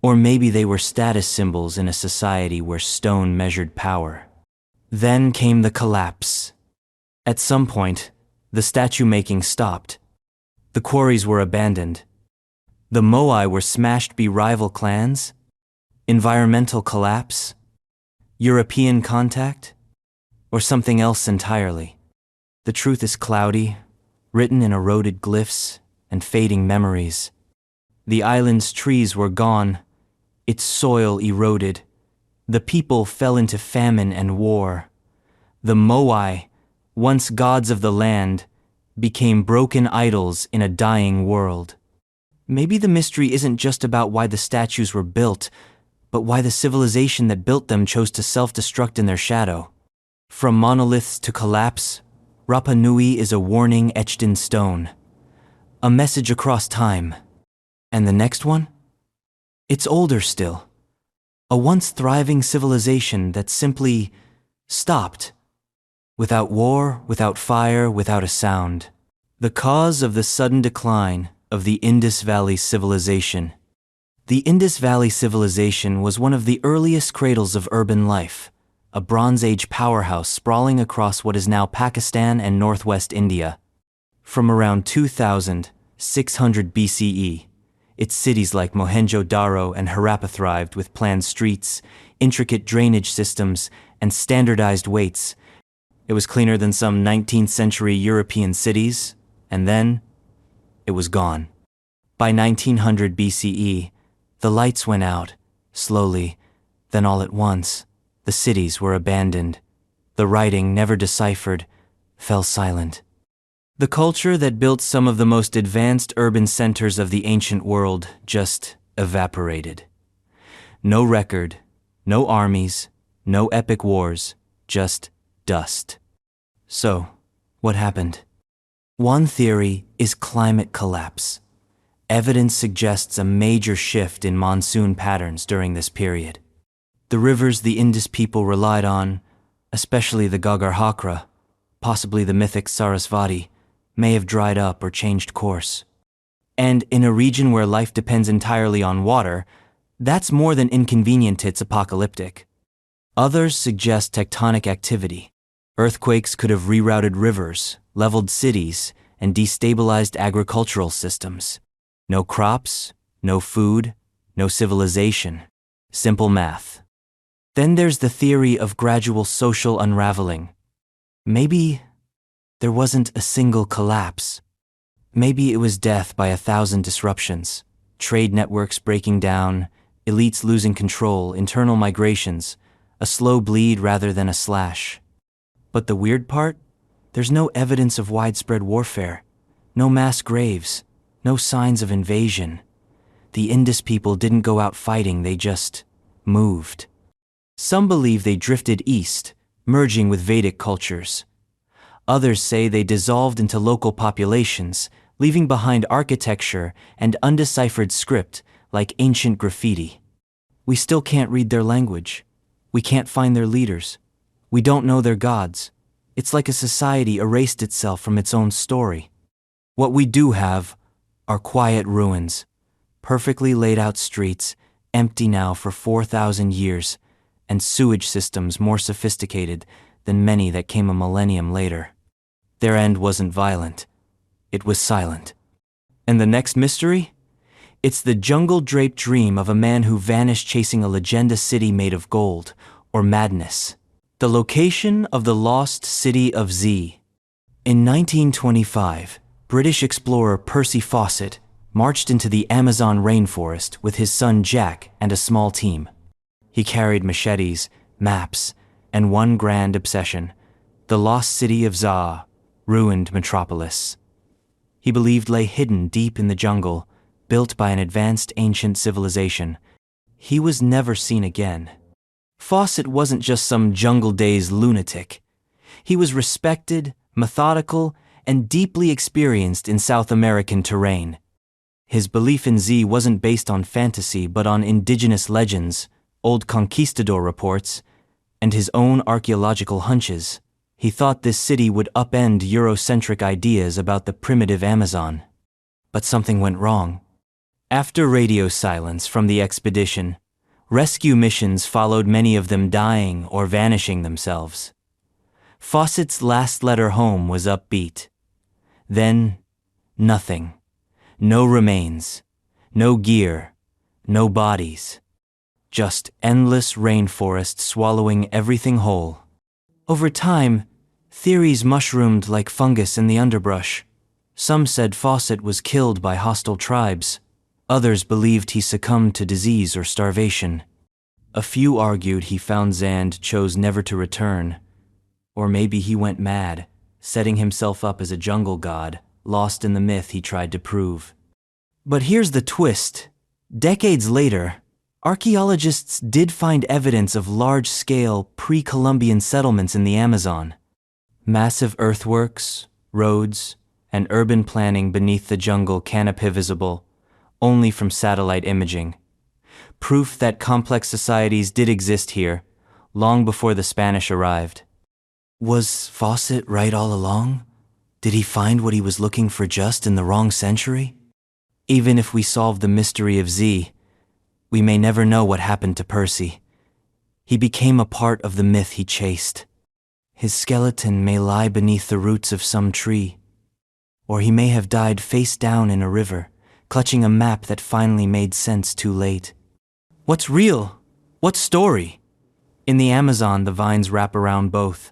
Or maybe they were status symbols in a society where stone measured power. Then came the collapse. At some point, the statue making stopped. The quarries were abandoned. The Moai were smashed by rival clans? Environmental collapse? European contact? Or something else entirely? The truth is cloudy, written in eroded glyphs and fading memories. The island's trees were gone, its soil eroded. The people fell into famine and war. The Moai, once gods of the land, became broken idols in a dying world. Maybe the mystery isn't just about why the statues were built, but why the civilization that built them chose to self-destruct in their shadow. From monoliths to collapse, Rapa Nui is a warning etched in stone. A message across time. And the next one? It's older still. A once thriving civilization that simply stopped. Without war, without fire, without a sound. The cause of the sudden decline of the Indus Valley civilization. The Indus Valley civilization was one of the earliest cradles of urban life, a Bronze Age powerhouse sprawling across what is now Pakistan and northwest India. From around 2600 BCE, its cities like Mohenjo-Daro and Harappa thrived with planned streets, intricate drainage systems, and standardized weights, It was cleaner than some 19th century European cities, and then it was gone. By 1900 BCE, the lights went out, slowly, then all at once, the cities were abandoned. The writing, never deciphered, fell silent. The culture that built some of the most advanced urban centers of the ancient world just evaporated. No record, no armies, no epic wars, just dust. So, what happened? One theory is climate collapse. Evidence suggests a major shift in monsoon patterns during this period. The rivers the Indus people relied on, especially the Gagar-Hakra, possibly the mythic Sarasvati, may have dried up or changed course. And in a region where life depends entirely on water, that's more than inconvenient, it's apocalyptic. Others suggest tectonic activity. Earthquakes could have rerouted rivers, leveled cities, and destabilized agricultural systems. No crops, no food, no civilization. Simple math. Then there's the theory of gradual social unraveling. Maybe there wasn't a single collapse. Maybe it was death by 1,000 disruptions, trade networks breaking down, elites losing control, internal migrations, a slow bleed rather than a slash. But the weird part? There's no evidence of widespread warfare, no mass graves, no signs of invasion. The Indus people didn't go out fighting, they just moved. Some believe they drifted east, merging with Vedic cultures. Others say they dissolved into local populations, leaving behind architecture and undeciphered script like ancient graffiti. We still can't read their language. We can't find their leaders. We don't know their gods. It's like a society erased itself from its own story. What we do have are quiet ruins, perfectly laid out streets, empty now for 4,000 years, and sewage systems more sophisticated than many that came a millennium later. Their end wasn't violent. It was silent. And the next mystery? It's the jungle-draped dream of a man who vanished chasing a legenda city made of gold, or madness. The location of the lost city of Z. In 1925, British explorer Percy Fawcett marched into the Amazon rainforest with his son Jack and a small team. He carried machetes, maps, and one grand obsession: the lost city of Za, ruined metropolis. He believed lay hidden deep in the jungle, built by an advanced ancient civilization. He was never seen again. Fawcett wasn't just some jungle days lunatic. He was respected, methodical, and deeply experienced in South American terrain. His belief in Z wasn't based on fantasy but on indigenous legends, old conquistador reports, and his own archaeological hunches. He thought this city would upend Eurocentric ideas about the primitive Amazon. But something went wrong. After radio silence from the expedition, rescue missions followed, many of them dying or vanishing themselves. Fawcett's last letter home was upbeat. Then, nothing. No remains. No gear. No bodies. Just endless rainforest swallowing everything whole. Over time, theories mushroomed like fungus in the underbrush. Some said Fawcett was killed by hostile tribes. Others believed he succumbed to disease or starvation. A few argued he found Zand, chose never to return. Or maybe he went mad, setting himself up as a jungle god, lost in the myth he tried to prove. But here's the twist. Decades later, archaeologists did find evidence of large-scale pre-Columbian settlements in the Amazon. Massive earthworks, roads, and urban planning beneath the jungle canopy visible only from satellite imaging. Proof that complex societies did exist here, long before the Spanish arrived. Was Fawcett right all along? Did he find what he was looking for just in the wrong century? Even if we solve the mystery of Z, we may never know what happened to Percy. He became a part of the myth he chased. His skeleton may lie beneath the roots of some tree, or he may have died face down in a river, clutching a map that finally made sense too late. What's real? What story? In the Amazon, the vines wrap around both.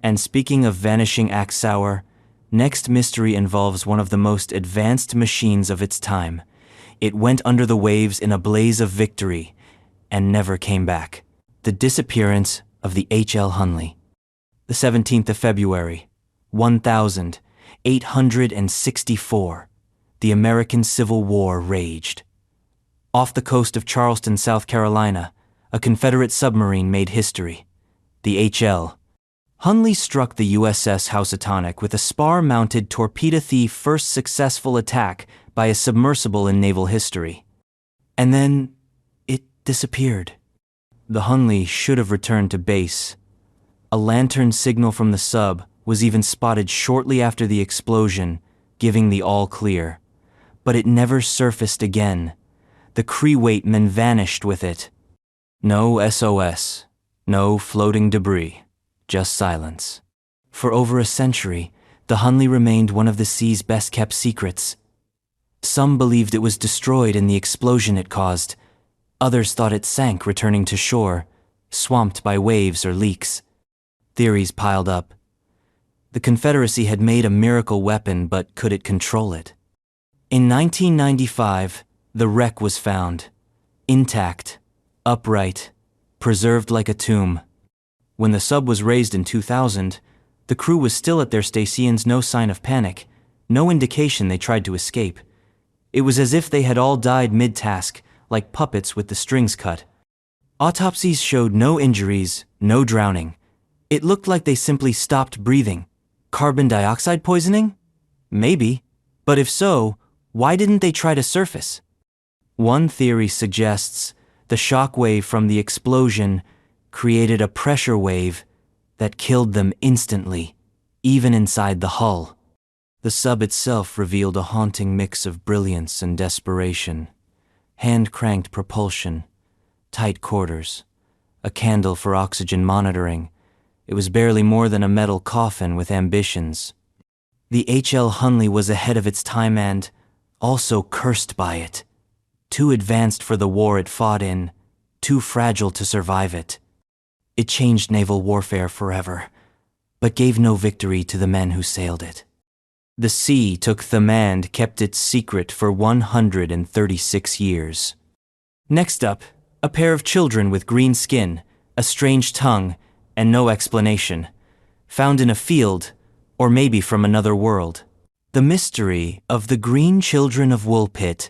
And speaking of vanishing Axauer, next mystery involves one of the most advanced machines of its time. It went under the waves in a blaze of victory and never came back. The disappearance of the H.L. Hunley. The 17th of February, 1864, the American Civil War raged. Off the coast of Charleston, South Carolina, a Confederate submarine made history. The H.L. Hunley struck the USS Housatonic with a spar-mounted torpedo-thief first successful attack by a submersible in naval history. And then it disappeared. The Hunley should have returned to base. A lantern signal from the sub was even spotted shortly after the explosion, giving the all clear. But it never surfaced again. The Cree-weightmen vanished with it. No SOS, no floating debris, just silence. For over a century, the Hunley remained one of the sea's best-kept secrets. Some believed it was destroyed in the explosion it caused. Others thought it sank returning to shore, swamped by waves or leaks. Theories piled up. The Confederacy had made a miracle weapon, but could it control it? In 1995, the wreck was found, intact, upright, preserved like a tomb. When the sub was raised in 2000, the crew was still at their stations, no sign of panic, no indication they tried to escape. It was as if they had all died mid-task, like puppets with the strings cut. Autopsies showed no injuries, no drowning. It looked like they simply stopped breathing. Carbon dioxide poisoning? Maybe. But if so, why didn't they try to surface? One theory suggests the shock wave from the explosion created a pressure wave that killed them instantly, even inside the hull. The sub itself revealed a haunting mix of brilliance and desperation. Hand-cranked propulsion, tight quarters, a candle for oxygen monitoring. It was barely more than a metal coffin with ambitions. The H.L. Hunley was ahead of its time and also cursed by it. Too advanced for the war it fought in, too fragile to survive it. It changed naval warfare forever, but gave no victory to the men who sailed it. The sea took the man, kept it secret for 136 years. Next up, a pair of children with green skin, a strange tongue, and no explanation, found in a field, or maybe from another world. The mystery of the green children of Woolpit.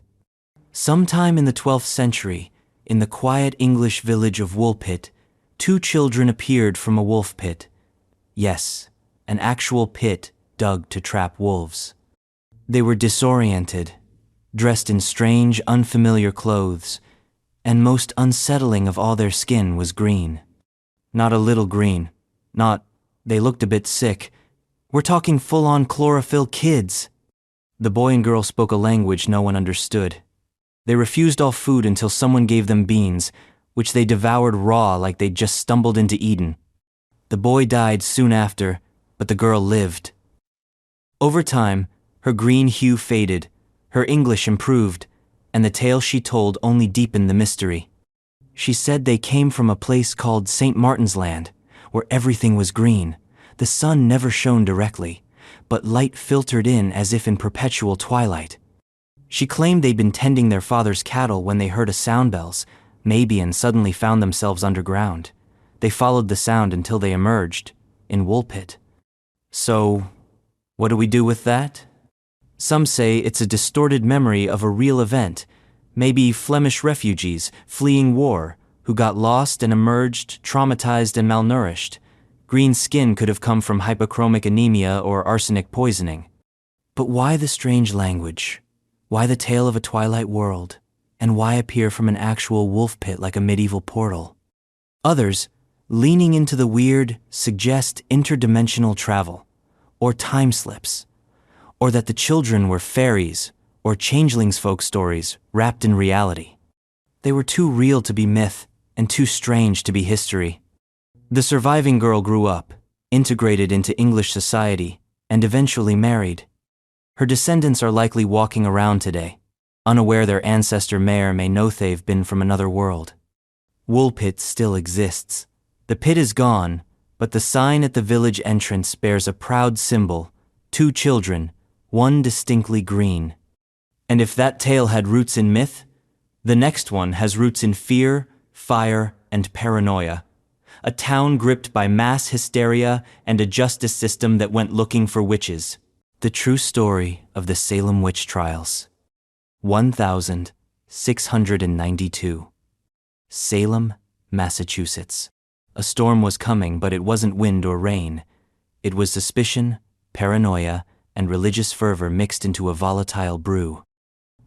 Sometime in the 12th century, in the quiet English village of Woolpit, 2 children appeared from a wolf pit. Yes, an actual pit dug to trap wolves. They were disoriented, dressed in strange, unfamiliar clothes, and most unsettling of all, their skin was green. Not a little green. They looked a bit sick. We're talking full-on chlorophyll kids. The boy and girl spoke a language no one understood. They refused all food until someone gave them beans, which they devoured raw like they'd just stumbled into Eden. The boy died soon after, but the girl lived. Over time, her green hue faded, her English improved, and the tale she told only deepened the mystery. She said they came from a place called St. Martin's Land, where everything was green. The sun never shone directly, but light filtered in as if in perpetual twilight. She claimed they'd been tending their father's cattle when they heard a sound bells, maybe, and suddenly found themselves underground. They followed the sound until they emerged, in Woolpit. So, what do we do with that? Some say it's a distorted memory of a real event, maybe Flemish refugees fleeing war who got lost and emerged traumatized and malnourished. Green skin could have come from hypochromic anemia or arsenic poisoning. But why the strange language? Why the tale of a twilight world? And why appear from an actual wolf pit like a medieval portal? Others, leaning into the weird, suggest interdimensional travel, or time slips, or that the children were fairies or changelings folk stories wrapped in reality. They were too real to be myth and too strange to be history. The surviving girl grew up, integrated into English society, and eventually married. Her descendants are likely walking around today, unaware their ancestor may or may know they've been from another world. Woolpit still exists. The pit is gone, but the sign at the village entrance bears a proud symbol, 2 children, one distinctly green. And if that tale had roots in myth, the next one has roots in fear, fire, and paranoia. A town gripped by mass hysteria and a justice system that went looking for witches. The true story of the Salem witch trials. 1692. Salem, Massachusetts. A storm was coming, but it wasn't wind or rain. It was suspicion, paranoia, and religious fervor mixed into a volatile brew.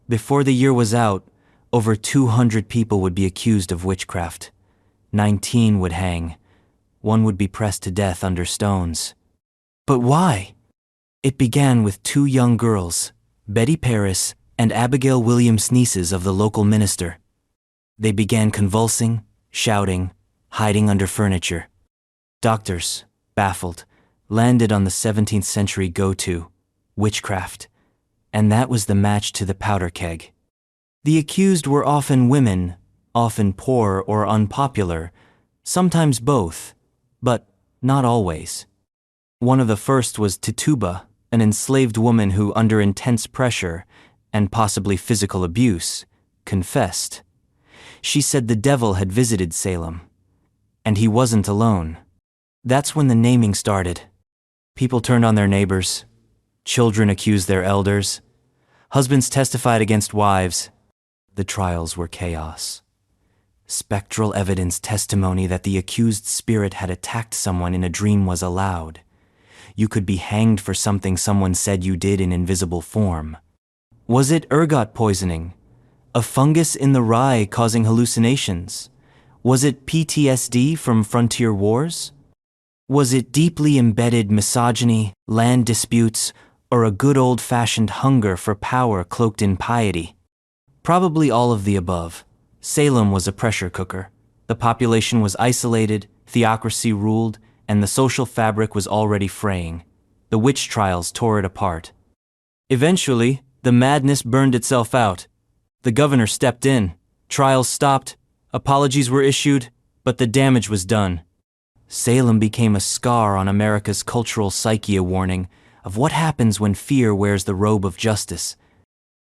Before the year was out, over 200 people would be accused of witchcraft. 19 would hang. 1 would be pressed to death under stones. But why? It began with 2 young girls, Betty Paris and Abigail Williams, nieces of the local minister. They began convulsing, shouting, hiding under furniture. Doctors, baffled, landed on the 17th century go-to, witchcraft, and that was the match to the powder keg. The accused were often women, often poor or unpopular, sometimes both, but not always. One of the first was Tituba, an enslaved woman who, under intense pressure, and possibly physical abuse, confessed. She said the devil had visited Salem, and he wasn't alone. That's when the naming started. People turned on their neighbors. Children accused their elders. Husbands testified against wives. The trials were chaos. Spectral evidence testimony that the accused spirit had attacked someone in a dream was allowed. You could be hanged for something someone said you did in invisible form. Was it ergot poisoning? A fungus in the rye causing hallucinations? Was it PTSD from frontier wars? Was it deeply embedded misogyny, land disputes, or a good old-fashioned hunger for power cloaked in piety? Probably all of the above. Salem was a pressure cooker. The population was isolated, theocracy ruled, and the social fabric was already fraying. The witch trials tore it apart. Eventually, the madness burned itself out. The governor stepped in. Trials stopped. Apologies were issued, but the damage was done. Salem became a scar on America's cultural psyche, a warning of what happens when fear wears the robe of justice.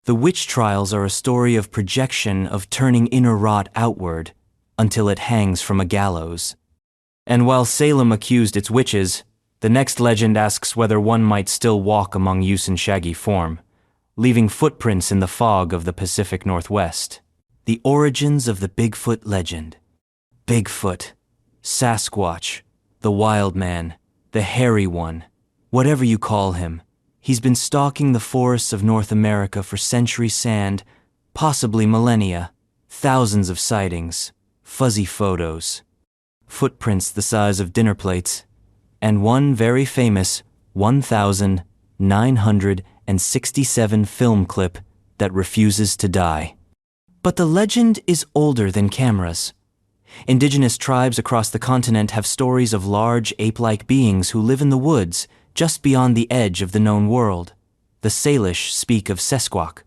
The witch trials are a story of projection, of turning inner rot outward until it hangs from a gallows. And while Salem accused its witches, the next legend asks whether one might still walk among use in shaggy form, leaving footprints in the fog of the Pacific Northwest. The origins of the Bigfoot legend. Bigfoot, Sasquatch, the wild man, the hairy one, whatever you call him. He's been stalking the forests of North America for centuries and, possibly millennia. Thousands of sightings, fuzzy photos, footprints the size of dinner plates, and one very famous 1,967 film clip that refuses to die. But the legend is older than cameras. Indigenous tribes across the continent have stories of large ape-like beings who live in the woods just beyond the edge of the known world. The Salish speak of Sasquatch.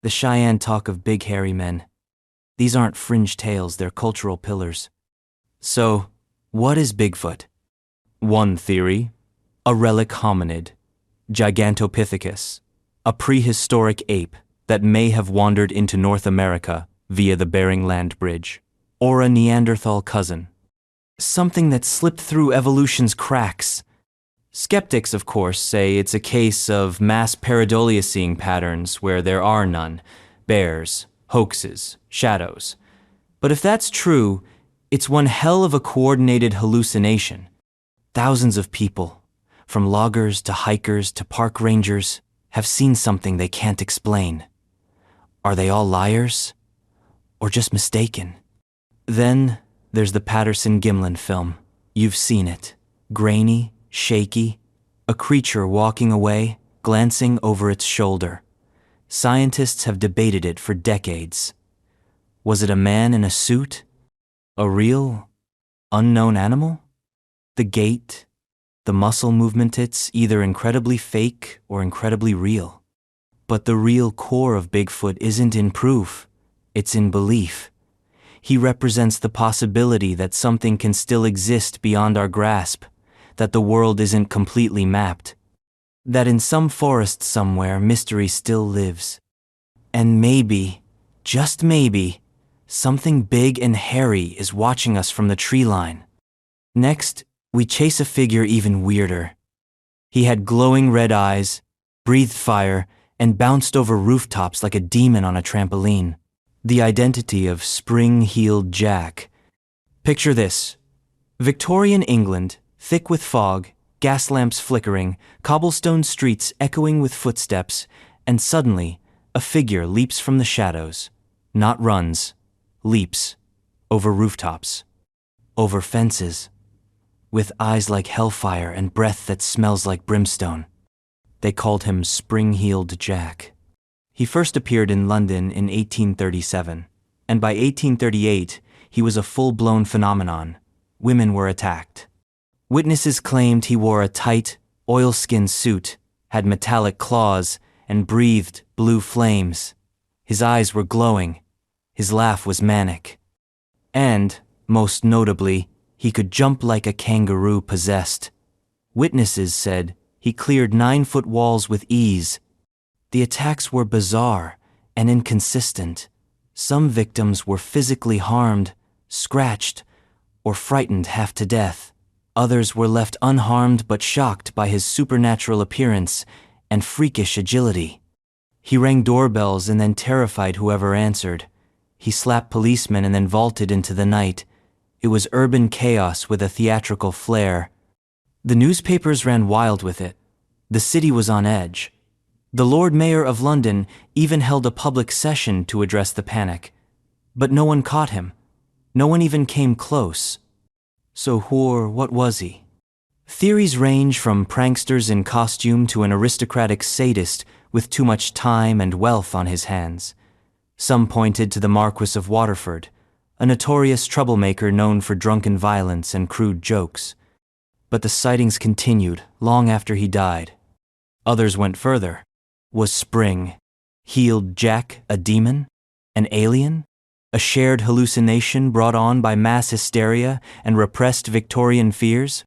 The Cheyenne talk of big hairy men. These aren't fringe tales, they're cultural pillars. So, what is Bigfoot? One theory, a relic hominid, Gigantopithecus, a prehistoric ape that may have wandered into North America via the Bering Land Bridge, or a Neanderthal cousin. Something that slipped through evolution's cracks. Skeptics, of course, say it's a case of mass pareidolia seeing patterns where there are none, bears, hoaxes, shadows. But if that's true, it's one hell of a coordinated hallucination. Thousands of people, from loggers to hikers to park rangers, have seen something they can't explain. Are they all liars? Or just mistaken? Then there's the Patterson-Gimlin film. You've seen it. Grainy, shaky, a creature walking away, glancing over its shoulder. Scientists have debated it for decades. Was it a man in a suit? A real, unknown animal? The gait, the muscle movement, it's either incredibly fake or incredibly real. But the real core of Bigfoot isn't in proof, it's in belief. he represents the possibility that something can still exist beyond our grasp, that the world isn't completely mapped, that in some forest somewhere mystery still lives. And maybe, just maybe, something big and hairy is watching us from the tree line. Next, we chase a figure even weirder. He had glowing red eyes, breathed fire, and bounced over rooftops like a demon on a trampoline. The identity of Spring-Heeled Jack. Picture this: Victorian England, thick with fog, gas lamps flickering, cobblestone streets echoing with footsteps, and suddenly, a figure leaps from the shadows. Not runs, leaps. Over rooftops. Over fences. With eyes like hellfire and breath that smells like brimstone. They called him Spring-Heeled Jack. He first appeared in London in 1837, and by 1838, he was a full-blown phenomenon. Women were attacked. Witnesses claimed he wore a tight, oilskin suit, had metallic claws, and breathed blue flames. His eyes were glowing. His laugh was manic. And, most notably, he could jump like a kangaroo possessed. Witnesses said he cleared 9-foot walls with ease. The attacks were bizarre and inconsistent. Some victims were physically harmed, scratched, or frightened half to death. Others were left unharmed but shocked by his supernatural appearance and freakish agility. He rang doorbells and then terrified whoever answered. He slapped policemen and then vaulted into the night. It was urban chaos with a theatrical flair. The newspapers ran wild with it. The city was on edge. The Lord Mayor of London even held a public session to address the panic. But no one caught him. No one even came close. So what was he? Theories range from pranksters in costume to an aristocratic sadist with too much time and wealth on his hands. Some pointed to the Marquis of Waterford, a notorious troublemaker known for drunken violence and crude jokes. But the sightings continued long after he died. Others went further. Was Spring-Heeled Jack a demon? An alien? A shared hallucination brought on by mass hysteria and repressed Victorian fears?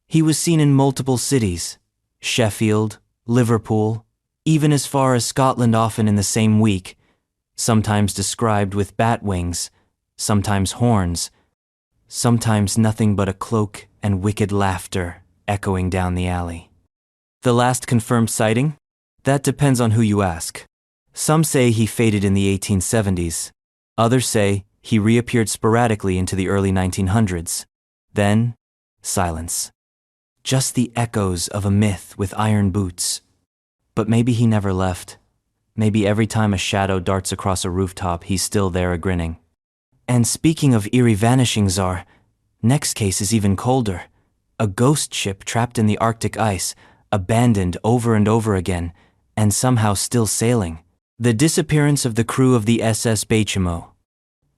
He was seen in multiple cities, Sheffield, Liverpool, even as far as Scotland, often in the same week, sometimes described with bat wings, sometimes horns, sometimes nothing but a cloak and wicked laughter echoing down the alley. The last confirmed sighting? That depends on who you ask. Some say he faded in the 1870s. Others say he reappeared sporadically into the early 1900s. Then, silence. Just the echoes of a myth with iron boots. But maybe he never left. Maybe every time a shadow darts across a rooftop, he's still there a-grinning. And speaking of eerie vanishings, our next case is even colder. A ghost ship trapped in the Arctic ice, abandoned over and over again, and somehow still sailing. The disappearance of the crew of the SS Beichimo.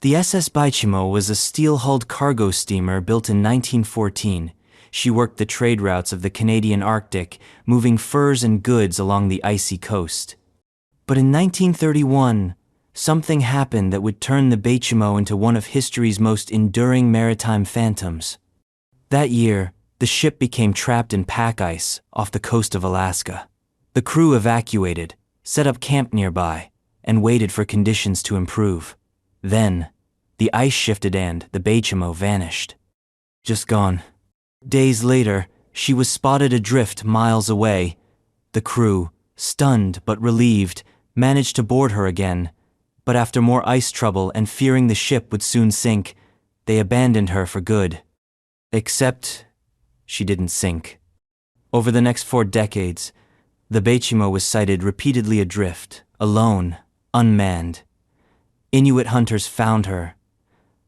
The SS Beichimo was a steel-hulled cargo steamer built in 1914. She worked the trade routes of the Canadian Arctic, moving furs and goods along the icy coast. But in 1931, something happened that would turn the Beichimo into one of history's most enduring maritime phantoms. That year, the ship became trapped in pack ice off the coast of Alaska. The crew evacuated, set up camp nearby, and waited for conditions to improve. Then, the ice shifted and the Beichimo vanished. Just gone. Days later, she was spotted adrift miles away. The crew, stunned but relieved, managed to board her again, but after more ice trouble and fearing the ship would soon sink, they abandoned her for good. Except, she didn't sink. Over the next 4 decades, the Beichimo was sighted repeatedly adrift, alone, unmanned. Inuit hunters found her.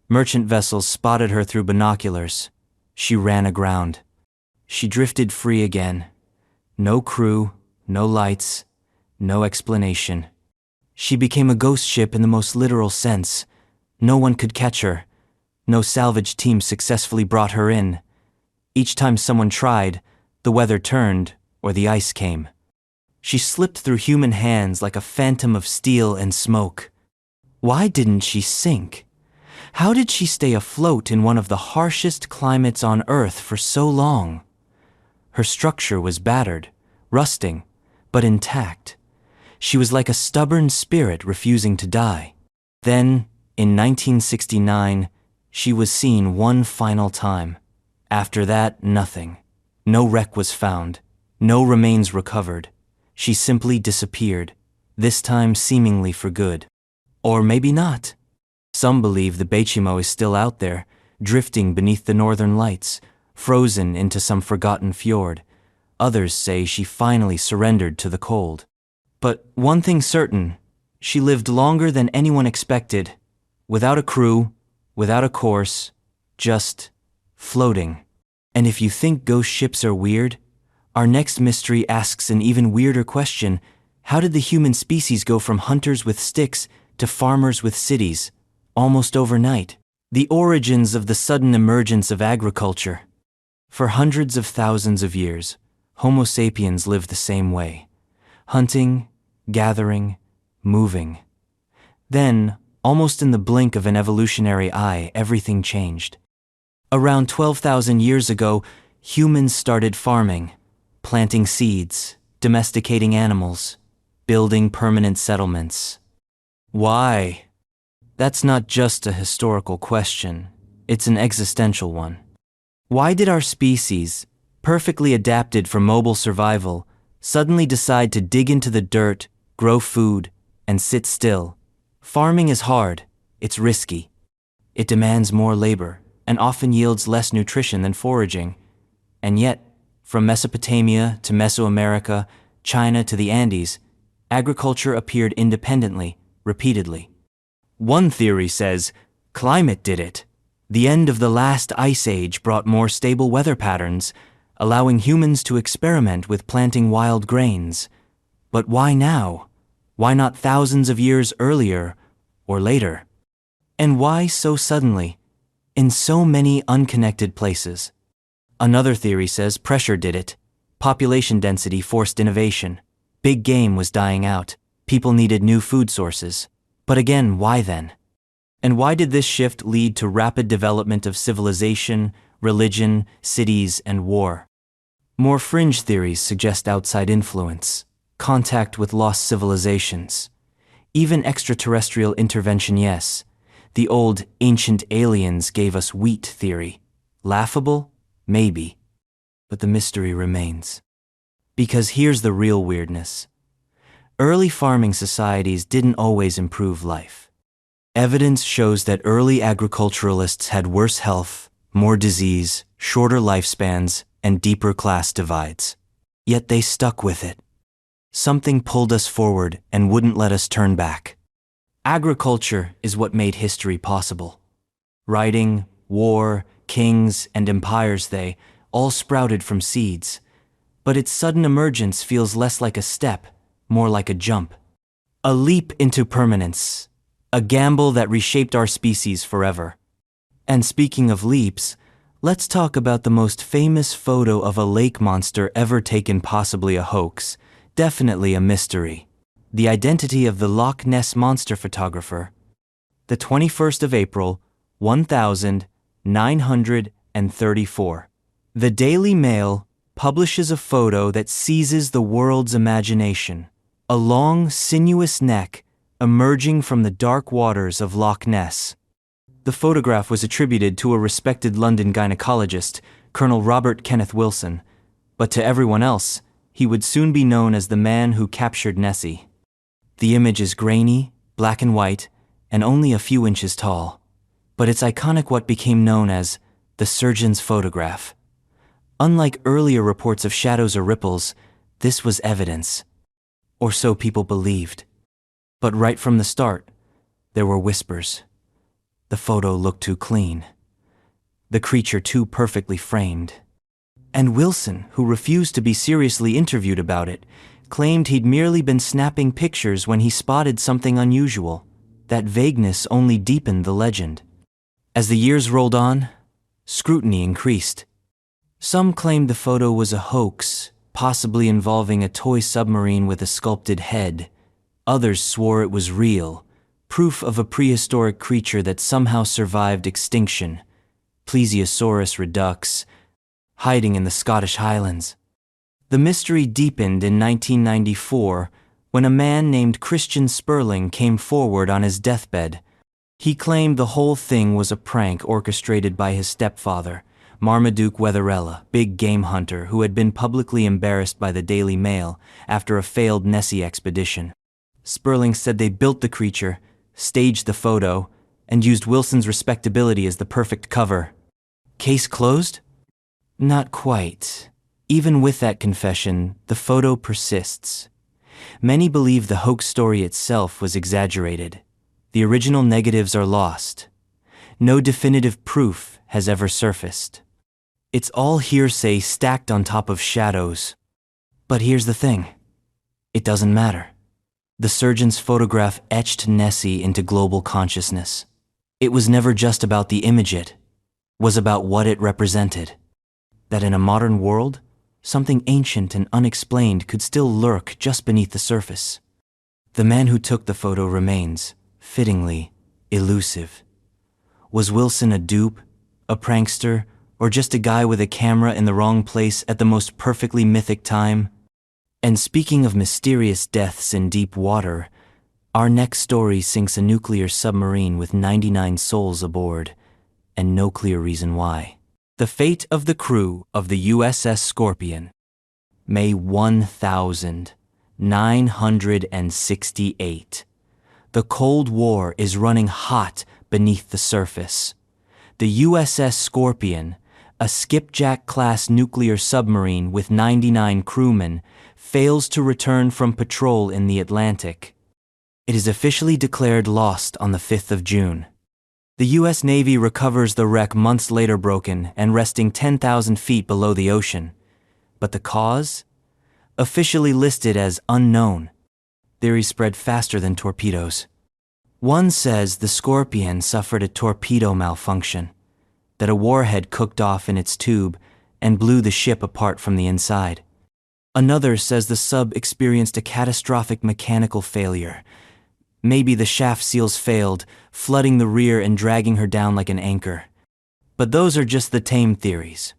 Merchant vessels spotted her through binoculars. She ran aground. She drifted free again. No crew, no lights, no explanation. She became a ghost ship in the most literal sense. No one could catch her. No salvage team successfully brought her in. Each time someone tried, the weather turned or the ice came. She slipped through human hands like a phantom of steel and smoke. Why didn't she sink? How did she stay afloat in one of the harshest climates on Earth for so long? Her structure was battered, rusting, but intact. She was like a stubborn spirit refusing to die. Then, in 1969, she was seen one final time. After that, nothing. No wreck was found. No remains recovered. She simply disappeared, this time seemingly for good. Or maybe not. Some believe the Bechimo is still out there, drifting beneath the northern lights, frozen into some forgotten fjord. Others say she finally surrendered to the cold. But one thing's certain, she lived longer than anyone expected, without a crew, without a course, just floating. And if you think ghost ships are weird, our next mystery asks an even weirder question. How did the human species go from hunters with sticks to farmers with cities, almost overnight? The origins of the sudden emergence of agriculture. For hundreds of thousands of years, Homo sapiens lived the same way. Hunting, gathering, moving. Then, almost in the blink of an evolutionary eye, everything changed. Around 12,000 years ago, humans started farming, planting seeds, domesticating animals, building permanent settlements. Why? That's not just a historical question, it's an existential one. Why did our species, perfectly adapted for mobile survival, suddenly decide to dig into the dirt, grow food, and sit still? Farming is hard, it's risky. It demands more labor, and often yields less nutrition than foraging. And yet, from Mesopotamia to Mesoamerica, China to the Andes, agriculture appeared independently, repeatedly. One theory says, climate did it. The end of the last ice age brought more stable weather patterns, allowing humans to experiment with planting wild grains. But why now? Why not thousands of years earlier or later? And why so suddenly, in so many unconnected places? Another theory says pressure did it. Population density forced innovation. Big game was dying out. People needed new food sources. But again, why then? And why did this shift lead to rapid development of civilization, religion, cities, and war? More fringe theories suggest outside influence, contact with lost civilizations, even extraterrestrial intervention. Yes, the old ancient aliens gave us wheat theory. Laughable? Maybe. But the mystery remains. Because here's the real weirdness. Early farming societies didn't always improve life. Evidence shows that early agriculturalists had worse health, more disease, shorter lifespans, and deeper class divides. Yet they stuck with it. Something pulled us forward and wouldn't let us turn back. Agriculture is what made history possible. Writing, war, kings, and empires, they all sprouted from seeds. But its sudden emergence feels less like a step, more like a jump. A leap into permanence. A gamble that reshaped our species forever. And speaking of leaps, let's talk about the most famous photo of a lake monster ever taken, possibly a hoax, definitely a mystery. The identity of the Loch Ness Monster photographer. The 21st of April, 1934. The Daily Mail publishes a photo that seizes the world's imagination. A long, sinuous neck emerging from the dark waters of Loch Ness. The photograph was attributed to a respected London gynecologist, Colonel Robert Kenneth Wilson, but to everyone else, he would soon be known as the man who captured Nessie. The image is grainy, black and white, and only a few inches tall, but it's iconic, what became known as the surgeon's photograph. Unlike earlier reports of shadows or ripples, this was evidence. Or so people believed. But right from the start, there were whispers. The photo looked too clean. The creature too perfectly framed. And Wilson, who refused to be seriously interviewed about it, claimed he'd merely been snapping pictures when he spotted something unusual. That vagueness only deepened the legend. As the years rolled on, scrutiny increased. Some claimed the photo was a hoax, possibly involving a toy submarine with a sculpted head. Others swore it was real, proof of a prehistoric creature that somehow survived extinction, Plesiosaurus redux, hiding in the Scottish Highlands. The mystery deepened in 1994 when a man named Christian Sperling came forward on his deathbed. He claimed the whole thing was a prank orchestrated by his stepfather, Marmaduke Weatherella, big game hunter who had been publicly embarrassed by the Daily Mail after a failed Nessie expedition. Sperling said they built the creature, staged the photo, and used Wilson's respectability as the perfect cover. Case closed? Not quite. Even with that confession, the photo persists. Many believe the hoax story itself was exaggerated. The original negatives are lost. No definitive proof has ever surfaced. It's all hearsay stacked on top of shadows. But here's the thing. It doesn't matter. The surgeon's photograph etched Nessie into global consciousness. It was never just about the image, it was about what it represented. That in a modern world, something ancient and unexplained could still lurk just beneath the surface. The man who took the photo remains, fittingly, elusive. Was Wilson a dupe, a prankster, or just a guy with a camera in the wrong place at the most perfectly mythic time? And speaking of mysterious deaths in deep water, our next story sinks a nuclear submarine with 99 souls aboard, and no clear reason why. The fate of the crew of the USS Scorpion. May 1968. The Cold War is running hot beneath the surface. The USS Scorpion, a skipjack-class nuclear submarine with 99 crewmen, fails to return from patrol in the Atlantic. It is officially declared lost on the 5th of June. The U.S. Navy recovers the wreck months later broken and resting 10,000 feet below the ocean. But the cause? Officially listed as unknown. Theories spread faster than torpedoes. One says the Scorpion suffered a torpedo malfunction, that a warhead cooked off in its tube and blew the ship apart from the inside. Another says the sub experienced a catastrophic mechanical failure. Maybe the shaft seals failed, flooding the rear and dragging her down like an anchor. But those are just the tame theories.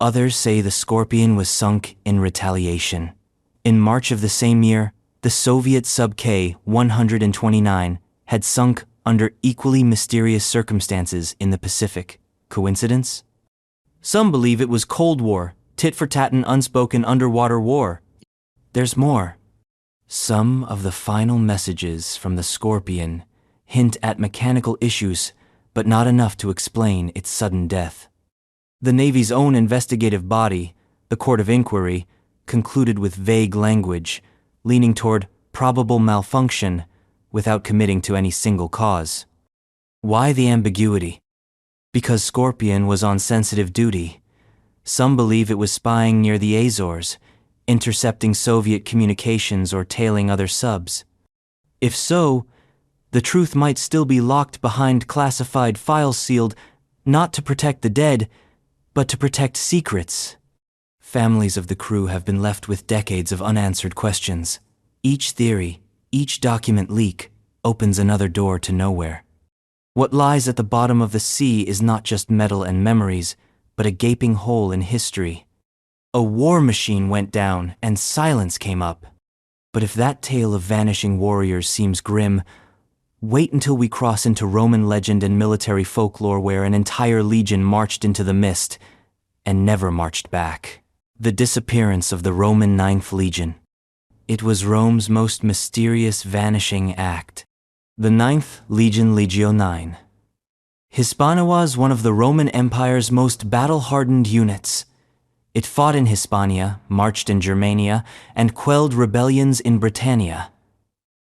Others say the Scorpion was sunk in retaliation. In March of the same year, the Soviet sub K-129 had sunk under equally mysterious circumstances in the Pacific. Coincidence? Some believe it was Cold War, tit-for-tat and unspoken underwater war. There's more. Some of the final messages from the Scorpion hint at mechanical issues, but not enough to explain its sudden death. The Navy's own investigative body, the Court of Inquiry, concluded with vague language, leaning toward probable malfunction without committing to any single cause. Why the ambiguity? Because Scorpion was on sensitive duty. Some believe it was spying near the Azores, intercepting Soviet communications or tailing other subs. If so, the truth might still be locked behind classified files sealed not to protect the dead, but to protect secrets. Families of the crew have been left with decades of unanswered questions. Each theory, each document leak, opens another door to nowhere. What lies at the bottom of the sea is not just metal and memories, but a gaping hole in history. A war machine went down and silence came up. But if that tale of vanishing warriors seems grim, wait until we cross into Roman legend and military folklore where an entire legion marched into the mist and never marched back. The disappearance of the Roman Ninth Legion. It was Rome's most mysterious vanishing act. The Ninth Legion, Legio IX. Hispania was one of the Roman Empire's most battle-hardened units. It fought in Hispania, marched in Germania, and quelled rebellions in Britannia.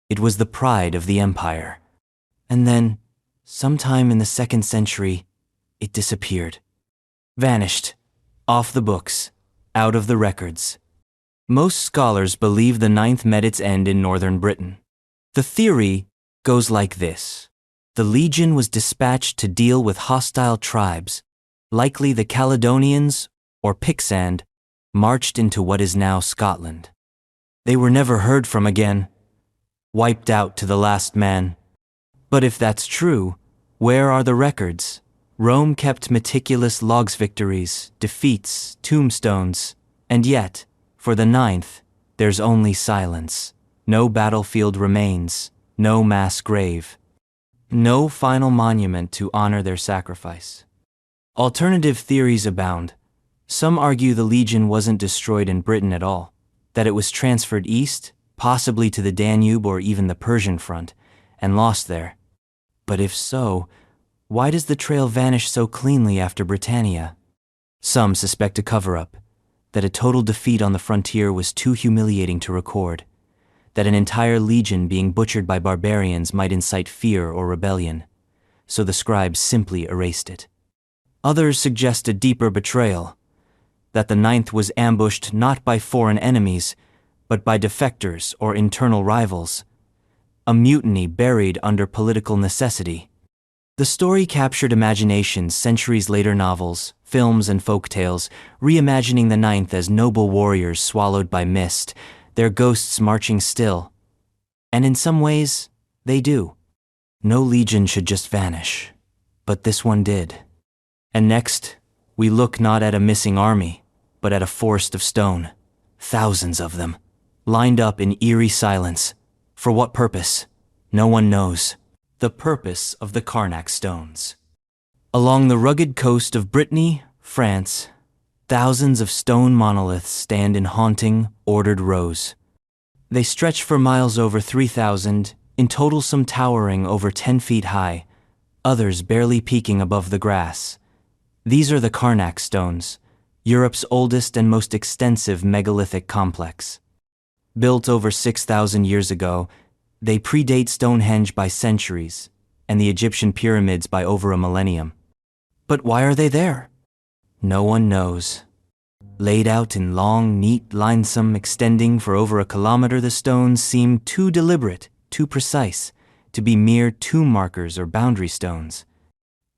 It was the pride of the empire. And then, sometime in the 2nd century, it disappeared. Vanished. Off the books. Out of the records. Most scholars believe the Ninth met its end in northern Britain. The theory goes like this. The legion was dispatched to deal with hostile tribes, likely the Caledonians or Pictsand, marched into what is now Scotland. They were never heard from again, wiped out to the last man. But if that's true, where are the records? Rome kept meticulous logs, victories, defeats, tombstones, and yet, for the ninth, there's only silence. No battlefield remains, no mass grave, no final monument to honor their sacrifice. Alternative theories abound. Some argue the legion wasn't destroyed in Britain at all, that it was transferred east, possibly to the Danube or even the Persian front, and lost there. But if so, why does the trail vanish so cleanly after Britannia? Some suspect a cover-up, that a total defeat on the frontier was too humiliating to record, that an entire legion being butchered by barbarians might incite fear or rebellion, so the scribes simply erased it. Others suggest a deeper betrayal, that the ninth was ambushed not by foreign enemies, but by defectors or internal rivals, a mutiny buried under political necessity. The story captured imagination centuries later. Novels, films, and folktales, reimagining the ninth as noble warriors swallowed by mist, their ghosts marching still. And in some ways, they do. No legion should just vanish, but this one did. And next, we look not at a missing army, but at a forest of stone, thousands of them, lined up in eerie silence. For what purpose? No one knows. The purpose of the Karnak stones. Along the rugged coast of Brittany, France, thousands of stone monoliths stand in haunting, ordered rows. They stretch for miles, over 3,000, in total, some towering over 10 feet high, others barely peeking above the grass. These are the Karnak stones, Europe's oldest and most extensive megalithic complex. Built over 6,000 years ago, they predate Stonehenge by centuries, and the Egyptian pyramids by over a millennium. But why are they there? No one knows. Laid out in long, neat lines, some extending for over a kilometer, the stones seem too deliberate, too precise, to be mere tomb markers or boundary stones.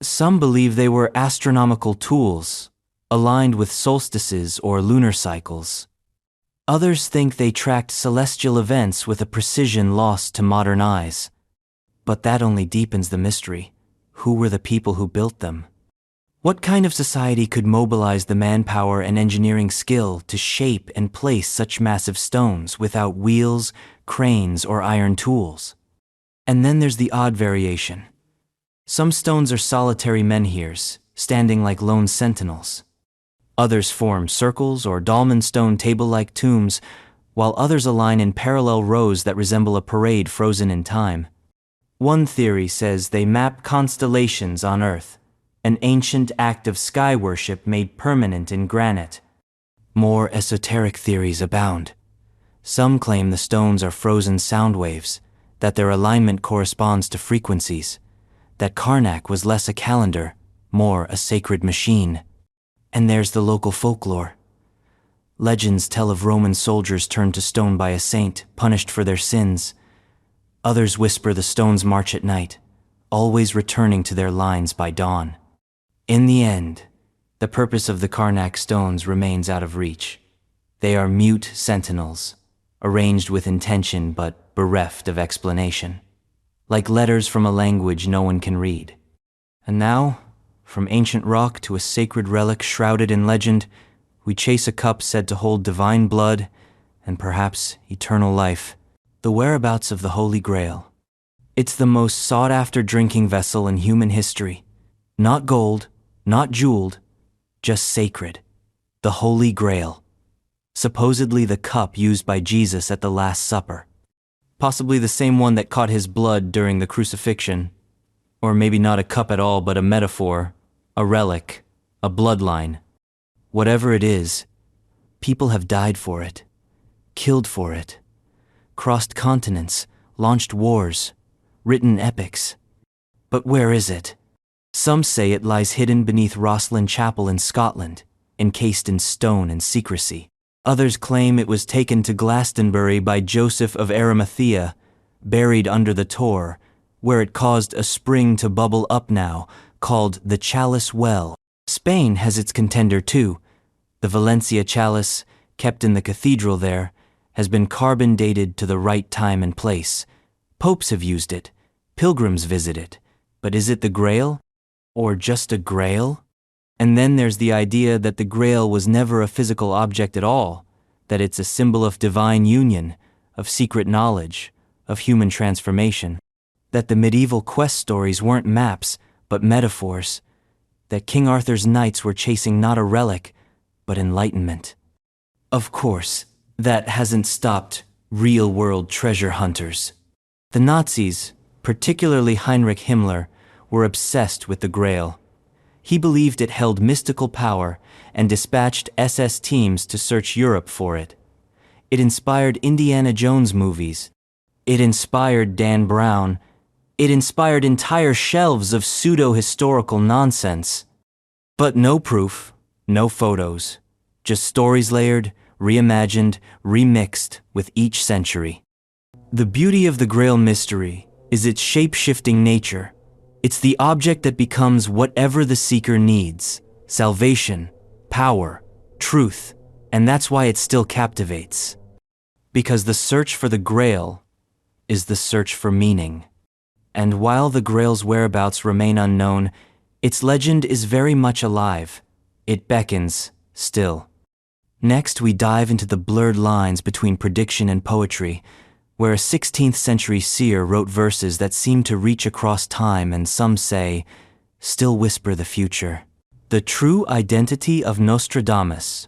Some believe they were astronomical tools, aligned with solstices or lunar cycles. Others think they tracked celestial events with a precision lost to modern eyes. But that only deepens the mystery. Who were the people who built them? What kind of society could mobilize the manpower and engineering skill to shape and place such massive stones without wheels, cranes, or iron tools? And then there's the odd variation. Some stones are solitary menhirs, standing like lone sentinels. Others form circles or dolmen stone table-like tombs, while others align in parallel rows that resemble a parade frozen in time. One theory says they map constellations on Earth, an ancient act of sky worship made permanent in granite. More esoteric theories abound. Some claim the stones are frozen sound waves, that their alignment corresponds to frequencies, that Karnak was less a calendar, more a sacred machine. And there's the local folklore. Legends tell of Roman soldiers turned to stone by a saint, punished for their sins. Others whisper the stones march at night, always returning to their lines by dawn. In the end, the purpose of the Karnak stones remains out of reach. They are mute sentinels, arranged with intention but bereft of explanation, like letters from a language no one can read. And now, from ancient rock to a sacred relic shrouded in legend, we chase a cup said to hold divine blood and perhaps eternal life, the whereabouts of the Holy Grail. It's the most sought-after drinking vessel in human history. Not gold, not jeweled, just sacred. The Holy Grail. Supposedly the cup used by Jesus at the Last Supper. Possibly the same one that caught his blood during the crucifixion. Or maybe not a cup at all, but a metaphor, a relic, a bloodline. Whatever it is, people have died for it, killed for it, crossed continents, launched wars, written epics. But where is it? Some say it lies hidden beneath Rosslyn Chapel in Scotland, encased in stone and secrecy. Others claim it was taken to Glastonbury by Joseph of Arimathea, buried under the Tor, where it caused a spring to bubble up now, called the Chalice Well. Spain has its contender too. The Valencia chalice, kept in the cathedral there, has been carbon dated to the right time and place. Popes have used it, Pilgrims visit it. But is it the Grail? Or just a grail? And then there's the idea that the Grail was never a physical object at all, that it's a symbol of divine union, of secret knowledge, of human transformation, that the medieval quest stories weren't maps, but metaphors, that King Arthur's knights were chasing not a relic, but enlightenment. Of course, that hasn't stopped real-world treasure hunters. The Nazis, particularly Heinrich Himmler, were obsessed with the Grail. He believed it held mystical power and dispatched SS teams to search Europe for it. It inspired Indiana Jones movies. It inspired Dan Brown. It inspired entire shelves of pseudo-historical nonsense. But no proof, no photos, just stories layered, reimagined, remixed with each century. The beauty of the Grail mystery is its shape-shifting nature. It's the object that becomes whatever the seeker needs: salvation, power, truth, and that's why it still captivates. Because the search for the Grail is the search for meaning. And while the Grail's whereabouts remain unknown, its legend is very much alive. It beckons, still. Next, we dive into the blurred lines between prediction and poetry, where a 16th century seer wrote verses that seem to reach across time and, some say, still whisper the future. The true identity of Nostradamus.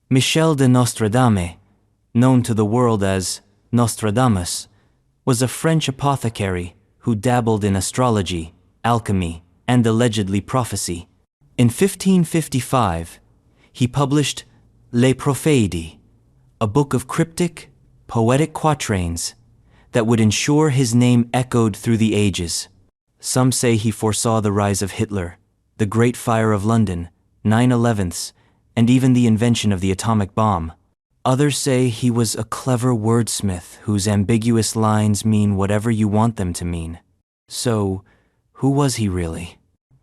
Michel de Nostradame, known to the world as Nostradamus, was a French apothecary who dabbled in astrology, alchemy, and allegedly prophecy. In 1555, he published Les Prophéides, a book of cryptic, poetic quatrains that would ensure his name echoed through the ages. Some say he foresaw the rise of Hitler, the Great Fire of London, 9/11s, and even the invention of the atomic bomb. Others say he was a clever wordsmith whose ambiguous lines mean whatever you want them to mean. So, who was he really?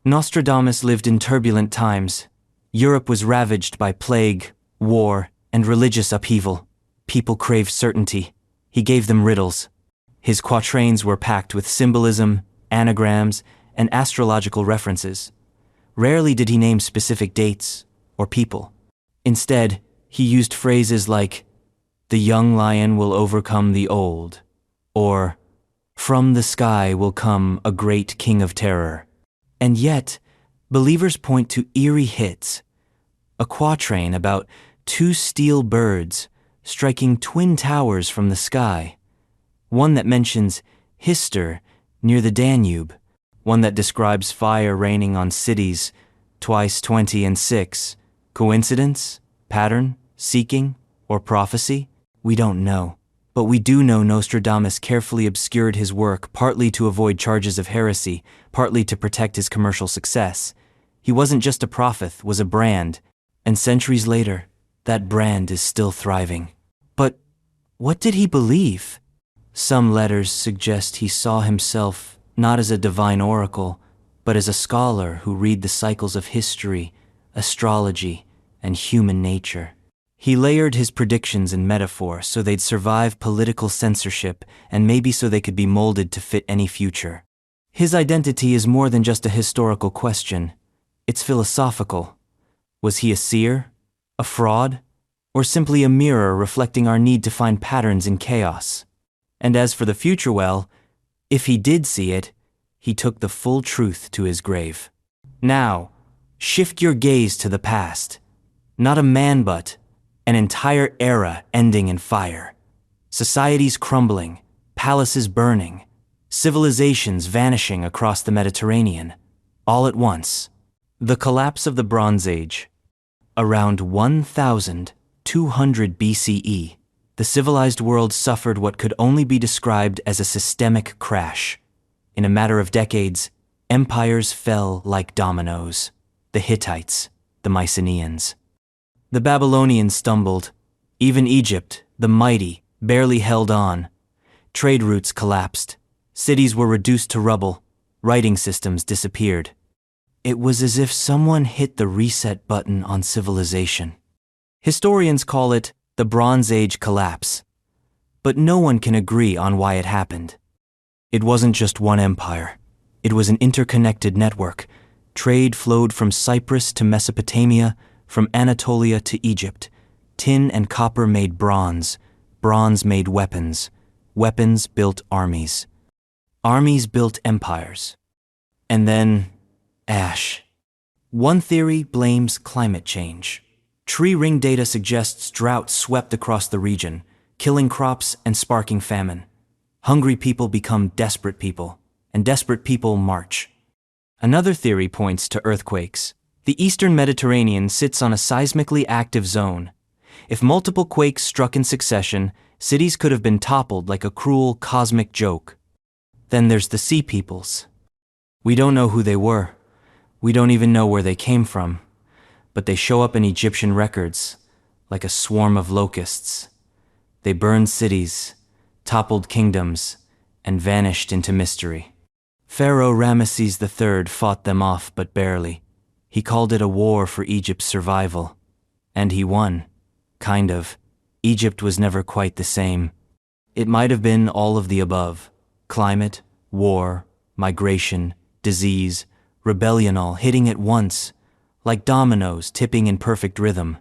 Nostradamus lived in turbulent times. Europe was ravaged by plague, war, and religious upheaval. People craved certainty. He gave them riddles. His quatrains were packed with symbolism, anagrams, and astrological references. Rarely did he name specific dates or people. Instead, he used phrases like, "The young lion will overcome the old," or, "From the sky will come a great king of terror." And yet, believers point to eerie hits. A quatrain about two steel birds striking twin towers from the sky. One that mentions Hister near the Danube. One that describes fire raining on cities, twice 20 and 6. Coincidence? Pattern? Seeking? Or prophecy? We don't know. But we do know Nostradamus carefully obscured his work, partly to avoid charges of heresy, partly to protect his commercial success. He wasn't just a prophet, was a brand. And centuries later, that brand is still thriving. But what did he believe? Some letters suggest he saw himself not as a divine oracle, but as a scholar who read the cycles of history, astrology, and human nature. He layered his predictions in metaphor so they'd survive political censorship and maybe so they could be molded to fit any future. His identity is more than just a historical question. It's philosophical. Was he a seer, a fraud, or simply a mirror reflecting our need to find patterns in chaos? And as for the future, well, if he did see it, he took the full truth to his grave. Now, shift your gaze to the past. Not a man, but an entire era ending in fire. Societies crumbling, palaces burning, civilizations vanishing across the Mediterranean, all at once. The collapse of the Bronze Age. Around 1200 BCE, the civilized world suffered what could only be described as a systemic crash. In a matter of decades, empires fell like dominoes. The Hittites, the Mycenaeans. The Babylonians stumbled. Even Egypt, the mighty, barely held on. Trade routes collapsed. Cities were reduced to rubble. Writing systems disappeared. It was as if someone hit the reset button on civilization. Historians call it the Bronze Age collapse, but no one can agree on why it happened. It wasn't just one empire. It was an interconnected network. Trade flowed from Cyprus to Mesopotamia, from Anatolia to Egypt. Tin and copper made bronze. Bronze made weapons. Weapons built armies. Armies built empires. And then, ash. One theory blames climate change. Tree ring data suggests drought swept across the region, killing crops and sparking famine. Hungry people become desperate people, and desperate people march. Another theory points to earthquakes. The eastern Mediterranean sits on a seismically active zone. If multiple quakes struck in succession, cities could have been toppled like a cruel cosmic joke. Then there's the sea peoples. We don't know who they were. We don't even know where they came from. But they show up in Egyptian records, like a swarm of locusts. They burned cities, toppled kingdoms, and vanished into mystery. Pharaoh Ramesses III fought them off, but barely. He called it a war for Egypt's survival. And he won. Kind of. Egypt was never quite the same. It might have been all of the above. Climate, war, migration, disease, rebellion all hitting at once, like dominoes tipping in perfect rhythm.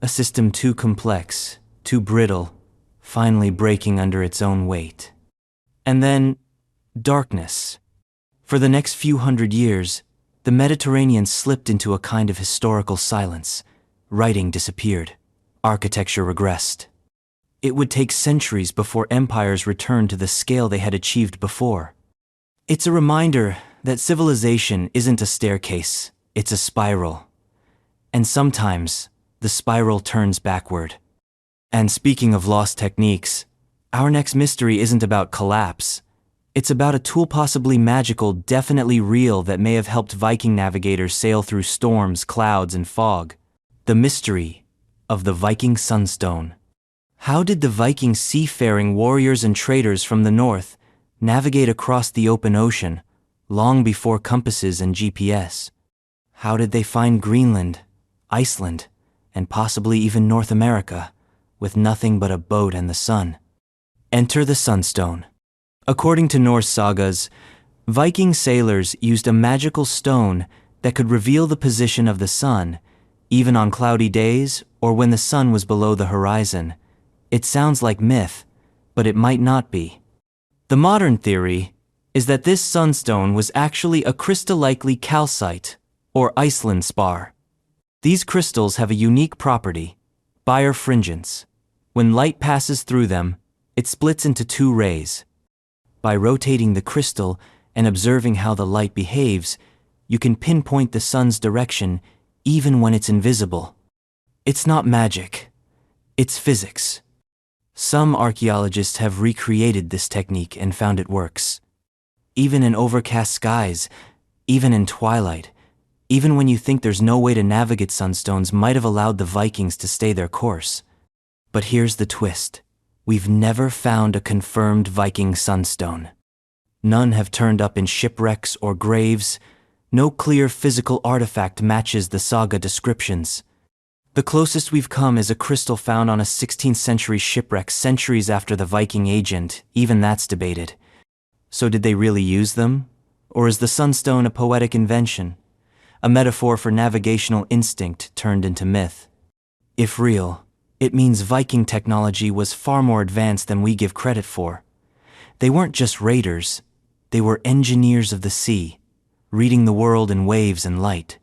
A system too complex, too brittle, finally breaking under its own weight. And then, darkness. For the next few hundred years, the Mediterranean slipped into a kind of historical silence. Writing disappeared. Architecture regressed. It would take centuries before empires returned to the scale they had achieved before. It's a reminder that civilization isn't a staircase, it's a spiral. And sometimes, the spiral turns backward. And speaking of lost techniques, our next mystery isn't about collapse. It's about a tool possibly magical, definitely real, that may have helped Viking navigators sail through storms, clouds, and fog. The mystery of the Viking Sunstone. How did the Viking seafaring warriors and traders from the north navigate across the open ocean long before compasses and GPS? How did they find Greenland, Iceland, and possibly even North America with nothing but a boat and the sun? Enter the Sunstone. According to Norse sagas, Viking sailors used a magical stone that could reveal the position of the sun, even on cloudy days or when the sun was below the horizon. It sounds like myth, but it might not be. The modern theory is that this sunstone was actually a crystalline calcite, or Iceland spar. These crystals have a unique property, birefringence. When light passes through them, it splits into two rays. By rotating the crystal and observing how the light behaves, you can pinpoint the sun's direction even when it's invisible. It's not magic. It's physics. Some archaeologists have recreated this technique and found it works. Even in overcast skies, even in twilight, even when you think there's no way to navigate, sunstones might have allowed the Vikings to stay their course. But here's the twist. We've never found a confirmed Viking sunstone. None have turned up in shipwrecks or graves. No clear physical artifact matches the saga descriptions. The closest we've come is a crystal found on a 16th century shipwreck centuries after the Viking age, and even that's debated. So did they really use them? Or is the sunstone a poetic invention? A metaphor for navigational instinct turned into myth? If real, it means Viking technology was far more advanced than we give credit for. They weren't just raiders, they were engineers of the sea, reading the world in waves and light.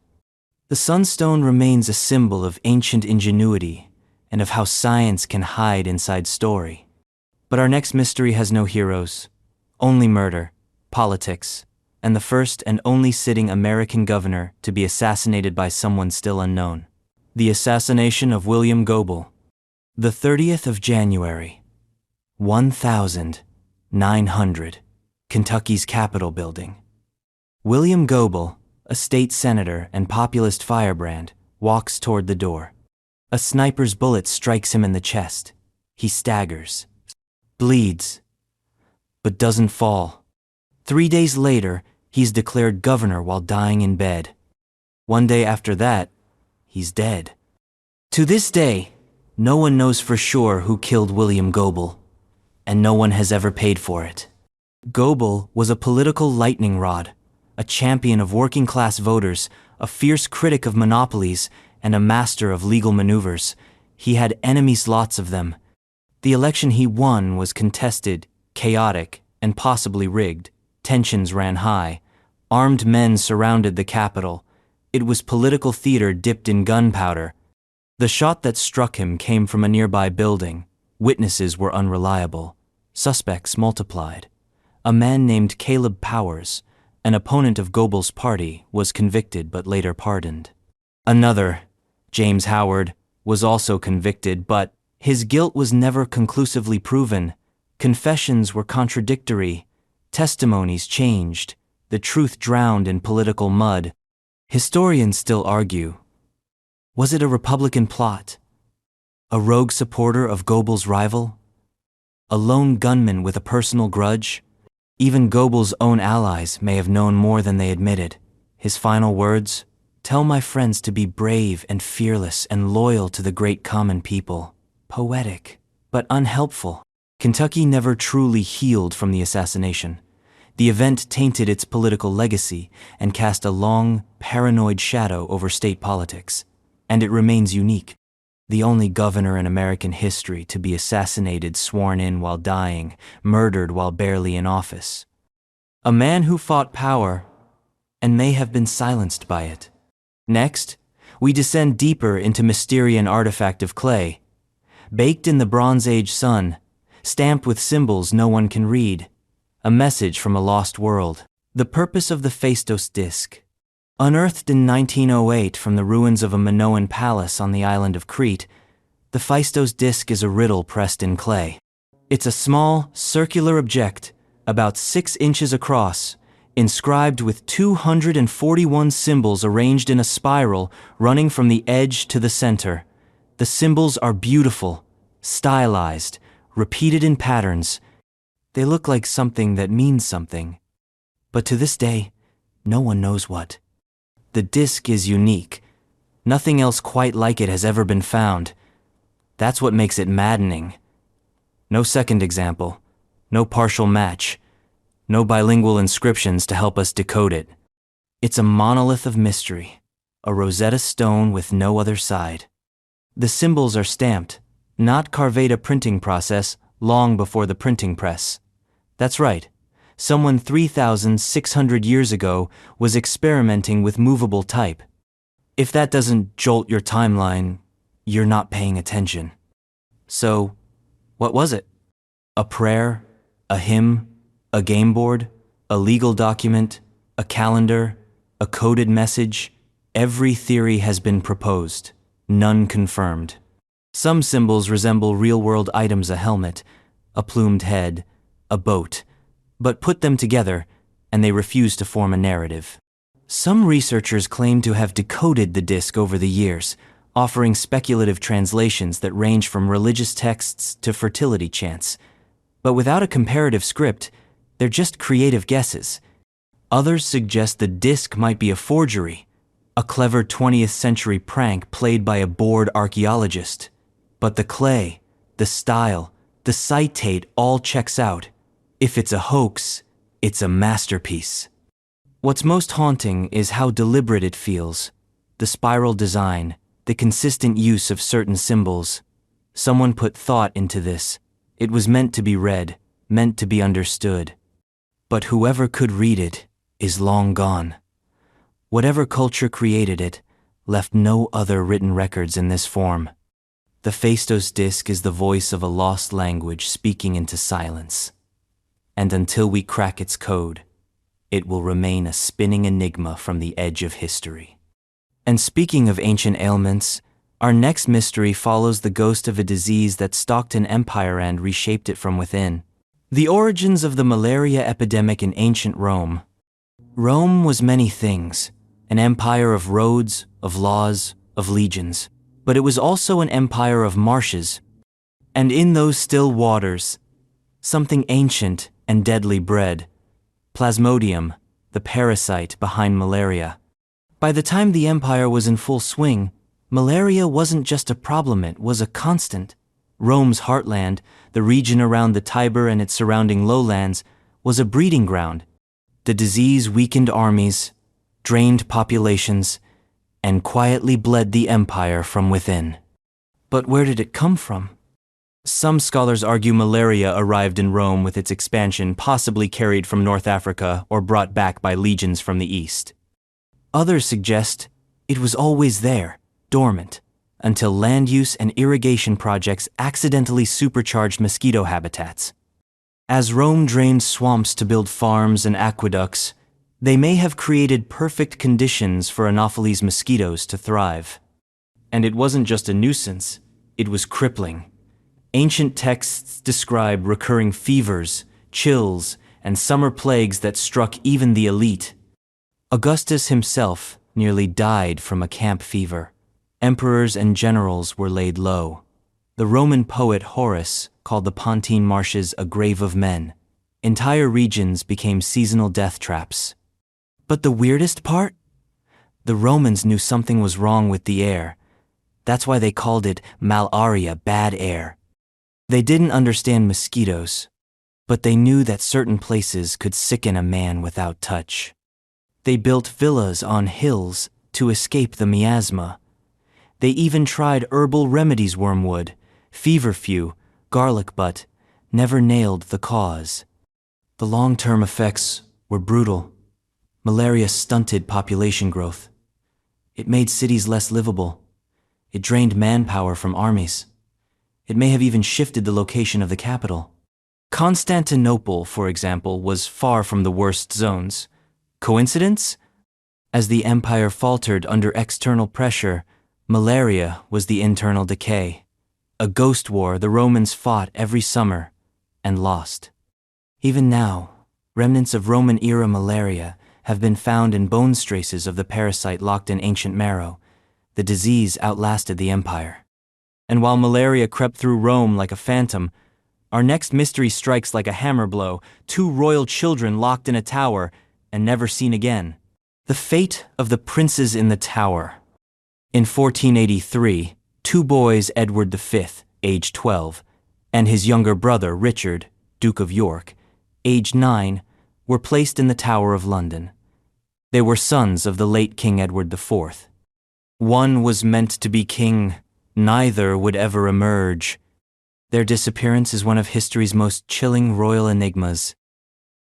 The sunstone remains a symbol of ancient ingenuity and of how science can hide inside story. But our next mystery has no heroes, only murder, politics, and the first and only sitting American governor to be assassinated by someone still unknown. The assassination of William Goebel. The 30th of January, 1900, Kentucky's Capitol building. William Goebel, a state senator and populist firebrand, walks toward the door. A sniper's bullet strikes him in the chest. He staggers, bleeds, but doesn't fall. 3 days later, he's declared governor while dying in bed. 1 day after that, he's dead. To this day, no one knows for sure who killed William Goebel, and no one has ever paid for it. Goebel was a political lightning rod, a champion of working-class voters, a fierce critic of monopolies, and a master of legal maneuvers. He had enemies, lots of them. The election he won was contested, chaotic, and possibly rigged. Tensions ran high. Armed men surrounded the Capitol. It was political theater dipped in gunpowder. The shot that struck him came from a nearby building. Witnesses were unreliable. Suspects multiplied. A man named Caleb Powers, an opponent of Goebbels' party, was convicted but later pardoned. Another, James Howard, was also convicted, but his guilt was never conclusively proven. Confessions were contradictory. Testimonies changed. The truth drowned in political mud. Historians still argue. Was it a Republican plot? A rogue supporter of Goebbels' rival? A lone gunman with a personal grudge? Even Goebbels' own allies may have known more than they admitted. His final words? Tell my friends to be brave and fearless and loyal to the great common people. Poetic, but unhelpful. Kentucky never truly healed from the assassination. The event tainted its political legacy and cast a long, paranoid shadow over state politics. And it remains unique. The only governor in American history to be assassinated, sworn in while dying, murdered while barely in office. A man who fought power and may have been silenced by it. Next, we descend deeper into Mysterian artifact of clay, baked in the Bronze Age sun, stamped with symbols no one can read. A message from a lost world. The purpose of the Phaistos disc. Unearthed in 1908 from the ruins of a Minoan palace on the island of Crete, the Phaistos disc is a riddle pressed in clay. It's a small, circular object, about 6 inches across, inscribed with 241 symbols arranged in a spiral running from the edge to the center. The symbols are beautiful, stylized, repeated in patterns. They look like something that means something. But to this day, no one knows what. The disc is unique. Nothing else quite like it has ever been found. That's what makes it maddening. No second example, no partial match, no bilingual inscriptions to help us decode it. It's a monolith of mystery, a Rosetta Stone with no other side. The symbols are stamped, not Carveda printing process, long before the printing press. That's right. Someone 3,600 years ago was experimenting with movable type. If that doesn't jolt your timeline, you're not paying attention. So, what was it? A prayer? A hymn? A game board? A legal document? A calendar? A coded message? Every theory has been proposed, none confirmed. Some symbols resemble real-world items: a helmet, a plumed head, a boat. But put them together, and they refuse to form a narrative. Some researchers claim to have decoded the disc over the years, offering speculative translations that range from religious texts to fertility chants. But without a comparative script, they're just creative guesses. Others suggest the disc might be a forgery, a clever 20th century prank played by a bored archaeologist. But the clay, the style, the citate all checks out. If it's a hoax, it's a masterpiece. What's most haunting is how deliberate it feels. The spiral design, the consistent use of certain symbols. Someone put thought into this. It was meant to be read, meant to be understood. But whoever could read it is long gone. Whatever culture created it left no other written records in this form. The Phaistos disc is the voice of a lost language speaking into silence. And until we crack its code, it will remain a spinning enigma from the edge of history. And speaking of ancient ailments, our next mystery follows the ghost of a disease that stalked an empire and reshaped it from within. The origins of the malaria epidemic in ancient Rome. Rome was many things, an empire of roads, of laws, of legions, but it was also an empire of marshes. And in those still waters, something ancient and deadly bred, Plasmodium, the parasite behind malaria. By the time the empire was in full swing, malaria wasn't just a problem, it was a constant. Rome's heartland, the region around the Tiber and its surrounding lowlands, was a breeding ground. The disease weakened armies, drained populations, and quietly bled the empire from within. But where did it come from? Some scholars argue malaria arrived in Rome with its expansion, possibly carried from North Africa or brought back by legions from the east. Others suggest it was always there, dormant, until land use and irrigation projects accidentally supercharged mosquito habitats. As Rome drained swamps to build farms and aqueducts, they may have created perfect conditions for Anopheles mosquitoes to thrive. And it wasn't just a nuisance, it was crippling. Ancient texts describe recurring fevers, chills, and summer plagues that struck even the elite. Augustus himself nearly died from a camp fever. Emperors and generals were laid low. The Roman poet Horace called the Pontine Marshes a grave of men. Entire regions became seasonal death traps. But the weirdest part? The Romans knew something was wrong with the air. That's why they called it malaria, bad air. They didn't understand mosquitoes, but they knew that certain places could sicken a man without touch. They built villas on hills to escape the miasma. They even tried herbal remedies, wormwood, feverfew, garlic, but never nailed the cause. The long-term effects were brutal. Malaria stunted population growth. It made cities less livable. It drained manpower from armies. It may have even shifted the location of the capital. Constantinople, for example, was far from the worst zones. Coincidence? As the empire faltered under external pressure, malaria was the internal decay. A ghost war the Romans fought every summer and lost. Even now, remnants of Roman-era malaria have been found in bone traces of the parasite locked in ancient marrow. The disease outlasted the empire. And while malaria crept through Rome like a phantom, our next mystery strikes like a hammer blow: 2 royal children locked in a tower and never seen again. The fate of the princes in the tower. In 1483, 2 boys, Edward V, age 12, and his younger brother, Richard, Duke of York, age 9, were placed in the Tower of London. They were sons of the late King Edward IV. One was meant to be king, neither would ever emerge. Their disappearance is one of history's most chilling royal enigmas.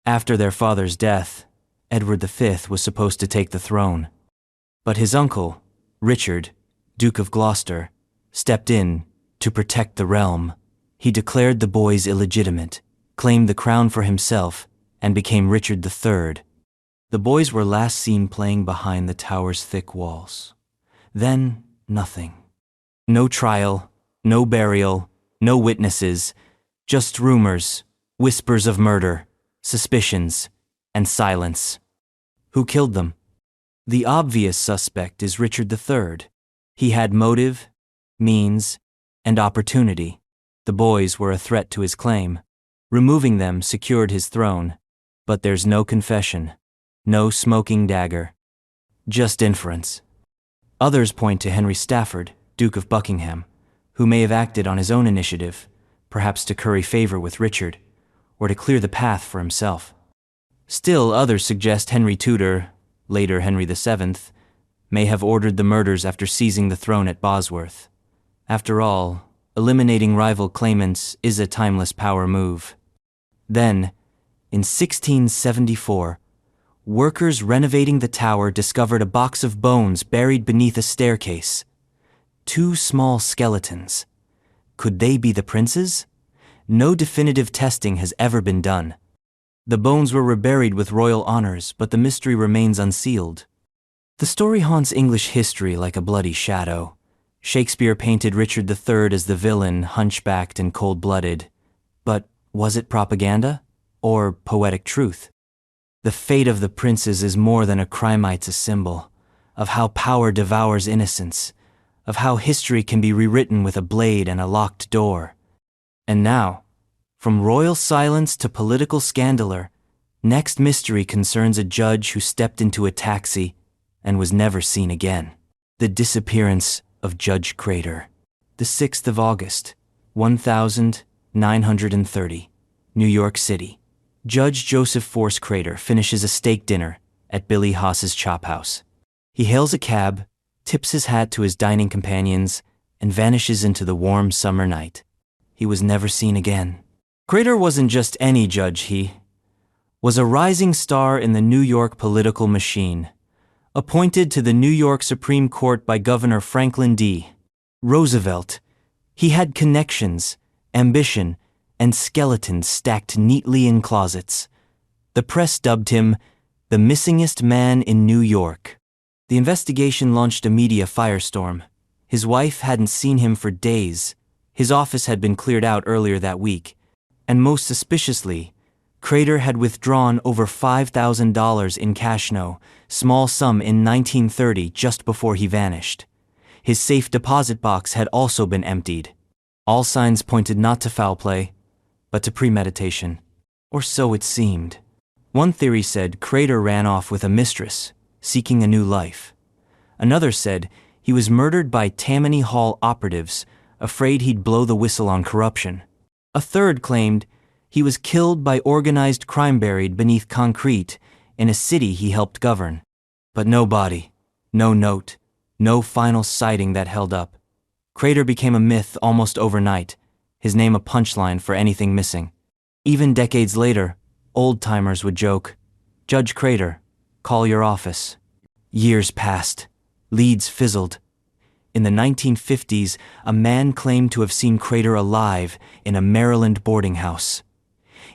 After their father's death, Edward V was supposed to take the throne. But his uncle, Richard, Duke of Gloucester, stepped in to protect the realm. He declared the boys illegitimate, claimed the crown for himself, and became Richard III. The boys were last seen playing behind the tower's thick walls. Then, nothing. No trial, no burial, no witnesses, just rumors, whispers of murder, suspicions, and silence. Who killed them? The obvious suspect is Richard III. He had motive, means, and opportunity. The boys were a threat to his claim. Removing them secured his throne. But there's no confession, no smoking dagger, just inference. Others point to Henry Stafford, Duke of Buckingham, who may have acted on his own initiative, perhaps to curry favor with Richard, or to clear the path for himself. Still, others suggest Henry Tudor, later Henry VII, may have ordered the murders after seizing the throne at Bosworth. After all, eliminating rival claimants is a timeless power move. Then, in 1674, workers renovating the tower discovered a box of bones buried beneath a staircase. 2 small skeletons. Could they be the princes? No definitive testing has ever been done. The bones were reburied with royal honors, but the mystery remains unsealed. The story haunts English history like a bloody shadow. Shakespeare painted Richard III as the villain, hunchbacked and cold-blooded. But was it propaganda? Or poetic truth? The fate of the princes is more than a crime, it's a symbol of how power devours innocence, of how history can be rewritten with a blade and a locked door. And now, from royal silence to political scandaler, next mystery concerns a judge who stepped into a taxi and was never seen again. The disappearance of Judge Crater. The 6th of August, 1930, New York City. Judge Joseph Force Crater finishes a steak dinner at Billy Haas's Chop House. He hails a cab, tips his hat to his dining companions, and vanishes into the warm summer night. He was never seen again. Crater wasn't just any judge, he was a rising star in the New York political machine. Appointed to the New York Supreme Court by Governor Franklin D. Roosevelt, he had connections, ambition, and skeletons stacked neatly in closets. The press dubbed him the missingest man in New York. The investigation launched a media firestorm. His wife hadn't seen him for days. His office had been cleared out earlier that week. And most suspiciously, Crater had withdrawn over $5,000 in cash, no small sum in 1930 just before he vanished. His safe deposit box had also been emptied. All signs pointed not to foul play, but to premeditation. Or so it seemed. One theory said Crater ran off with a mistress, seeking a new life. Another said he was murdered by Tammany Hall operatives, afraid he'd blow the whistle on corruption. A third claimed he was killed by organized crime buried beneath concrete in a city he helped govern. But no body, no note, no final sighting that held up. Crater became a myth almost overnight, his name a punchline for anything missing. Even decades later, old-timers would joke, "Judge Crater, call your office." Years passed. Leads fizzled. In the 1950s, a man claimed to have seen Crater alive in a Maryland boarding house.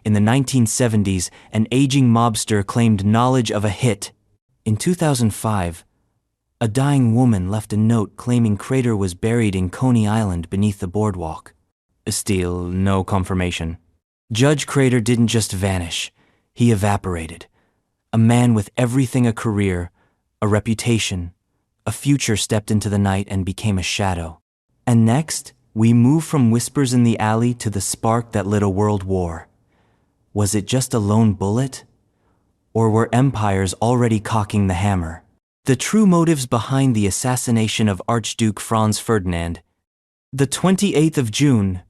In the 1970s, an aging mobster claimed knowledge of a hit. In 2005, a dying woman left a note claiming Crater was buried in Coney Island beneath the boardwalk. Still, no confirmation. Judge Crater didn't just vanish, he evaporated. A man with everything: a career, a reputation, a future stepped into the night and became a shadow. And next, we move from whispers in the alley to the spark that lit a world war. Was it just a lone bullet? Or were empires already cocking the hammer? The true motives behind the assassination of Archduke Franz Ferdinand. The 28th of June,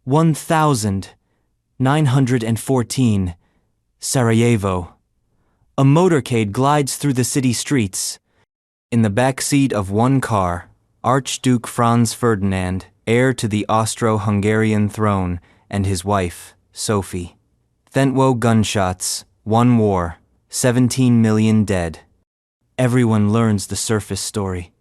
1914, Sarajevo. A motorcade glides through the city streets. In the back seat of one car, Archduke Franz Ferdinand, heir to the Austro-Hungarian throne, and his wife, Sophie. Thentwo gunshots, one war, 17 million dead. Everyone learns the surface story.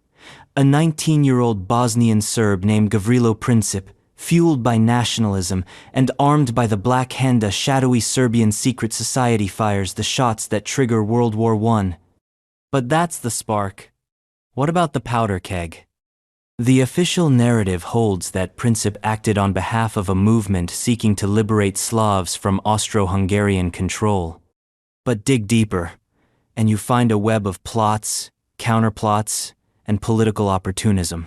A 19-year-old Bosnian Serb named Gavrilo Princip, fueled by nationalism and armed by the Black Hand, a shadowy Serbian secret society, fires the shots that trigger World War I. But that's the spark. What about the powder keg? The official narrative holds that Princip acted on behalf of a movement seeking to liberate Slavs from Austro-Hungarian control. But dig deeper, and you find a web of plots, counterplots, and political opportunism.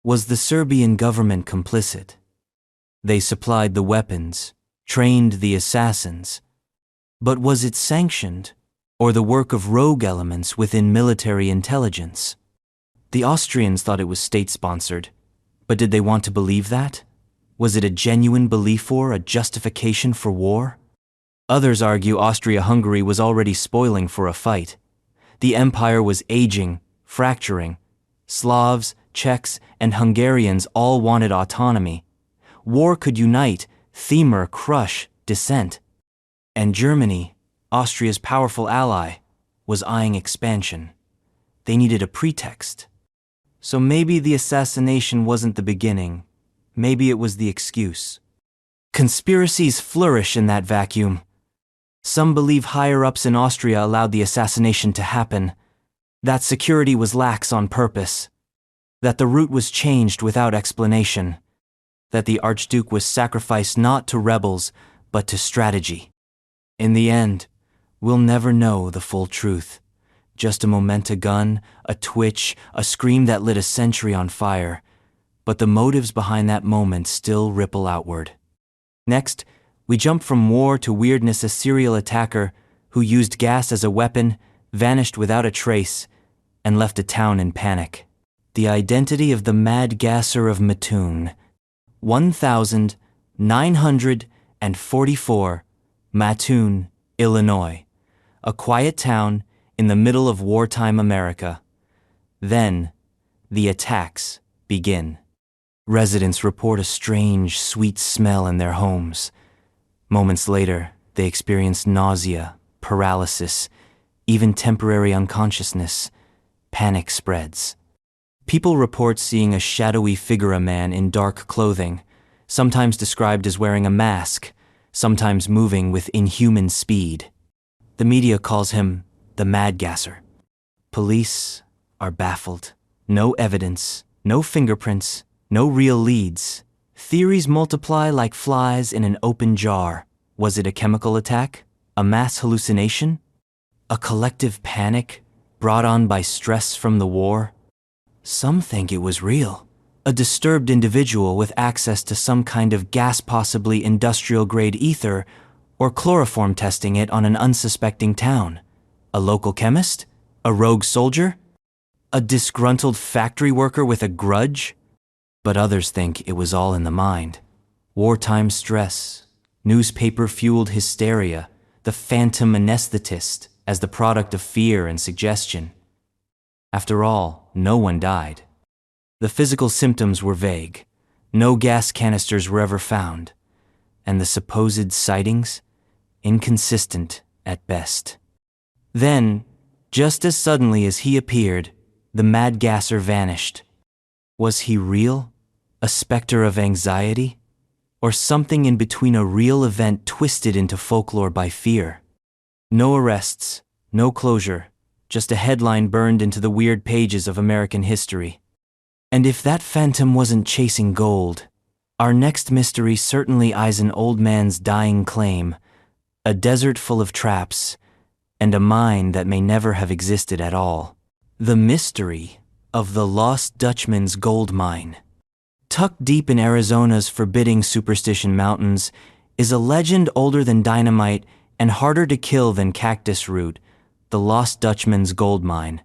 Was the Serbian government complicit? They supplied the weapons, trained the assassins. But was it sanctioned, or the work of rogue elements within military intelligence? The Austrians thought it was state-sponsored, but did they want to believe that? Was it a genuine belief or a justification for war? Others argue Austria-Hungary was already spoiling for a fight. The empire was aging, fracturing. Slavs, Czechs, and Hungarians all wanted autonomy. War could unite, Themur crush dissent. And Germany, Austria's powerful ally, was eyeing expansion. They needed a pretext. So maybe the assassination wasn't the beginning. Maybe it was the excuse. Conspiracies flourish in that vacuum. Some believe higher-ups in Austria allowed the assassination to happen, that security was lax on purpose, that the route was changed without explanation, that the Archduke was sacrificed not to rebels, but to strategy. In the end, we'll never know the full truth. Just a moment, a gun, a twitch, a scream that lit a century on fire, but the motives behind that moment still ripple outward. Next, we jump from war to weirdness: a serial attacker who used gas as a weapon, vanished without a trace, and left a town in panic. The identity of the mad gasser of Mattoon. 1944, Mattoon, Illinois, a quiet town in the middle of wartime America. Then, the attacks begin. Residents report a strange, sweet smell in their homes. Moments later, they experience nausea, paralysis, even temporary unconsciousness. Panic spreads. People report seeing a shadowy figure, a man in dark clothing, sometimes described as wearing a mask, sometimes moving with inhuman speed. The media calls him the Mad Gasser. Police are baffled. No evidence, no fingerprints, no real leads. Theories multiply like flies in an open jar. Was it a chemical attack? A mass hallucination? A collective panic brought on by stress from the war? Some think it was real. A disturbed individual with access to some kind of gas, possibly industrial-grade ether, or chloroform, testing it on an unsuspecting town. A local chemist? A rogue soldier? A disgruntled factory worker with a grudge? But others think it was all in the mind. Wartime stress, newspaper-fueled hysteria, the phantom anesthetist as the product of fear and suggestion. After all, no one died. The physical symptoms were vague. No gas canisters were ever found. And the supposed sightings? Inconsistent at best. Then, just as suddenly as he appeared, the Mad Gasser vanished. Was he real? A specter of anxiety? Or something in between, a real event twisted into folklore by fear? No arrests, no closure, just a headline burned into the weird pages of American history. And if that phantom wasn't chasing gold, our next mystery certainly eyes an old man's dying claim, a desert full of traps, and a mine that may never have existed at all. The mystery of the Lost Dutchman's gold mine. Tucked deep in Arizona's forbidding Superstition Mountains is a legend older than dynamite and harder to kill than cactus root, the Lost Dutchman's gold mine.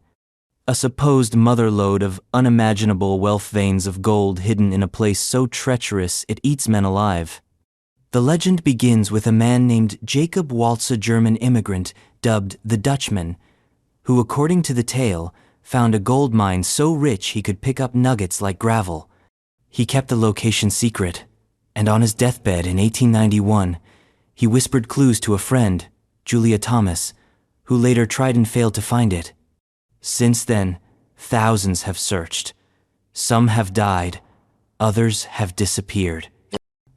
A supposed motherlode of unimaginable wealth, veins of gold hidden in a place so treacherous it eats men alive. The legend begins with a man named Jacob Waltz, a German immigrant dubbed the Dutchman, who, according to the tale, found a gold mine so rich he could pick up nuggets like gravel. He kept the location secret, and on his deathbed in 1891, he whispered clues to a friend, Julia Thomas, who later tried and failed to find it. Since then, thousands have searched. Some have died, others have disappeared.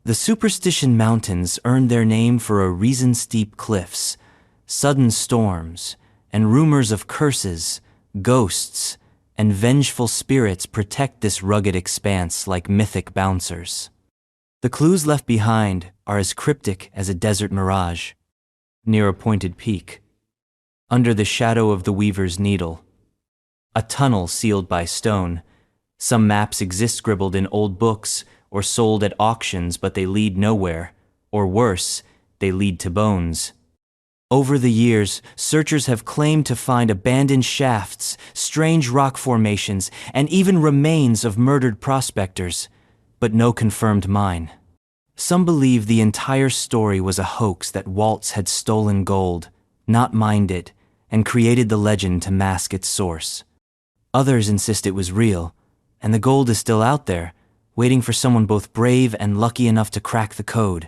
The Superstition Mountains earned their name for a reason: steep cliffs, sudden storms, and rumors of curses, ghosts, and vengeful spirits protect this rugged expanse like mythic bouncers. The clues left behind are as cryptic as a desert mirage. Near a pointed peak, under the shadow of the weaver's needle, a tunnel sealed by stone. Some maps exist scribbled in old books or sold at auctions, but they lead nowhere, or worse, they lead to bones. Over the years, searchers have claimed to find abandoned shafts, strange rock formations, and even remains of murdered prospectors, but no confirmed mine. Some believe the entire story was a hoax, that Waltz had stolen gold, not mined it, and created the legend to mask its source. Others insist it was real, and the gold is still out there, waiting for someone both brave and lucky enough to crack the code.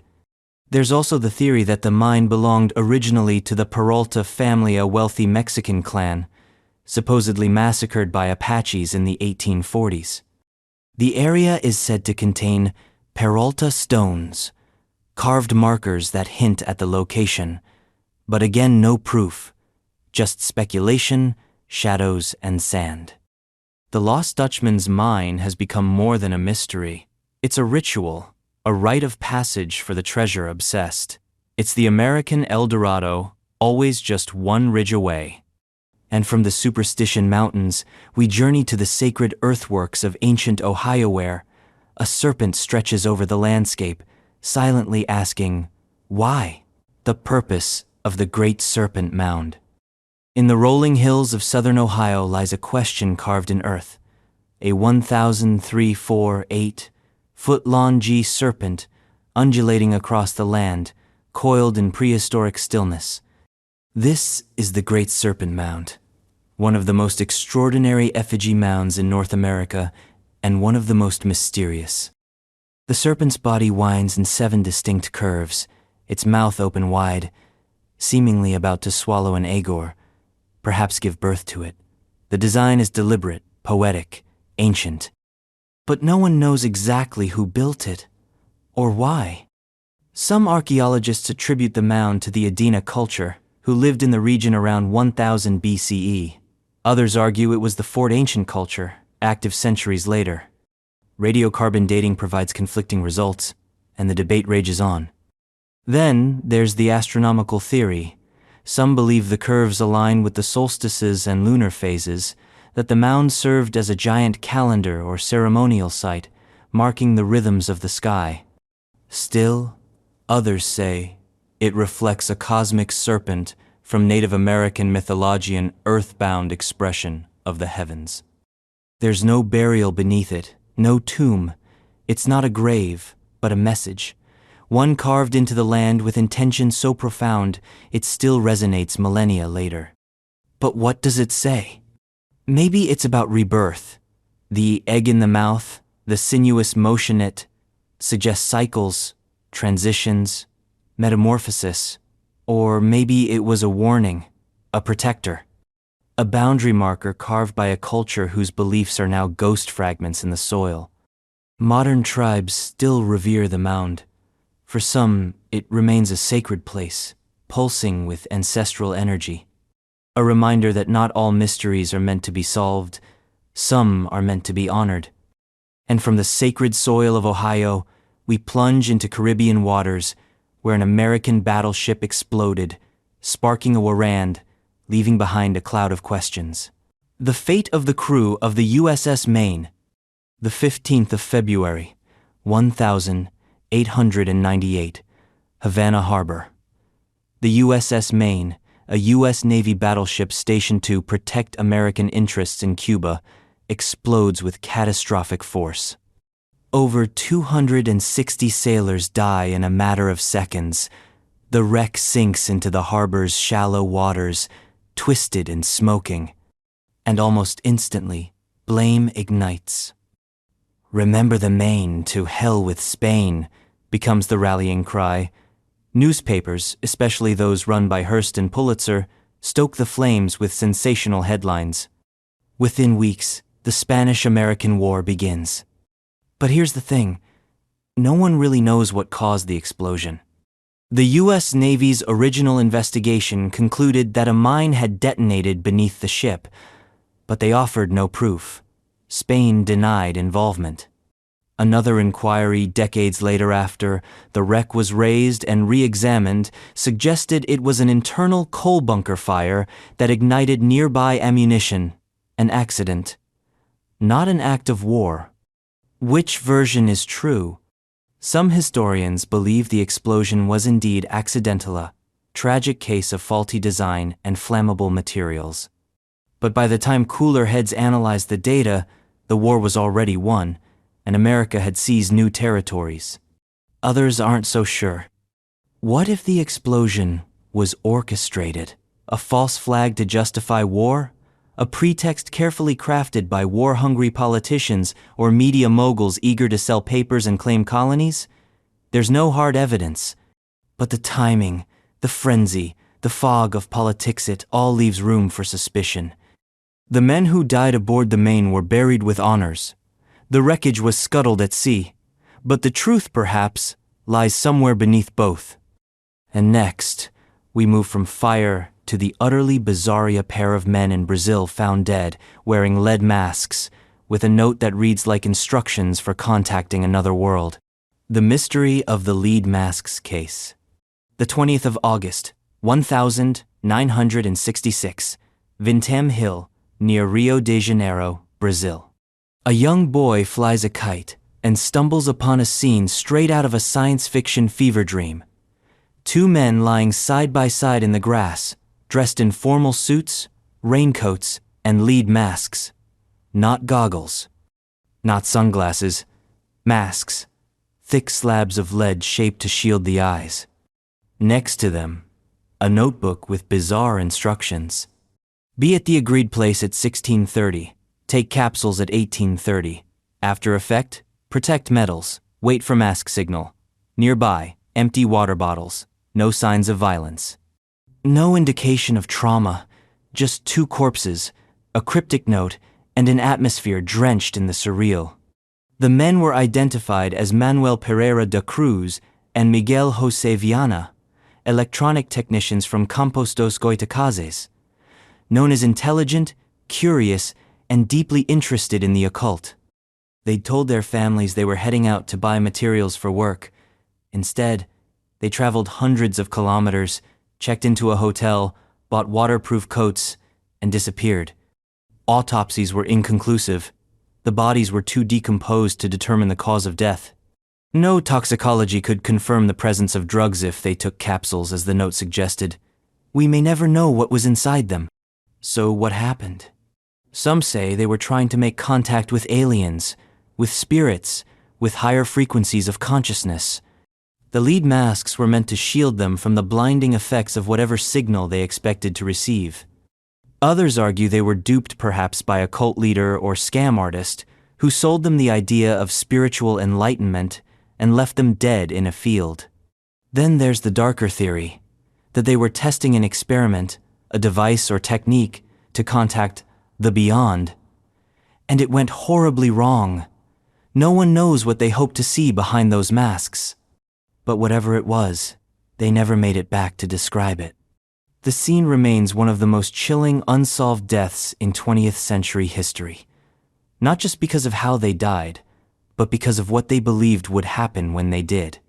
There's also the theory that the mine belonged originally to the Peralta family, a wealthy Mexican clan, supposedly massacred by Apaches in the 1840s. The area is said to contain Peralta stones, carved markers that hint at the location, but again no proof, just speculation, shadows, and sand. The Lost Dutchman's mine has become more than a mystery. It's a ritual, a rite of passage for the treasure obsessed. It's the American El Dorado, always just one ridge away. And from the Superstition Mountains, we journey to the sacred earthworks of ancient Ohio, where a serpent stretches over the landscape, silently asking, why? The purpose of the Great Serpent Mound. In the rolling hills of southern Ohio lies a question carved in earth, a 1,348-foot long G serpent undulating across the land, coiled in prehistoric stillness. This is the Great Serpent Mound, one of the most extraordinary effigy mounds in North America and one of the most mysterious. The serpent's body winds in 7 distinct curves, its mouth open wide, seemingly about to swallow an egg, perhaps give birth to it. The design is deliberate, poetic, ancient. But no one knows exactly who built it, or why. Some archaeologists attribute the mound to the Adena culture, who lived in the region around 1000 BCE. Others argue it was the Fort Ancient culture, active centuries later. Radiocarbon dating provides conflicting results, and the debate rages on. Then there's the astronomical theory. Some believe the curves align with the solstices and lunar phases, that the mound served as a giant calendar or ceremonial site, marking the rhythms of the sky. Still, others say it reflects a cosmic serpent from Native American mythology, an earthbound expression of the heavens. There's no burial beneath it, no tomb. It's not a grave, but a message. One carved into the land with intention so profound, it still resonates millennia later. But what does it say? Maybe it's about rebirth. The egg in the mouth, the sinuous motion it suggests cycles, transitions, metamorphosis. Or maybe it was a warning, a protector. A boundary marker carved by a culture whose beliefs are now ghost fragments in the soil. Modern tribes still revere the mound. For some, it remains a sacred place, pulsing with ancestral energy. A reminder that not all mysteries are meant to be solved, some are meant to be honored. And from the sacred soil of Ohio, we plunge into Caribbean waters, where an American battleship exploded, sparking a warand, leaving behind a cloud of questions. The fate of the crew of the USS Maine, the 15th of February, 1898, Havana Harbor. The USS Maine, a U.S. Navy battleship stationed to protect American interests in Cuba, explodes with catastrophic force. Over 260 sailors die in a matter of seconds. The wreck sinks into the harbor's shallow waters, twisted and smoking. And almost instantly, blame ignites. "Remember the Maine, to hell with Spain," becomes the rallying cry. Newspapers, especially those run by Hearst and Pulitzer, stoke the flames with sensational headlines. Within weeks, the Spanish-American War begins. But here's the thing, no one really knows what caused the explosion. The U.S. Navy's original investigation concluded that a mine had detonated beneath the ship, but they offered no proof. Spain denied involvement. Another inquiry decades later, after the wreck was raised and re-examined, suggested it was an internal coal bunker fire that ignited nearby ammunition, an accident, not an act of war. Which version is true? Some historians believe the explosion was indeed accidental, a tragic case of faulty design and flammable materials. But by the time cooler heads analyzed the data, the war was already won, and America had seized new territories. Others aren't so sure. What if the explosion was orchestrated? A false flag to justify war? A pretext carefully crafted by war-hungry politicians or media moguls eager to sell papers and claim colonies? There's no hard evidence. But the timing, the frenzy, the fog of politics, it all leaves room for suspicion. The men who died aboard the Maine were buried with honors. The wreckage was scuttled at sea. But the truth, perhaps, lies somewhere beneath both. And next, we move from fire to the utterly bizarre pair of men in Brazil found dead, wearing lead masks, with a note that reads like instructions for contacting another world. The mystery of the lead masks case. The 20th of August, 1966, Vintém Hill, near Rio de Janeiro, Brazil. A young boy flies a kite and stumbles upon a scene straight out of a science fiction fever dream. Two men lying side by side in the grass, dressed in formal suits, raincoats, and lead masks. Not goggles. Not sunglasses. Masks. Thick slabs of lead shaped to shield the eyes. Next to them, a notebook with bizarre instructions. Be at the agreed place at 16:30. Take capsules at 18:30. After effect, protect metals. Wait for mask signal. Nearby, empty water bottles. No signs of violence. No indication of trauma, just two corpses, a cryptic note, and an atmosphere drenched in the surreal. The men were identified as Manuel Pereira da Cruz and Miguel José Viana, electronic technicians from Campos dos Goitacazes, known as intelligent, curious, and deeply interested in the occult. They'd told their families they were heading out to buy materials for work. Instead, they traveled hundreds of kilometers, checked into a hotel, bought waterproof coats, and disappeared. Autopsies were inconclusive. The bodies were too decomposed to determine the cause of death. No toxicology could confirm the presence of drugs if they took capsules, as the note suggested. We may never know what was inside them. So what happened? Some say they were trying to make contact with aliens, with spirits, with higher frequencies of consciousness. The lead masks were meant to shield them from the blinding effects of whatever signal they expected to receive. Others argue they were duped perhaps by a cult leader or scam artist who sold them the idea of spiritual enlightenment and left them dead in a field. Then there's the darker theory, that they were testing an experiment, a device or technique to contact the beyond. And it went horribly wrong. No one knows what they hoped to see behind those masks. But whatever it was, they never made it back to describe it. The scene remains one of the most chilling unsolved deaths in 20th century history. Not just because of how they died, but because of what they believed would happen when they did.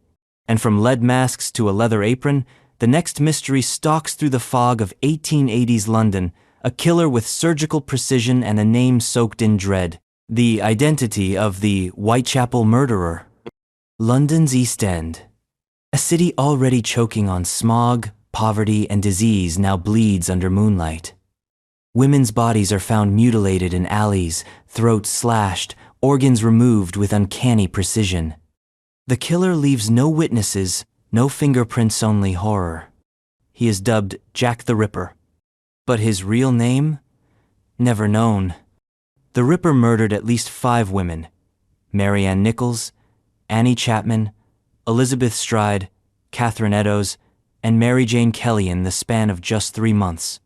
And from lead masks to a leather apron, the next mystery stalks through the fog of 1880s London, a killer with surgical precision and a name soaked in dread. The identity of the Whitechapel murderer. London's East End. A city already choking on smog, poverty, and disease now bleeds under moonlight. Women's bodies are found mutilated in alleys, throats slashed, organs removed with uncanny precision. The killer leaves no witnesses, no fingerprints, only horror. He is dubbed Jack the Ripper. But his real name? Never known. The Ripper murdered at least 5 women: Mary Ann Nichols, Annie Chapman, Elizabeth Stride, Catherine Eddowes, and Mary Jane Kelly in the span of just 3 months.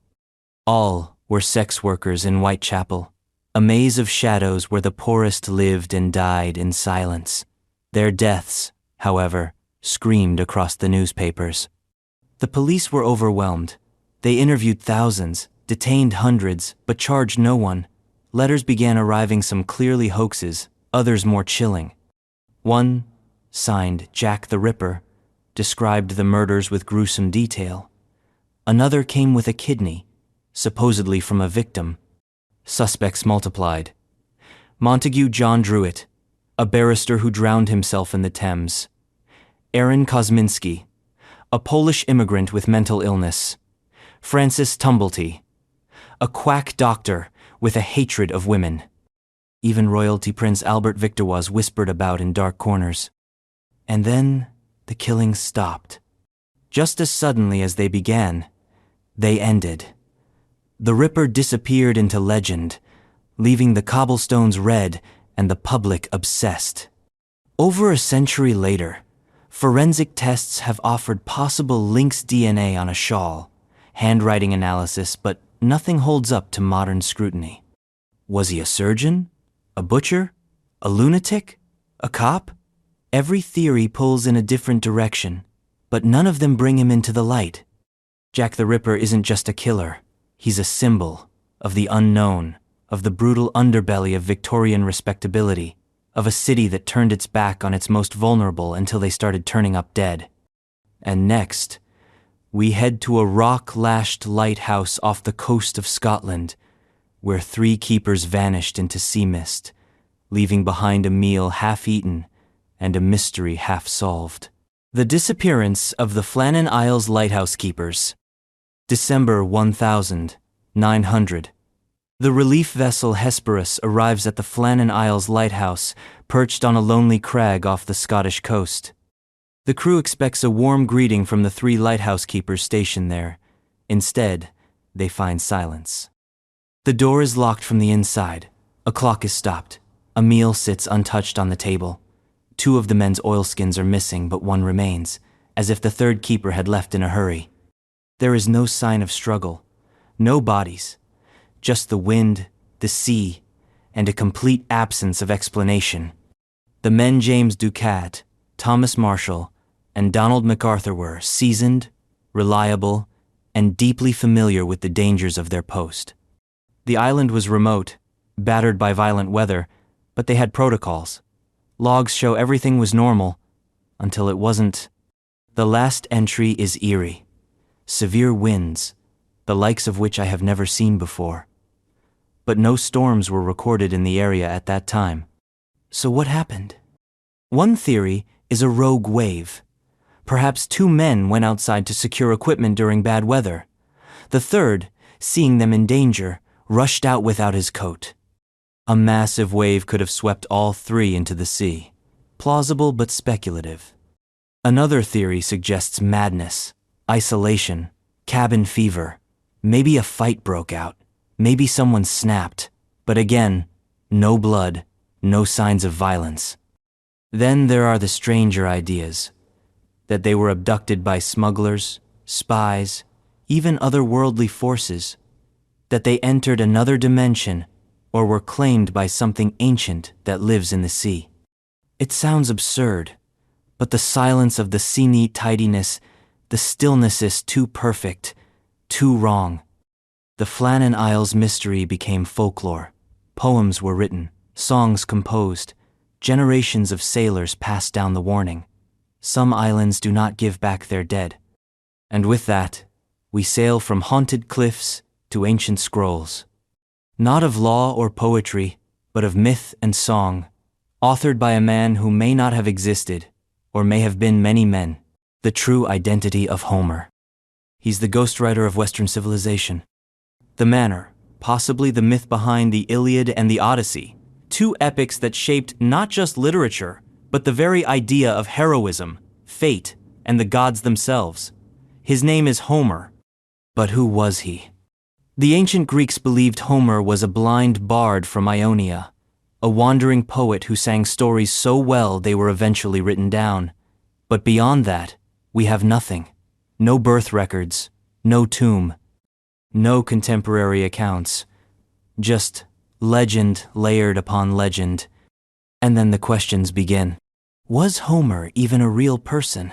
All were sex workers in Whitechapel, a maze of shadows where the poorest lived and died in silence. Their deaths, however, screamed across the newspapers. The police were overwhelmed. They interviewed thousands, detained hundreds, but charged no one. Letters began arriving, some clearly hoaxes, others more chilling. One, signed Jack the Ripper, described the murders with gruesome detail. Another came with a kidney, supposedly from a victim. Suspects multiplied. Montague John Druitt, a barrister who drowned himself in the Thames. Aaron Kosminski, a Polish immigrant with mental illness. Francis Tumblety, a quack doctor with a hatred of women. Even royalty Prince Albert Victor was whispered about in dark corners. And then the killings stopped. Just as suddenly as they began, they ended. The Ripper disappeared into legend, leaving the cobblestones red and the public obsessed. Over a century later, forensic tests have offered possible lynx DNA on a shawl, handwriting analysis, but nothing holds up to modern scrutiny. Was he a surgeon? A butcher? A lunatic? A cop? Every theory pulls in a different direction, but none of them bring him into the light. Jack the Ripper isn't just a killer. He's a symbol of the unknown, of the brutal underbelly of Victorian respectability, of a city that turned its back on its most vulnerable until they started turning up dead. And next, we head to a rock-lashed lighthouse off the coast of Scotland, where 3 keepers vanished into sea mist, leaving behind a meal half-eaten and a mystery half-solved. The disappearance of the Flannan Isles lighthouse keepers. December 1900. The relief vessel Hesperus arrives at the Flannan Isles lighthouse, perched on a lonely crag off the Scottish coast. The crew expects a warm greeting from the 3 lighthouse keepers stationed there. Instead, they find silence. The door is locked from the inside. A clock is stopped. A meal sits untouched on the table. 2 of the men's oilskins are missing, but 1 remains, as if the 3rd keeper had left in a hurry. There is no sign of struggle, no bodies, just the wind, the sea, and a complete absence of explanation. The men James Ducat, Thomas Marshall, and Donald MacArthur were seasoned, reliable, and deeply familiar with the dangers of their post. The island was remote, battered by violent weather, but they had protocols. Logs show everything was normal, until it wasn't. The last entry is eerie. Severe winds, the likes of which I have never seen before. But no storms were recorded in the area at that time. So what happened? One theory is a rogue wave. Perhaps 2 men went outside to secure equipment during bad weather. The 3rd, seeing them in danger, rushed out without his coat. A massive wave could have swept all 3 into the sea. Plausible but speculative. Another theory suggests madness, isolation, cabin fever. Maybe a fight broke out. Maybe someone snapped. But again, no blood, no signs of violence. Then there are the stranger ideas. That they were abducted by smugglers, spies, even otherworldly forces. That they entered another dimension or were claimed by something ancient that lives in the sea. It sounds absurd, but the silence of the sea-neat tidiness, the stillness is too perfect, too wrong. The Flannan Isles mystery became folklore. Poems were written, songs composed, generations of sailors passed down the warning. Some islands do not give back their dead. And with that, we sail from haunted cliffs to ancient scrolls. Not of law or poetry, but of myth and song, authored by a man who may not have existed, or may have been many men, the true identity of Homer. He's the ghostwriter of Western civilization. The manner, possibly the myth behind the Iliad and the Odyssey, 2 epics that shaped not just literature, but the very idea of heroism, fate, and the gods themselves. His name is Homer. But who was he? The ancient Greeks believed Homer was a blind bard from Ionia, a wandering poet who sang stories so well they were eventually written down. But beyond that, we have nothing. No birth records, no tomb, no contemporary accounts. Just legend layered upon legend. And then the questions begin. Was Homer even a real person?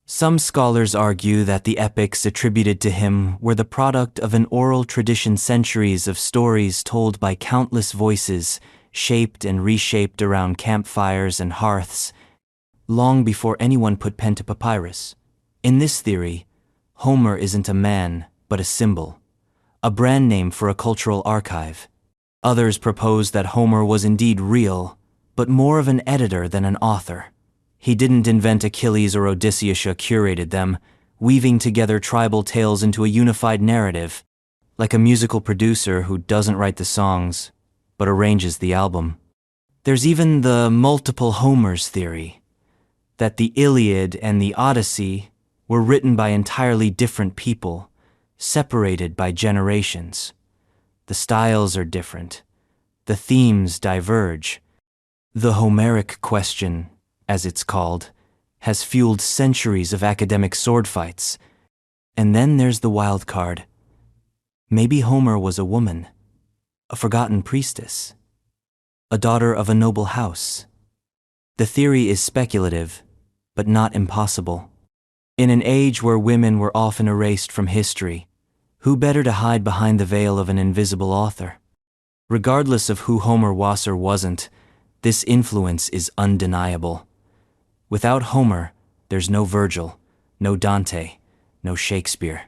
Some scholars argue that the epics attributed to him were the product of an oral tradition, centuries of stories told by countless voices, shaped and reshaped around campfires and hearths, long before anyone put pen to papyrus. In this theory, Homer isn't a man, but a symbol, a brand name for a cultural archive. Others propose that Homer was indeed real, but more of an editor than an author. He didn't invent Achilles or Odysseus, curated them, weaving together tribal tales into a unified narrative, like a musical producer who doesn't write the songs, but arranges the album. There's even the multiple Homers theory, that the Iliad and the Odyssey were written by entirely different people, separated by generations. The styles are different. The themes diverge. The Homeric question, as it's called, has fueled centuries of academic sword fights. And then there's the wild card. Maybe Homer was a woman, a forgotten priestess, a daughter of a noble house. The theory is speculative, but not impossible. In an age where women were often erased from history, who better to hide behind the veil of an invisible author? Regardless of who Homer was or wasn't, this influence is undeniable. Without Homer, there's no Virgil, no Dante, no Shakespeare.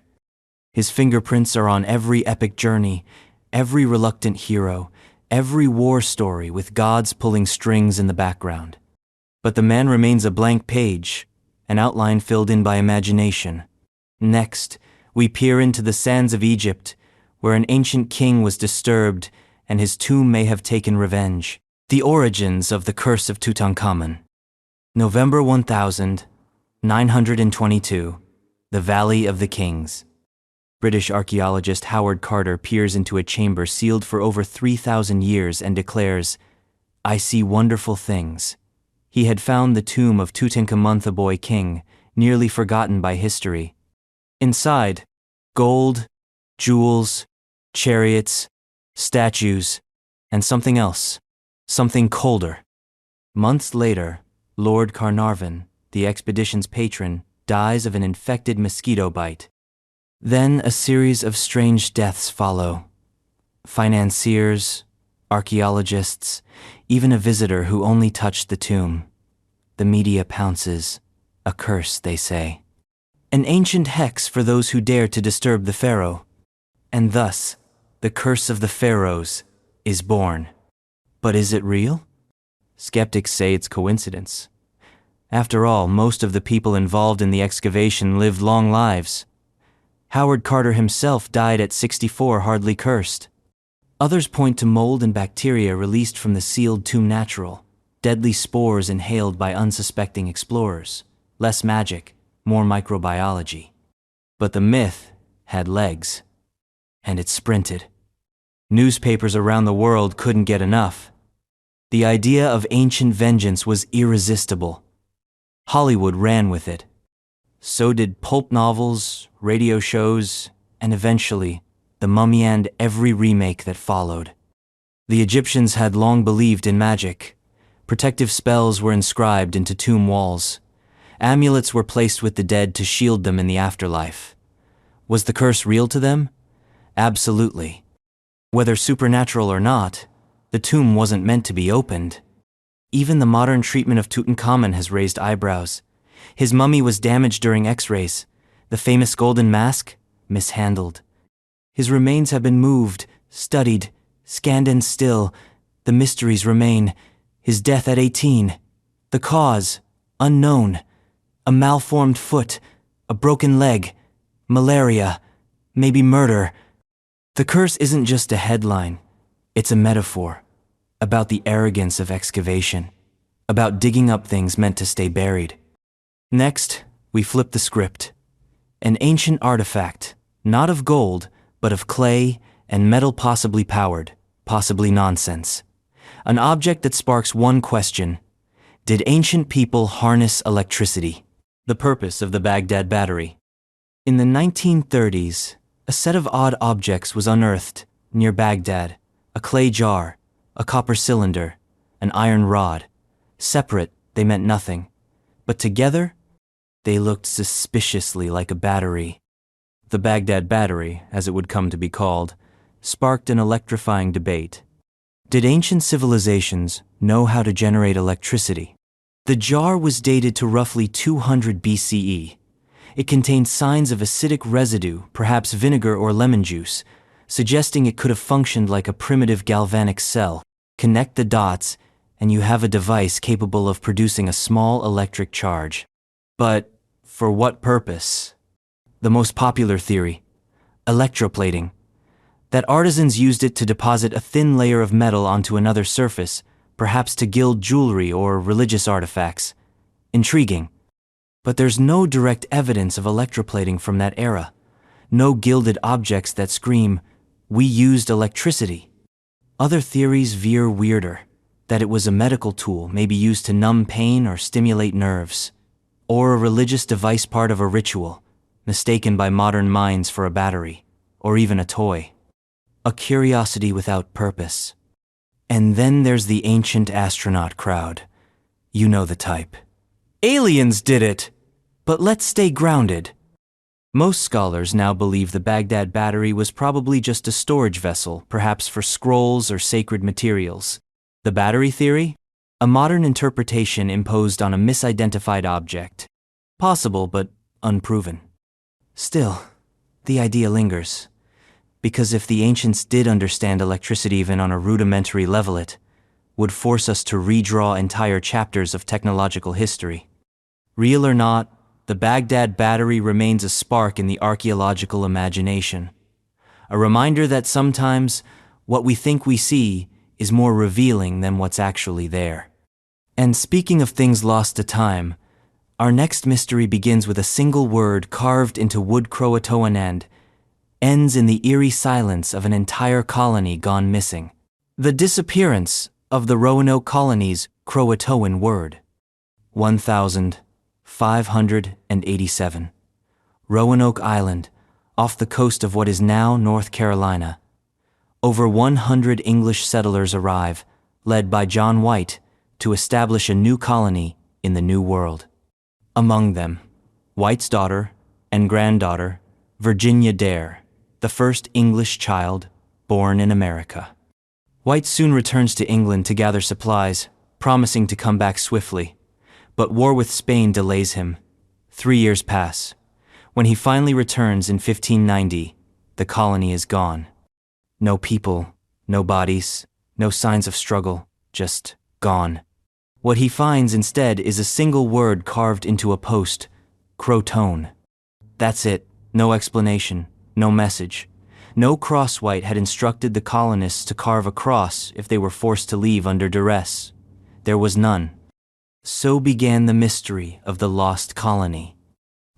His fingerprints are on every epic journey, every reluctant hero, every war story with gods pulling strings in the background. But the man remains a blank page, an outline filled in by imagination. Next, we peer into the sands of Egypt, where an ancient king was disturbed and his tomb may have taken revenge. The origins of the curse of Tutankhamun. November 1000, 922. The Valley of the Kings. British archaeologist Howard Carter peers into a chamber sealed for over 3,000 years and declares, "I see wonderful things." He had found the tomb of Tutankhamun the Boy King, nearly forgotten by history. Inside, gold, jewels, chariots, statues, and something else, something colder. Months later, Lord Carnarvon, the expedition's patron, dies of an infected mosquito bite. Then a series of strange deaths follow. Financiers, archaeologists, even a visitor who only touched the tomb. The media pounces. A curse, they say. An ancient hex for those who dare to disturb the pharaoh. And thus, the curse of the pharaohs is born. But is it real? Skeptics say it's coincidence. After all, most of the people involved in the excavation lived long lives. Howard Carter himself died at 64, hardly cursed. Others point to mold and bacteria released from the sealed tomb natural, deadly spores inhaled by unsuspecting explorers. Less magic, more microbiology. But the myth had legs, and it sprinted. Newspapers around the world couldn't get enough. The idea of ancient vengeance was irresistible. Hollywood ran with it. So did pulp novels, radio shows, and eventually, The Mummy and every remake that followed. The Egyptians had long believed in magic. Protective spells were inscribed into tomb walls. Amulets were placed with the dead to shield them in the afterlife. Was the curse real to them? Absolutely. Whether supernatural or not, the tomb wasn't meant to be opened. Even the modern treatment of Tutankhamun has raised eyebrows. His mummy was damaged during X-rays. The famous golden mask, mishandled. His remains have been moved, studied, scanned, and still, the mysteries remain. His death at 18. The cause, unknown. A malformed foot, a broken leg, malaria, maybe murder. The curse isn't just a headline. It's a metaphor. About the arrogance of excavation. About digging up things meant to stay buried. Next, we flip the script. An ancient artifact, not of gold, but of clay and metal, possibly powered, possibly nonsense. An object that sparks one question. Did ancient people harness electricity? The purpose of the Baghdad battery. In the 1930s, a set of odd objects was unearthed near Baghdad. A clay jar, a copper cylinder, an iron rod. Separate, they meant nothing. But together, they looked suspiciously like a battery. The Baghdad battery, as it would come to be called, sparked an electrifying debate. Did ancient civilizations know how to generate electricity? The jar was dated to roughly 200 BCE. It contained signs of acidic residue, perhaps vinegar or lemon juice, suggesting it could have functioned like a primitive galvanic cell. Connect the dots, and you have a device capable of producing a small electric charge. But for what purpose? The most popular theory, electroplating. That artisans used it to deposit a thin layer of metal onto another surface, perhaps to gild jewelry or religious artifacts. Intriguing. But there's no direct evidence of electroplating from that era. No gilded objects that scream, "We used electricity." Other theories veer weirder, that it was a medical tool, maybe used to numb pain or stimulate nerves. Or a religious device, part of a ritual, mistaken by modern minds for a battery, or even a toy. A curiosity without purpose. And then there's the ancient astronaut crowd. You know the type. Aliens did it! But let's stay grounded. Most scholars now believe the Baghdad battery was probably just a storage vessel, perhaps for scrolls or sacred materials. The battery theory? A modern interpretation imposed on a misidentified object. Possible, but unproven. Still, the idea lingers. Because if the ancients did understand electricity even on a rudimentary level, it would force us to redraw entire chapters of technological history. Real or not, the Baghdad battery remains a spark in the archaeological imagination. A reminder that sometimes what we think we see is more revealing than what's actually there. And speaking of things lost to time, Our next mystery begins with a single word carved into wood Croatoan and ends in the eerie silence of an entire colony gone missing. The disappearance of the Roanoke colony's Croatoan word. 1587. Roanoke Island, off the coast of what is now North Carolina. Over 100 English settlers arrive, led by John White, to establish a new colony in the New World. Among them, White's daughter and granddaughter, Virginia Dare, the first English child born in America. White soon returns to England to gather supplies, promising to come back swiftly. But war with Spain delays him. 3 years pass. When he finally returns in 1590, the colony is gone. No people, no bodies, no signs of struggle, just gone. What he finds instead is a single word carved into a post, Croatoan. That's it, no explanation, no message. No cross White had instructed the colonists to carve a cross if they were forced to leave under duress. There was none. So began the mystery of the lost colony.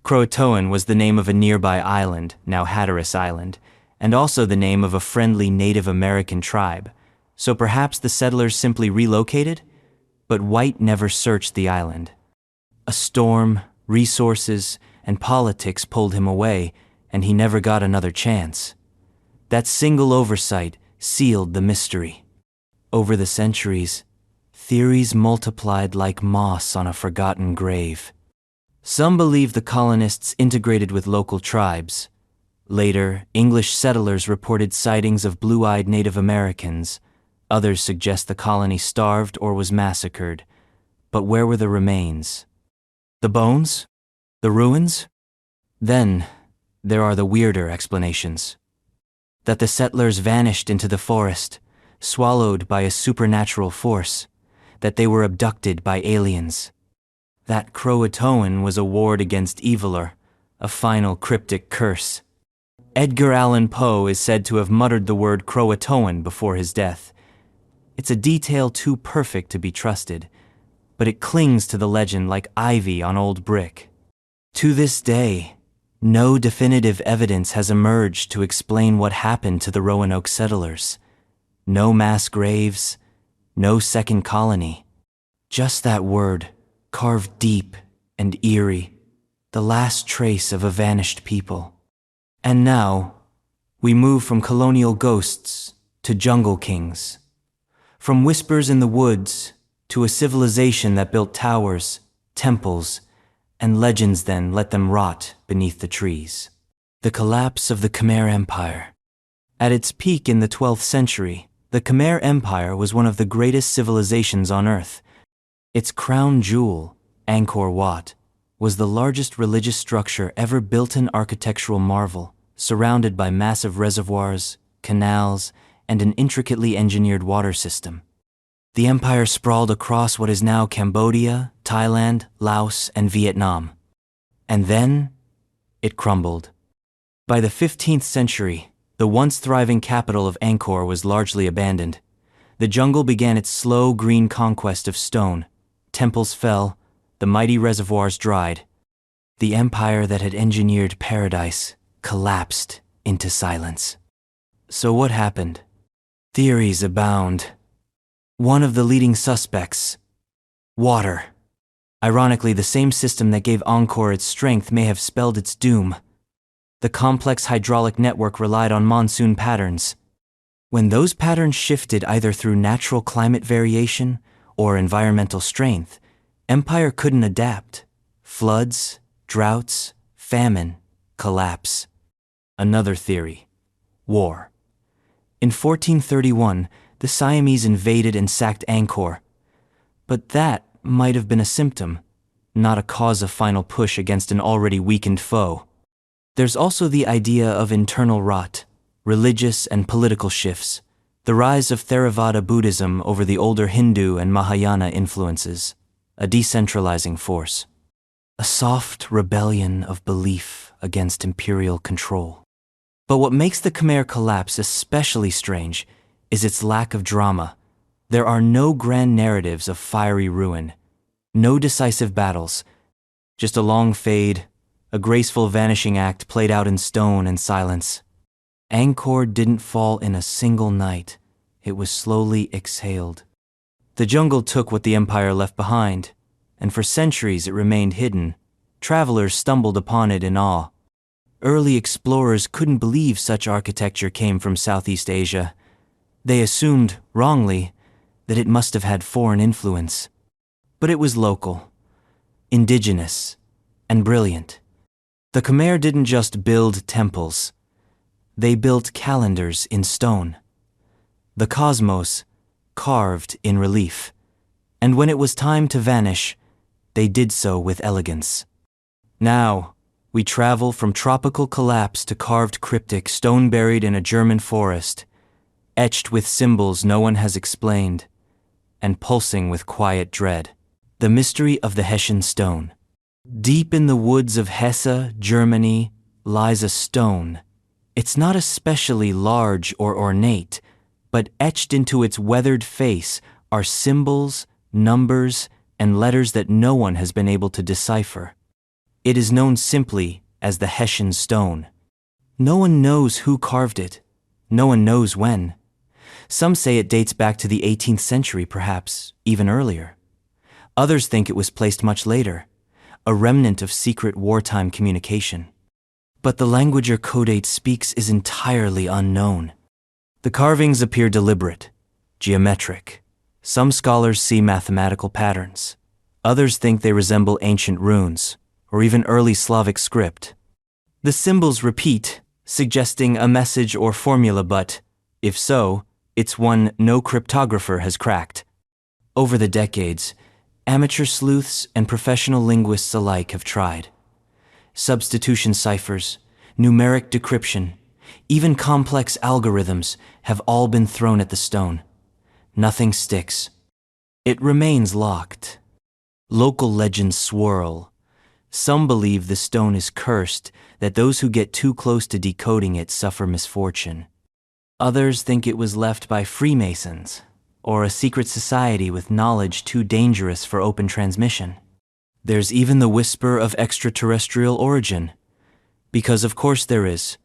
Croatoan was the name of a nearby island, now Hatteras Island, and also the name of a friendly Native American tribe. So perhaps the settlers simply relocated? But White never searched the island. A storm, resources, and politics pulled him away, and he never got another chance. That single oversight sealed the mystery. Over the centuries, theories multiplied like moss on a forgotten grave. Some believe the colonists integrated with local tribes. Later, English settlers reported sightings of blue-eyed Native Americans. Others suggest the colony starved or was massacred. But where were the remains? The bones? The ruins? Then, there are the weirder explanations. That the settlers vanished into the forest, swallowed by a supernatural force. That they were abducted by aliens. That Croatoan was a ward against eviler, a final cryptic curse. Edgar Allan Poe is said to have muttered the word Croatoan before his death. It's a detail too perfect to be trusted, but it clings to the legend like ivy on old brick. To this day, no definitive evidence has emerged to explain what happened to the Roanoke settlers. No mass graves, no second colony. Just that word, carved deep and eerie, the last trace of a vanished people. And now, we move from colonial ghosts to jungle kings. From whispers in the woods to a civilization that built towers, temples, and legends then let them rot beneath the trees. The collapse of the Khmer Empire. At its peak in the 12th century, the Khmer Empire was one of the greatest civilizations on Earth. Its crown jewel, Angkor Wat, was the largest religious structure ever built, an architectural marvel, surrounded by massive reservoirs, canals, and an intricately engineered water system. The empire sprawled across what is now Cambodia, Thailand, Laos, and Vietnam. And then, it crumbled. By the 15th century, the once thriving capital of Angkor was largely abandoned. The jungle began its slow green conquest of stone. Temples fell, the mighty reservoirs dried. The empire that had engineered paradise collapsed into silence. So what happened? Theories abound. One of the leading suspects, water. Ironically, the same system that gave Angkor its strength may have spelled its doom. The complex hydraulic network relied on monsoon patterns. When those patterns shifted either through natural climate variation or environmental strength, empire couldn't adapt. Floods, droughts, famine, collapse. Another theory, war. In 1431, the Siamese invaded and sacked Angkor. But that might have been a symptom, not a cause of final push against an already weakened foe. There's also the idea of internal rot, religious and political shifts, the rise of Theravada Buddhism over the older Hindu and Mahayana influences, a decentralizing force, a soft rebellion of belief against imperial control. But what makes the Khmer collapse especially strange is its lack of drama. There are no grand narratives of fiery ruin, no decisive battles, Just a long fade, a graceful vanishing act played out in stone and silence. Angkor didn't fall in a single night. It was slowly exhaled. The jungle took what the empire left behind, and for centuries it remained hidden. Travelers stumbled upon it in awe. Early explorers couldn't believe such architecture came from Southeast Asia. They assumed, wrongly, that it must have had foreign influence. But it was local, indigenous, and brilliant. The Khmer didn't just build temples. They built calendars in stone. The cosmos carved in relief. And when it was time to vanish, they did so with elegance. Now, we travel from tropical collapse to carved cryptic stone buried in a German forest, etched with symbols no one has explained, and pulsing with quiet dread. The mystery of the Hessian stone. Deep in the woods of Hesse, Germany, lies a stone. It's not especially large or ornate, but etched into its weathered face are symbols, numbers, and letters that no one has been able to decipher. It is known simply as the Hessian stone. No one knows who carved it. No one knows when. Some say it dates back to the 18th century, perhaps even earlier. Others think it was placed much later, a remnant of secret wartime communication. But the language or codate speaks is entirely unknown. The carvings appear deliberate, geometric. Some scholars see mathematical patterns. Others think they resemble ancient runes, or even early Slavic script. The symbols repeat, suggesting a message or formula, but, if so, it's one no cryptographer has cracked. Over the decades, amateur sleuths and professional linguists alike have tried. Substitution ciphers, numeric decryption, even complex algorithms have all been thrown at the stone. Nothing sticks. It remains locked. Local legends swirl. Some believe the stone is cursed, that those who get too close to decoding it suffer misfortune. Others think it was left by Freemasons, or a secret society with knowledge too dangerous for open transmission. There's even the whisper of extraterrestrial origin. Because of course there is.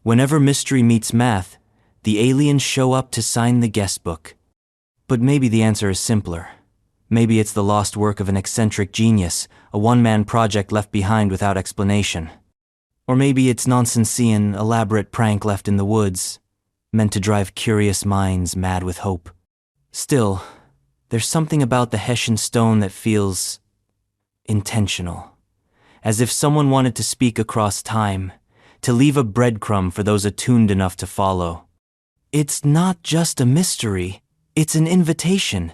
Whenever mystery meets math, the aliens show up to sign the guest book. But maybe the answer is simpler. Maybe it's the lost work of an eccentric genius, a one-man project left behind without explanation. Or maybe it's nonsensian, elaborate prank left in the woods, meant to drive curious minds mad with hope. Still, there's something about the Hessian stone that feels intentional, as if someone wanted to speak across time, to leave a breadcrumb for those attuned enough to follow. It's not just a mystery, it's an invitation.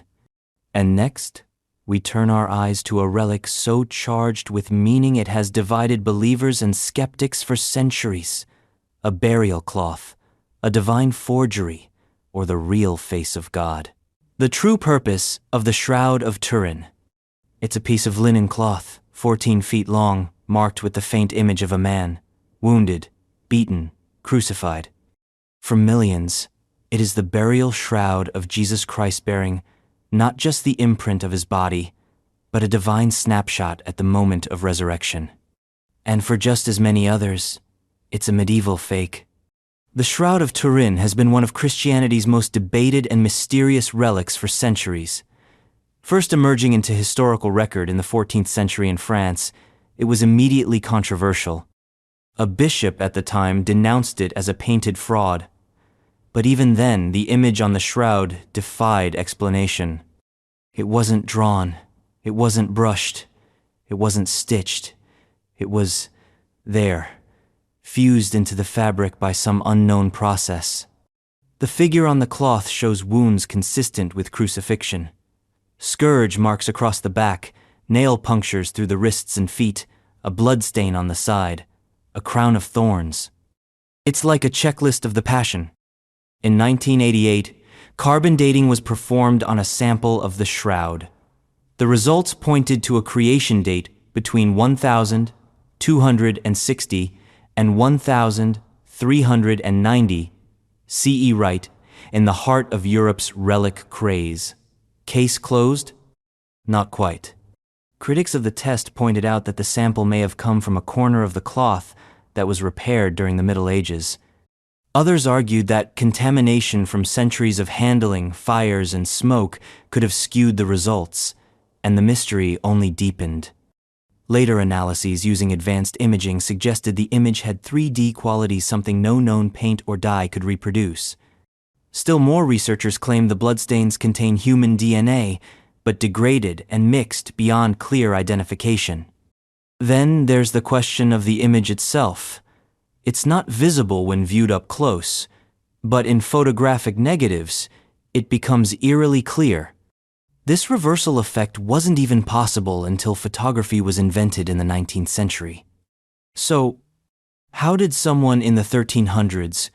And next, we turn our eyes to a relic so charged with meaning it has divided believers and skeptics for centuries. A burial cloth, a divine forgery, or the real face of God. The true purpose of the Shroud of Turin. It's a piece of linen cloth, 14 feet long, marked with the faint image of a man, wounded, beaten, crucified. For millions, it is the burial shroud of Jesus Christ, bearing not just the imprint of his body, but a divine snapshot at the moment of resurrection. And for just as many others, it's a medieval fake. The Shroud of Turin has been one of Christianity's most debated and mysterious relics for centuries. First emerging into historical record in the 14th century in France, it was immediately controversial. A bishop at the time denounced it as a painted fraud. But even then, the image on the shroud defied explanation. It wasn't drawn, it wasn't brushed, it wasn't stitched. It was there, fused into the fabric by some unknown process. The figure on the cloth shows wounds consistent with crucifixion. Scourge marks across the back, nail punctures through the wrists and feet, a bloodstain on the side, a crown of thorns. It's like a checklist of the Passion. In 1988, carbon dating was performed on a sample of the shroud. The results pointed to a creation date between 1260 and 1390 CE, right in the heart of Europe's relic craze. Case closed? Not quite. Critics of the test pointed out that the sample may have come from a corner of the cloth that was repaired during the Middle Ages. Others argued that contamination from centuries of handling, fires, and smoke could have skewed the results, and the mystery only deepened. Later analyses using advanced imaging suggested the image had 3D qualities, something no known paint or dye could reproduce. Still more researchers claimed the bloodstains contain human DNA, but degraded and mixed beyond clear identification. Then there's the question of the image itself. It's not visible when viewed up close, but in photographic negatives, it becomes eerily clear. This reversal effect wasn't even possible until photography was invented in the 19th century. So, how did someone in the 1300s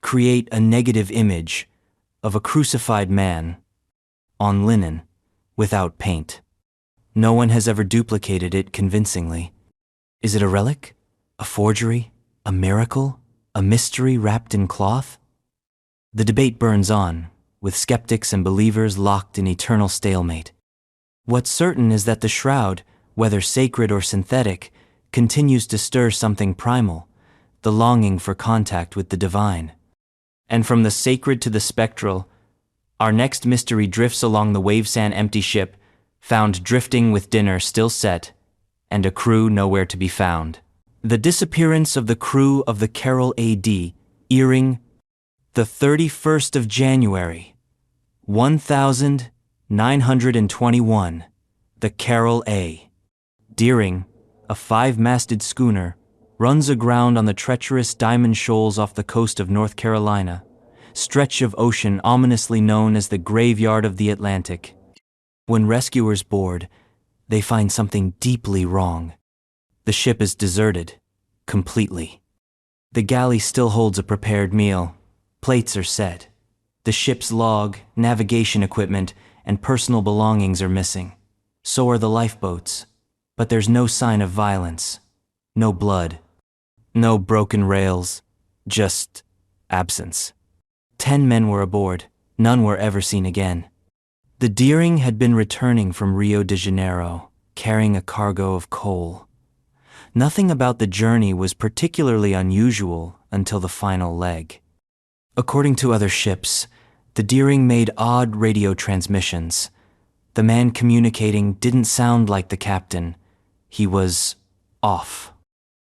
create a negative image of a crucified man on linen without paint? No one has ever duplicated it convincingly. Is it a relic? A forgery? A miracle? A mystery wrapped in cloth? The debate burns on, with skeptics and believers locked in eternal stalemate. What's certain is that the shroud, whether sacred or synthetic, continues to stir something primal, the longing for contact with the divine. And from the sacred to the spectral, our next mystery drifts along the wave-sand empty ship, found drifting with dinner still set, and a crew nowhere to be found. The disappearance of the crew of the Carroll A.D., earring the 31st of January, 1921, the Carroll A. Deering, a 5-masted schooner, runs aground on the treacherous Diamond Shoals off the coast of North Carolina, stretch of ocean ominously known as the graveyard of the Atlantic. When rescuers board, they find something deeply wrong. The ship is deserted, completely. The galley still holds a prepared meal. Plates are set. The ship's log, navigation equipment, and personal belongings are missing. So are the lifeboats. But there's no sign of violence. No blood. No broken rails. Just absence. 10 men were aboard. None were ever seen again. The Deering had been returning from Rio de Janeiro, carrying a cargo of coal. Nothing about the journey was particularly unusual until the final leg. According to other ships, the Deering made odd radio transmissions. The man communicating didn't sound like the captain. He was off.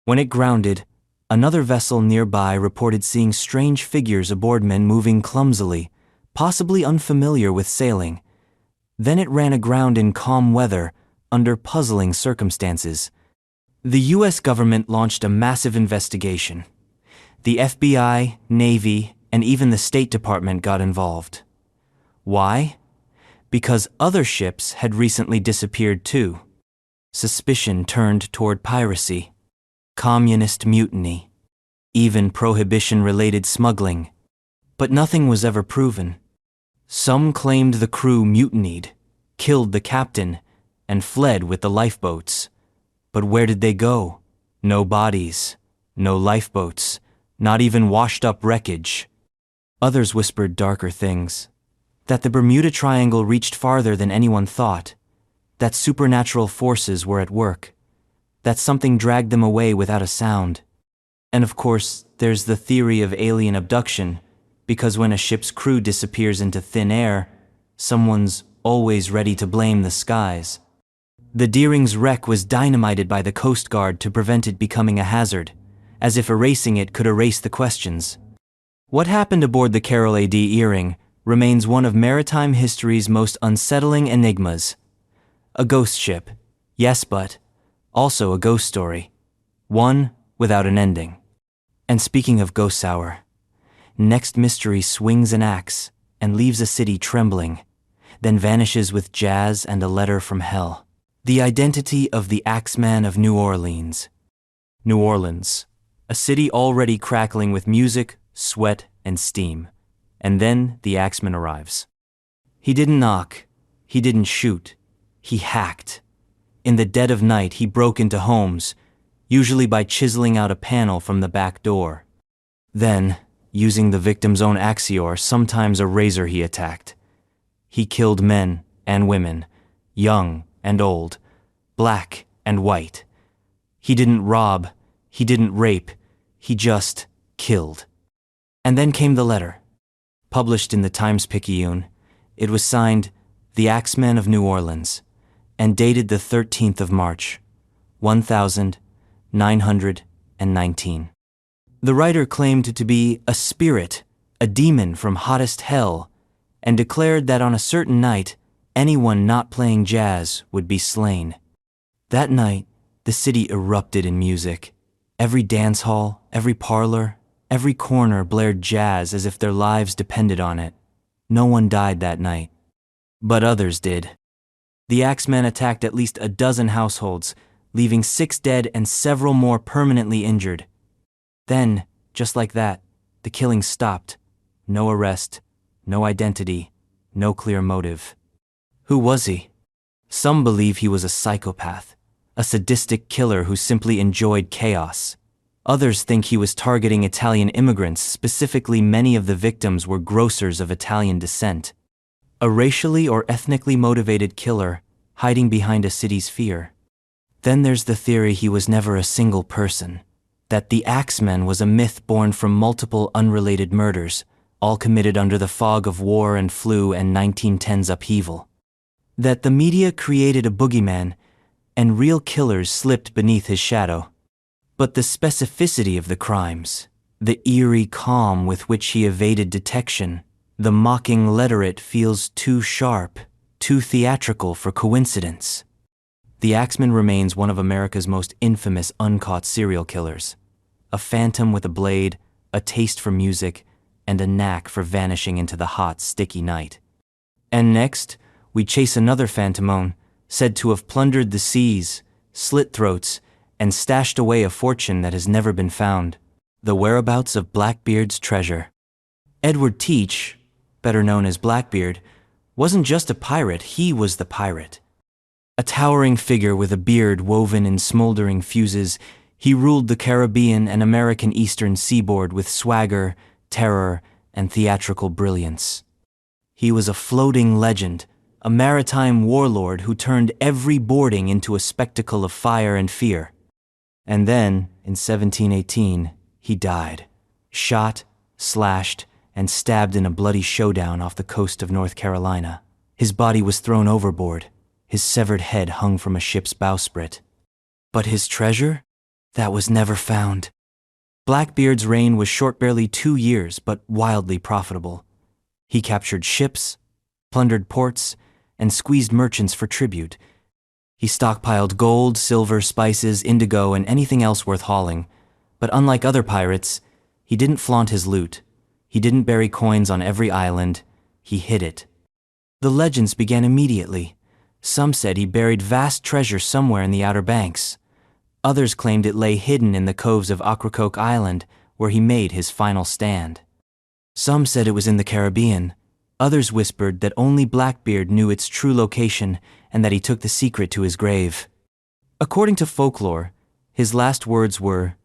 When it grounded, another vessel nearby reported seeing strange figures aboard, men moving clumsily, possibly unfamiliar with sailing. Then it ran aground in calm weather, under puzzling circumstances. The U.S. government launched a massive investigation. The FBI, Navy, and even the State Department got involved. Why? Because other ships had recently disappeared too. Suspicion turned toward piracy, communist mutiny, even prohibition-related smuggling. But nothing was ever proven. Some claimed the crew mutinied, killed the captain, and fled with the lifeboats. But where did they go? No bodies, no lifeboats, not even washed-up wreckage. Others whispered darker things. That the Bermuda Triangle reached farther than anyone thought. That supernatural forces were at work. That something dragged them away without a sound. And of course, there's the theory of alien abduction, because when a ship's crew disappears into thin air, someone's always ready to blame the skies. The Deering's wreck was dynamited by the Coast Guard to prevent it becoming a hazard, as if erasing it could erase the questions. What happened aboard the Carroll A.D. Earring remains one of maritime history's most unsettling enigmas. A ghost ship, yes, but also a ghost story. One without an ending. And speaking of ghost hour, next mystery swings an axe and leaves a city trembling, then vanishes with jazz and a letter from hell. The identity of the Axeman of New Orleans. New Orleans, a city already crackling with music, sweat, and steam. And then the Axeman arrives. He didn't knock. He didn't shoot. He hacked. In the dead of night, he broke into homes, usually by chiseling out a panel from the back door. Then, using the victim's own axior, sometimes a razor, he attacked. He killed men and women, young and old, black and white. He didn't rob, he didn't rape, he just killed. And then came the letter. Published in the Times-Picayune, it was signed, "The Axeman of New Orleans," and dated the 13th of March, 1919. The writer claimed to be a spirit, a demon from hottest hell, and declared that on a certain night, anyone not playing jazz would be slain. That night, the city erupted in music. Every dance hall, every parlor, every corner blared jazz as if their lives depended on it. No one died that night. But others did. The Axeman attacked at least a dozen households, leaving 6 dead and several more permanently injured. Then, just like that, the killing stopped. No arrest, no identity, no clear motive. Who was he? Some believe he was a psychopath, a sadistic killer who simply enjoyed chaos. Others think he was targeting Italian immigrants, specifically many of the victims were grocers of Italian descent. A racially or ethnically motivated killer, hiding behind a city's fear. Then there's the theory he was never a single person, that the Axeman was a myth born from multiple unrelated murders, all committed under the fog of war and flu and 1910s upheaval. That the media created a boogeyman, and real killers slipped beneath his shadow. But the specificity of the crimes, the eerie calm with which he evaded detection, the mocking letter, it feels too sharp, too theatrical for coincidence. The Axeman remains one of America's most infamous uncaught serial killers. A phantom with a blade, a taste for music, and a knack for vanishing into the hot, sticky night. And next, we chase another phantomone, said to have plundered the seas, slit throats, and stashed away a fortune that has never been found. The whereabouts of Blackbeard's treasure. Edward Teach, better known as Blackbeard, wasn't just a pirate, he was the pirate. A towering figure with a beard woven in smoldering fuses, he ruled the Caribbean and American eastern seaboard with swagger, terror, and theatrical brilliance. He was a floating legend, a maritime warlord who turned every boarding into a spectacle of fire and fear. And then, in 1718, he died, shot, slashed, and stabbed in a bloody showdown off the coast of North Carolina. His body was thrown overboard. His severed head hung from a ship's bowsprit. But his treasure? That was never found. Blackbeard's reign was short, barely 2 years, but wildly profitable. He captured ships, plundered ports, and squeezed merchants for tribute. He stockpiled gold, silver, spices, indigo, and anything else worth hauling. But unlike other pirates, he didn't flaunt his loot. He didn't bury coins on every island. He hid it. The legends began immediately. Some said he buried vast treasure somewhere in the Outer Banks. Others claimed it lay hidden in the coves of Ocracoke Island, where he made his final stand. Some said it was in the Caribbean. Others whispered that only Blackbeard knew its true location and that he took the secret to his grave. According to folklore, his last words were,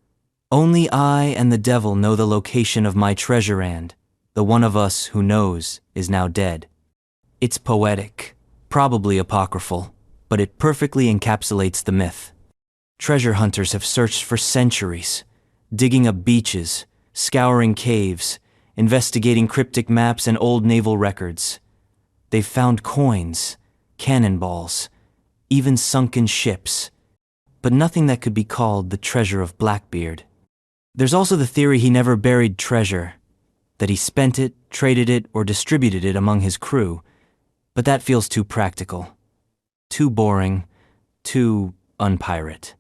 "Only I and the devil know the location of my treasure, and the one of us who knows is now dead." It's poetic, probably apocryphal, but it perfectly encapsulates the myth. Treasure hunters have searched for centuries, digging up beaches, scouring caves, investigating cryptic maps and old naval records. They've found coins, cannonballs, even sunken ships, but nothing that could be called the treasure of Blackbeard. There's also the theory he never buried treasure, that he spent it, traded it, or distributed it among his crew, but that feels too practical, too boring, too unpirate.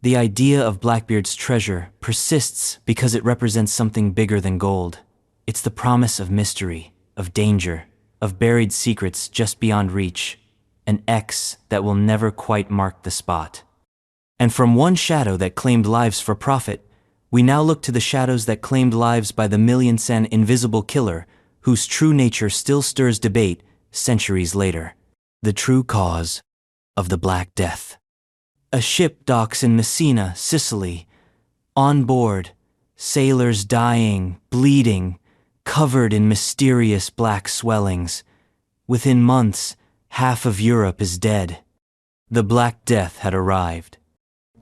The idea of Blackbeard's treasure persists because it represents something bigger than gold. It's the promise of mystery, of danger, of buried secrets just beyond reach, an X that will never quite mark the spot. And from one shadow that claimed lives for profit, we now look to the shadows that claimed lives by the million-cent invisible killer, whose true nature still stirs debate centuries later. The true cause of the Black Death. A ship docks in Messina, Sicily. On board, sailors dying, bleeding, covered in mysterious black swellings. Within months, half of Europe is dead. The Black Death had arrived.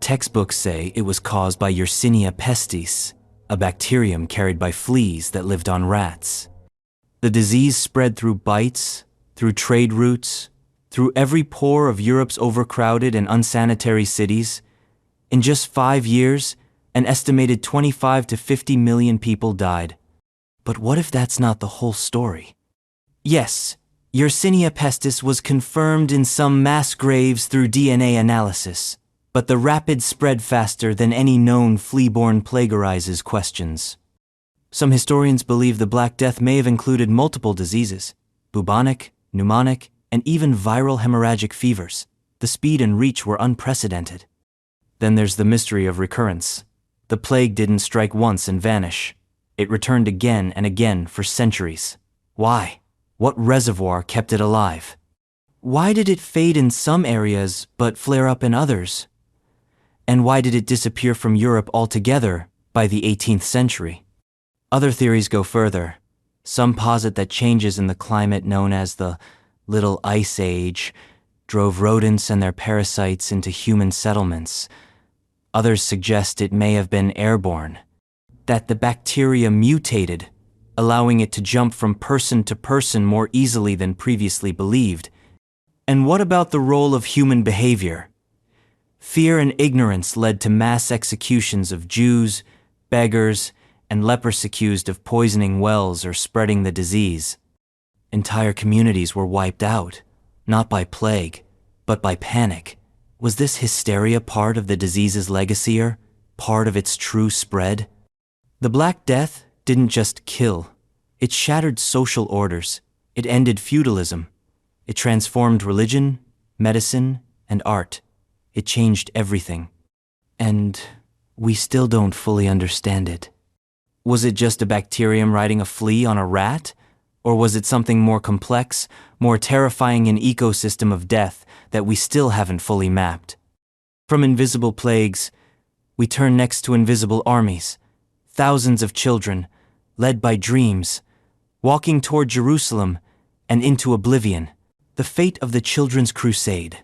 Textbooks say it was caused by Yersinia pestis, a bacterium carried by fleas that lived on rats. The disease spread through bites, through trade routes, through every pore of Europe's overcrowded and unsanitary cities. In just 5 years, an estimated 25 to 50 million people died. But what if that's not the whole story? Yes, Yersinia pestis was confirmed in some mass graves through DNA analysis, but the rapid spread faster than any known flea-borne plague raises questions. Some historians believe the Black Death may have included multiple diseases: bubonic, pneumonic, and even viral hemorrhagic fevers. The speed and reach were unprecedented. Then there's the mystery of recurrence. The plague didn't strike once and vanish. It returned again and again for centuries. Why? What reservoir kept it alive? Why did it fade in some areas but flare up in others? And why did it disappear from Europe altogether by the 18th century? Other theories go further. Some posit that changes in the climate known as the Little Ice Age drove rodents and their parasites into human settlements. Others suggest it may have been airborne, that the bacteria mutated, allowing it to jump from person to person more easily than previously believed. And what about the role of human behavior? Fear and ignorance led to mass executions of Jews, beggars, and lepers accused of poisoning wells or spreading the disease. Entire communities were wiped out, not by plague, but by panic. Was this hysteria part of the disease's legacy, or part of its true spread? The Black Death didn't just kill. It shattered social orders. It ended feudalism. It transformed religion, medicine, and art. It changed everything. And we still don't fully understand it. Was it just a bacterium riding a flea on a rat? Or was it something more complex, more terrifying, an ecosystem of death that we still haven't fully mapped? From invisible plagues, we turn next to invisible armies. Thousands of children, led by dreams, walking toward Jerusalem and into oblivion. The fate of the Children's Crusade.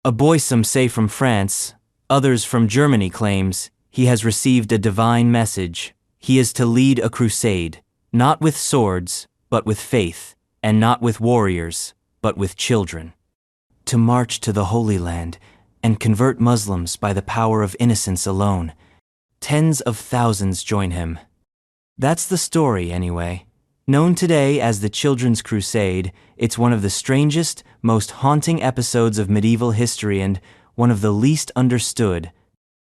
A boy, some say from France, others from Germany, claims he has received a divine message. He is to lead a crusade, not with swords, but with faith, and not with warriors, but with children. To march to the Holy Land and convert Muslims by the power of innocence alone. Tens of thousands join him. That's the story, anyway. Known today as the Children's Crusade, it's one of the strangest, most haunting episodes of medieval history and one of the least understood.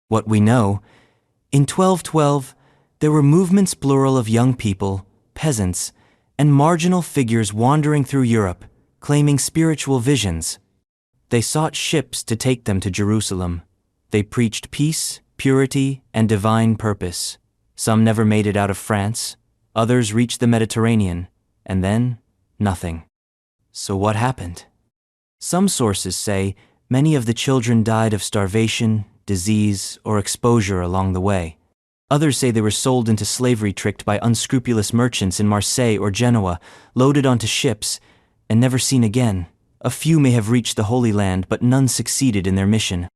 What we know: in 1212, there were movements plural of young people, peasants, and marginal figures wandering through Europe, claiming spiritual visions. They sought ships to take them to Jerusalem. They preached peace, purity, and divine purpose. Some never made it out of France. Others reached the Mediterranean, and then nothing. So what happened? Some sources say many of the children died of starvation, disease, or exposure along the way. Others say they were sold into slavery, tricked by unscrupulous merchants in Marseille or Genoa, loaded onto ships, and never seen again. A few may have reached the Holy Land, but none succeeded in their mission.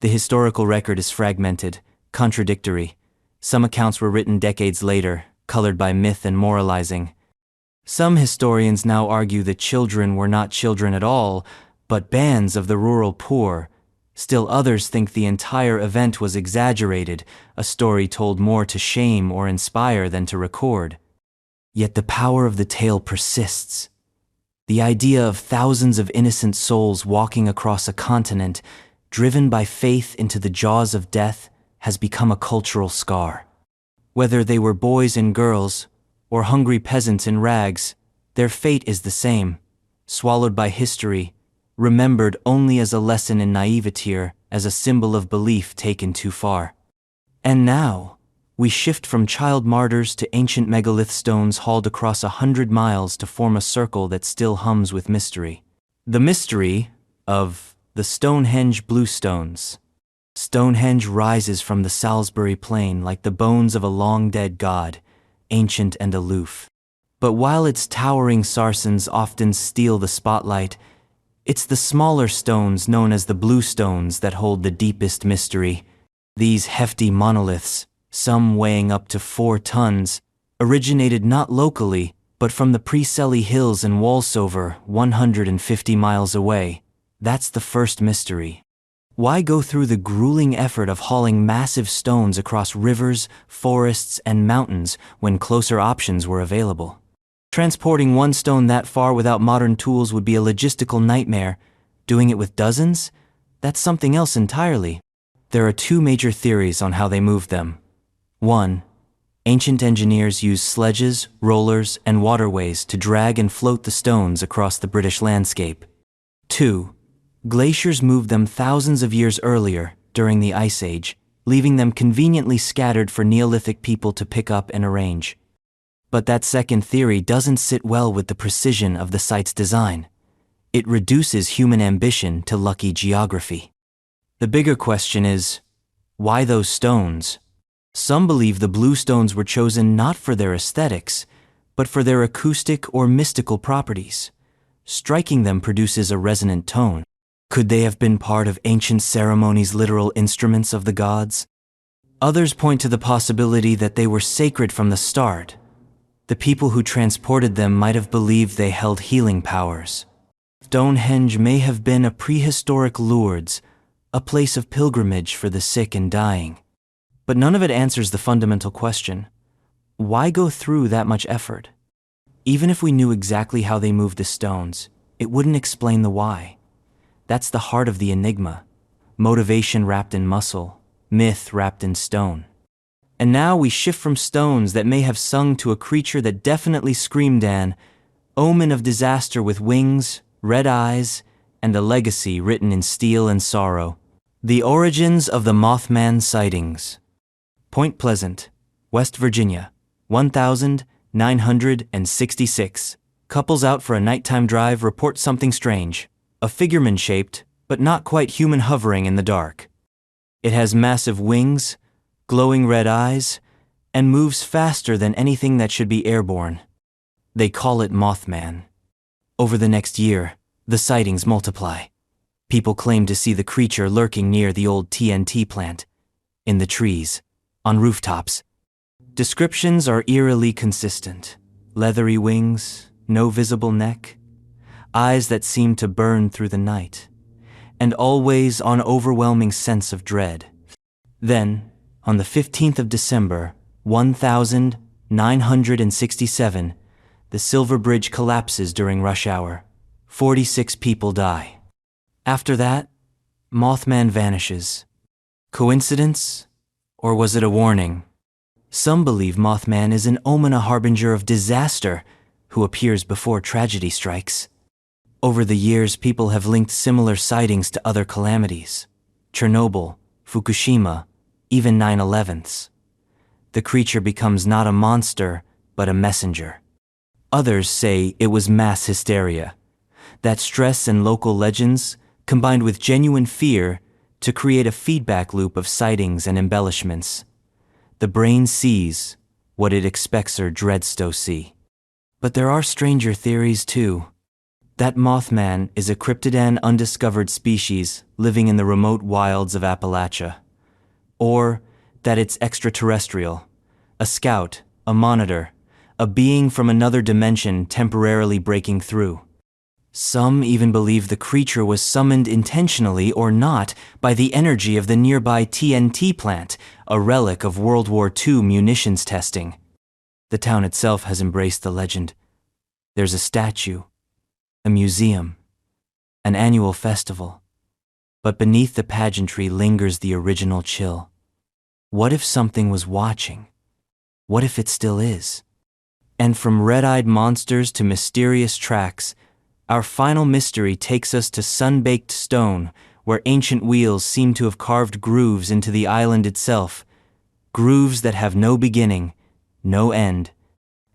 The historical record is fragmented, contradictory. Some accounts were written decades later, colored by myth and moralizing. Some historians now argue the children were not children at all, but bands of the rural poor. Still others think the entire event was exaggerated, a story told more to shame or inspire than to record. Yet the power of the tale persists. The idea of thousands of innocent souls walking across a continent, driven by faith into the jaws of death, has become a cultural scar. Whether they were boys and girls, or hungry peasants in rags, their fate is the same, swallowed by history, remembered only as a lesson in naivete, as a symbol of belief taken too far. And now, we shift from child martyrs to ancient megalith stones hauled across 100 miles to form a circle that still hums with mystery. The mystery of the Stonehenge Bluestones. Stonehenge rises from the Salisbury Plain like the bones of a long-dead god, ancient and aloof. But while its towering sarcens often steal the spotlight, It's the smaller stones known as the blue stones that hold the deepest mystery. These hefty monoliths, some weighing up to 4 tons, originated not locally, but from the Preseli Hills in Wolsover, 150 miles away. That's the first mystery. Why go through the grueling effort of hauling massive stones across rivers, forests, and mountains when closer options were available? Transporting one stone that far without modern tools would be a logistical nightmare. Doing it with dozens? That's something else entirely. There are 2 major theories on how they moved them. 1. Ancient engineers used sledges, rollers, and waterways to drag and float the stones across the British landscape. 2. Glaciers moved them thousands of years earlier, during the Ice Age, leaving them conveniently scattered for Neolithic people to pick up and arrange. But that second theory doesn't sit well with the precision of the site's design. It reduces human ambition to lucky geography. The bigger question is, why those stones? Some believe the blue stones were chosen not for their aesthetics, but for their acoustic or mystical properties. Striking them produces a resonant tone. Could they have been part of ancient ceremonies, literal instruments of the gods? Others point to the possibility that they were sacred from the start. The people who transported them might have believed they held healing powers. Stonehenge may have been a prehistoric Lourdes, a place of pilgrimage for the sick and dying. But none of it answers the fundamental question. Why go through that much effort? Even if we knew exactly how they moved the stones, it wouldn't explain the why. That's the heart of the enigma. Motivation wrapped in muscle, myth wrapped in stone. And now we shift from stones that may have sung to a creature that definitely screamed an omen of disaster with wings, red eyes, and a legacy written in steel and sorrow. The origins of the Mothman sightings. Point Pleasant, West Virginia, 1966. Couples out for a nighttime drive report something strange. A figureman-shaped, but not quite human hovering in the dark. It has massive wings, glowing red eyes, and moves faster than anything that should be airborne. They call it Mothman. Over the next year, the sightings multiply. People claim to see the creature lurking near the old TNT plant, in the trees, on rooftops. Descriptions are eerily consistent. Leathery wings, no visible neck, eyes that seem to burn through the night, and always an overwhelming sense of dread. Then, on the 15th of December, 1967, the Silver Bridge collapses during rush hour. 46 people die. After that, Mothman vanishes. Coincidence? Or was it a warning? Some believe Mothman is an omen, a harbinger of disaster, who appears before tragedy strikes. Over the years, people have linked similar sightings to other calamities. Chernobyl, Fukushima, even 9/11s. The creature becomes not a monster, but a messenger. Others say it was mass hysteria. That stress and local legends, combined with genuine fear, to create a feedback loop of sightings and embellishments. The brain sees what it expects or dreads to see. But there are stranger theories too. That Mothman is a cryptid undiscovered species living in the remote wilds of Appalachia. Or that it's extraterrestrial, a scout, a monitor, a being from another dimension temporarily breaking through. Some even believe the creature was summoned intentionally or not by the energy of the nearby TNT plant, a relic of World War II munitions testing. The town itself has embraced the legend. There's a statue, a museum, an annual festival. But beneath the pageantry lingers the original chill. What if something was watching? What if it still is? And from red-eyed monsters to mysterious tracks, our final mystery takes us to sun-baked stone, where ancient wheels seem to have carved grooves into the island itself, grooves that have no beginning, no end,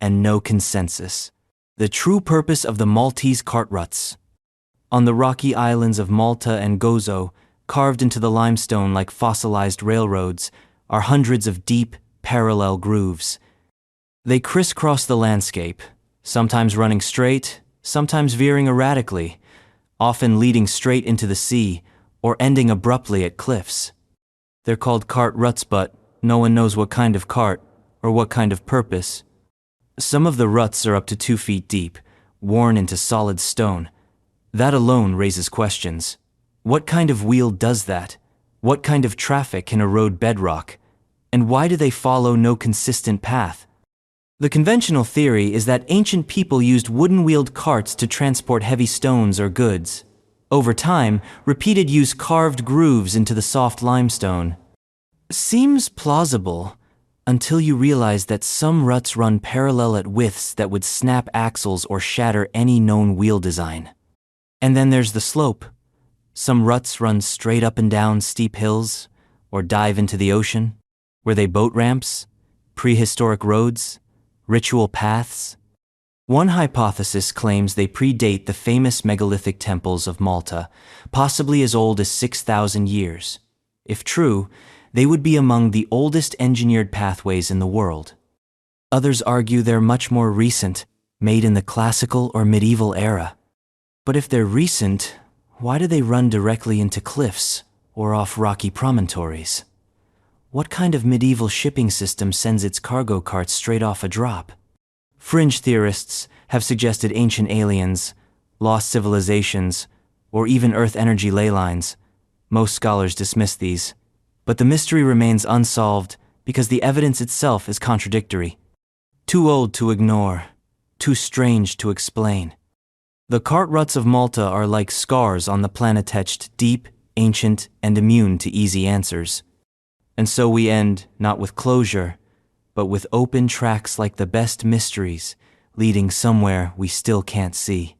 and no consensus. The true purpose of the Maltese cart ruts. On the rocky islands of Malta and Gozo, carved into the limestone like fossilized railroads, are hundreds of deep, parallel grooves. They crisscross the landscape, sometimes running straight, sometimes veering erratically, often leading straight into the sea or ending abruptly at cliffs. They're called cart ruts, but no one knows what kind of cart or what kind of purpose. Some of the ruts are up to 2 feet deep, worn into solid stone. That alone raises questions. What kind of wheel does that? What kind of traffic can erode bedrock? And why do they follow no consistent path? The conventional theory is that ancient people used wooden-wheeled carts to transport heavy stones or goods. Over time, repeated use carved grooves into the soft limestone. Seems plausible, until you realize that some ruts run parallel at widths that would snap axles or shatter any known wheel design. And then there's the slope. Some ruts run straight up and down steep hills, or dive into the ocean. Were they boat ramps, prehistoric roads, ritual paths? One hypothesis claims they predate the famous megalithic temples of Malta, possibly as old as 6,000 years. If true, they would be among the oldest engineered pathways in the world. Others argue they're much more recent, made in the classical or medieval era. But if they're recent, why do they run directly into cliffs or off rocky promontories? What kind of medieval shipping system sends its cargo carts straight off a drop? Fringe theorists have suggested ancient aliens, lost civilizations, or even Earth energy ley lines. Most scholars dismiss these, but the mystery remains unsolved because the evidence itself is contradictory. Too old to ignore, too strange to explain. The cart ruts of Malta are like scars on the planet, etched deep, ancient, and immune to easy answers. And so we end not with closure, but with open tracks like the best mysteries, leading somewhere we still can't see.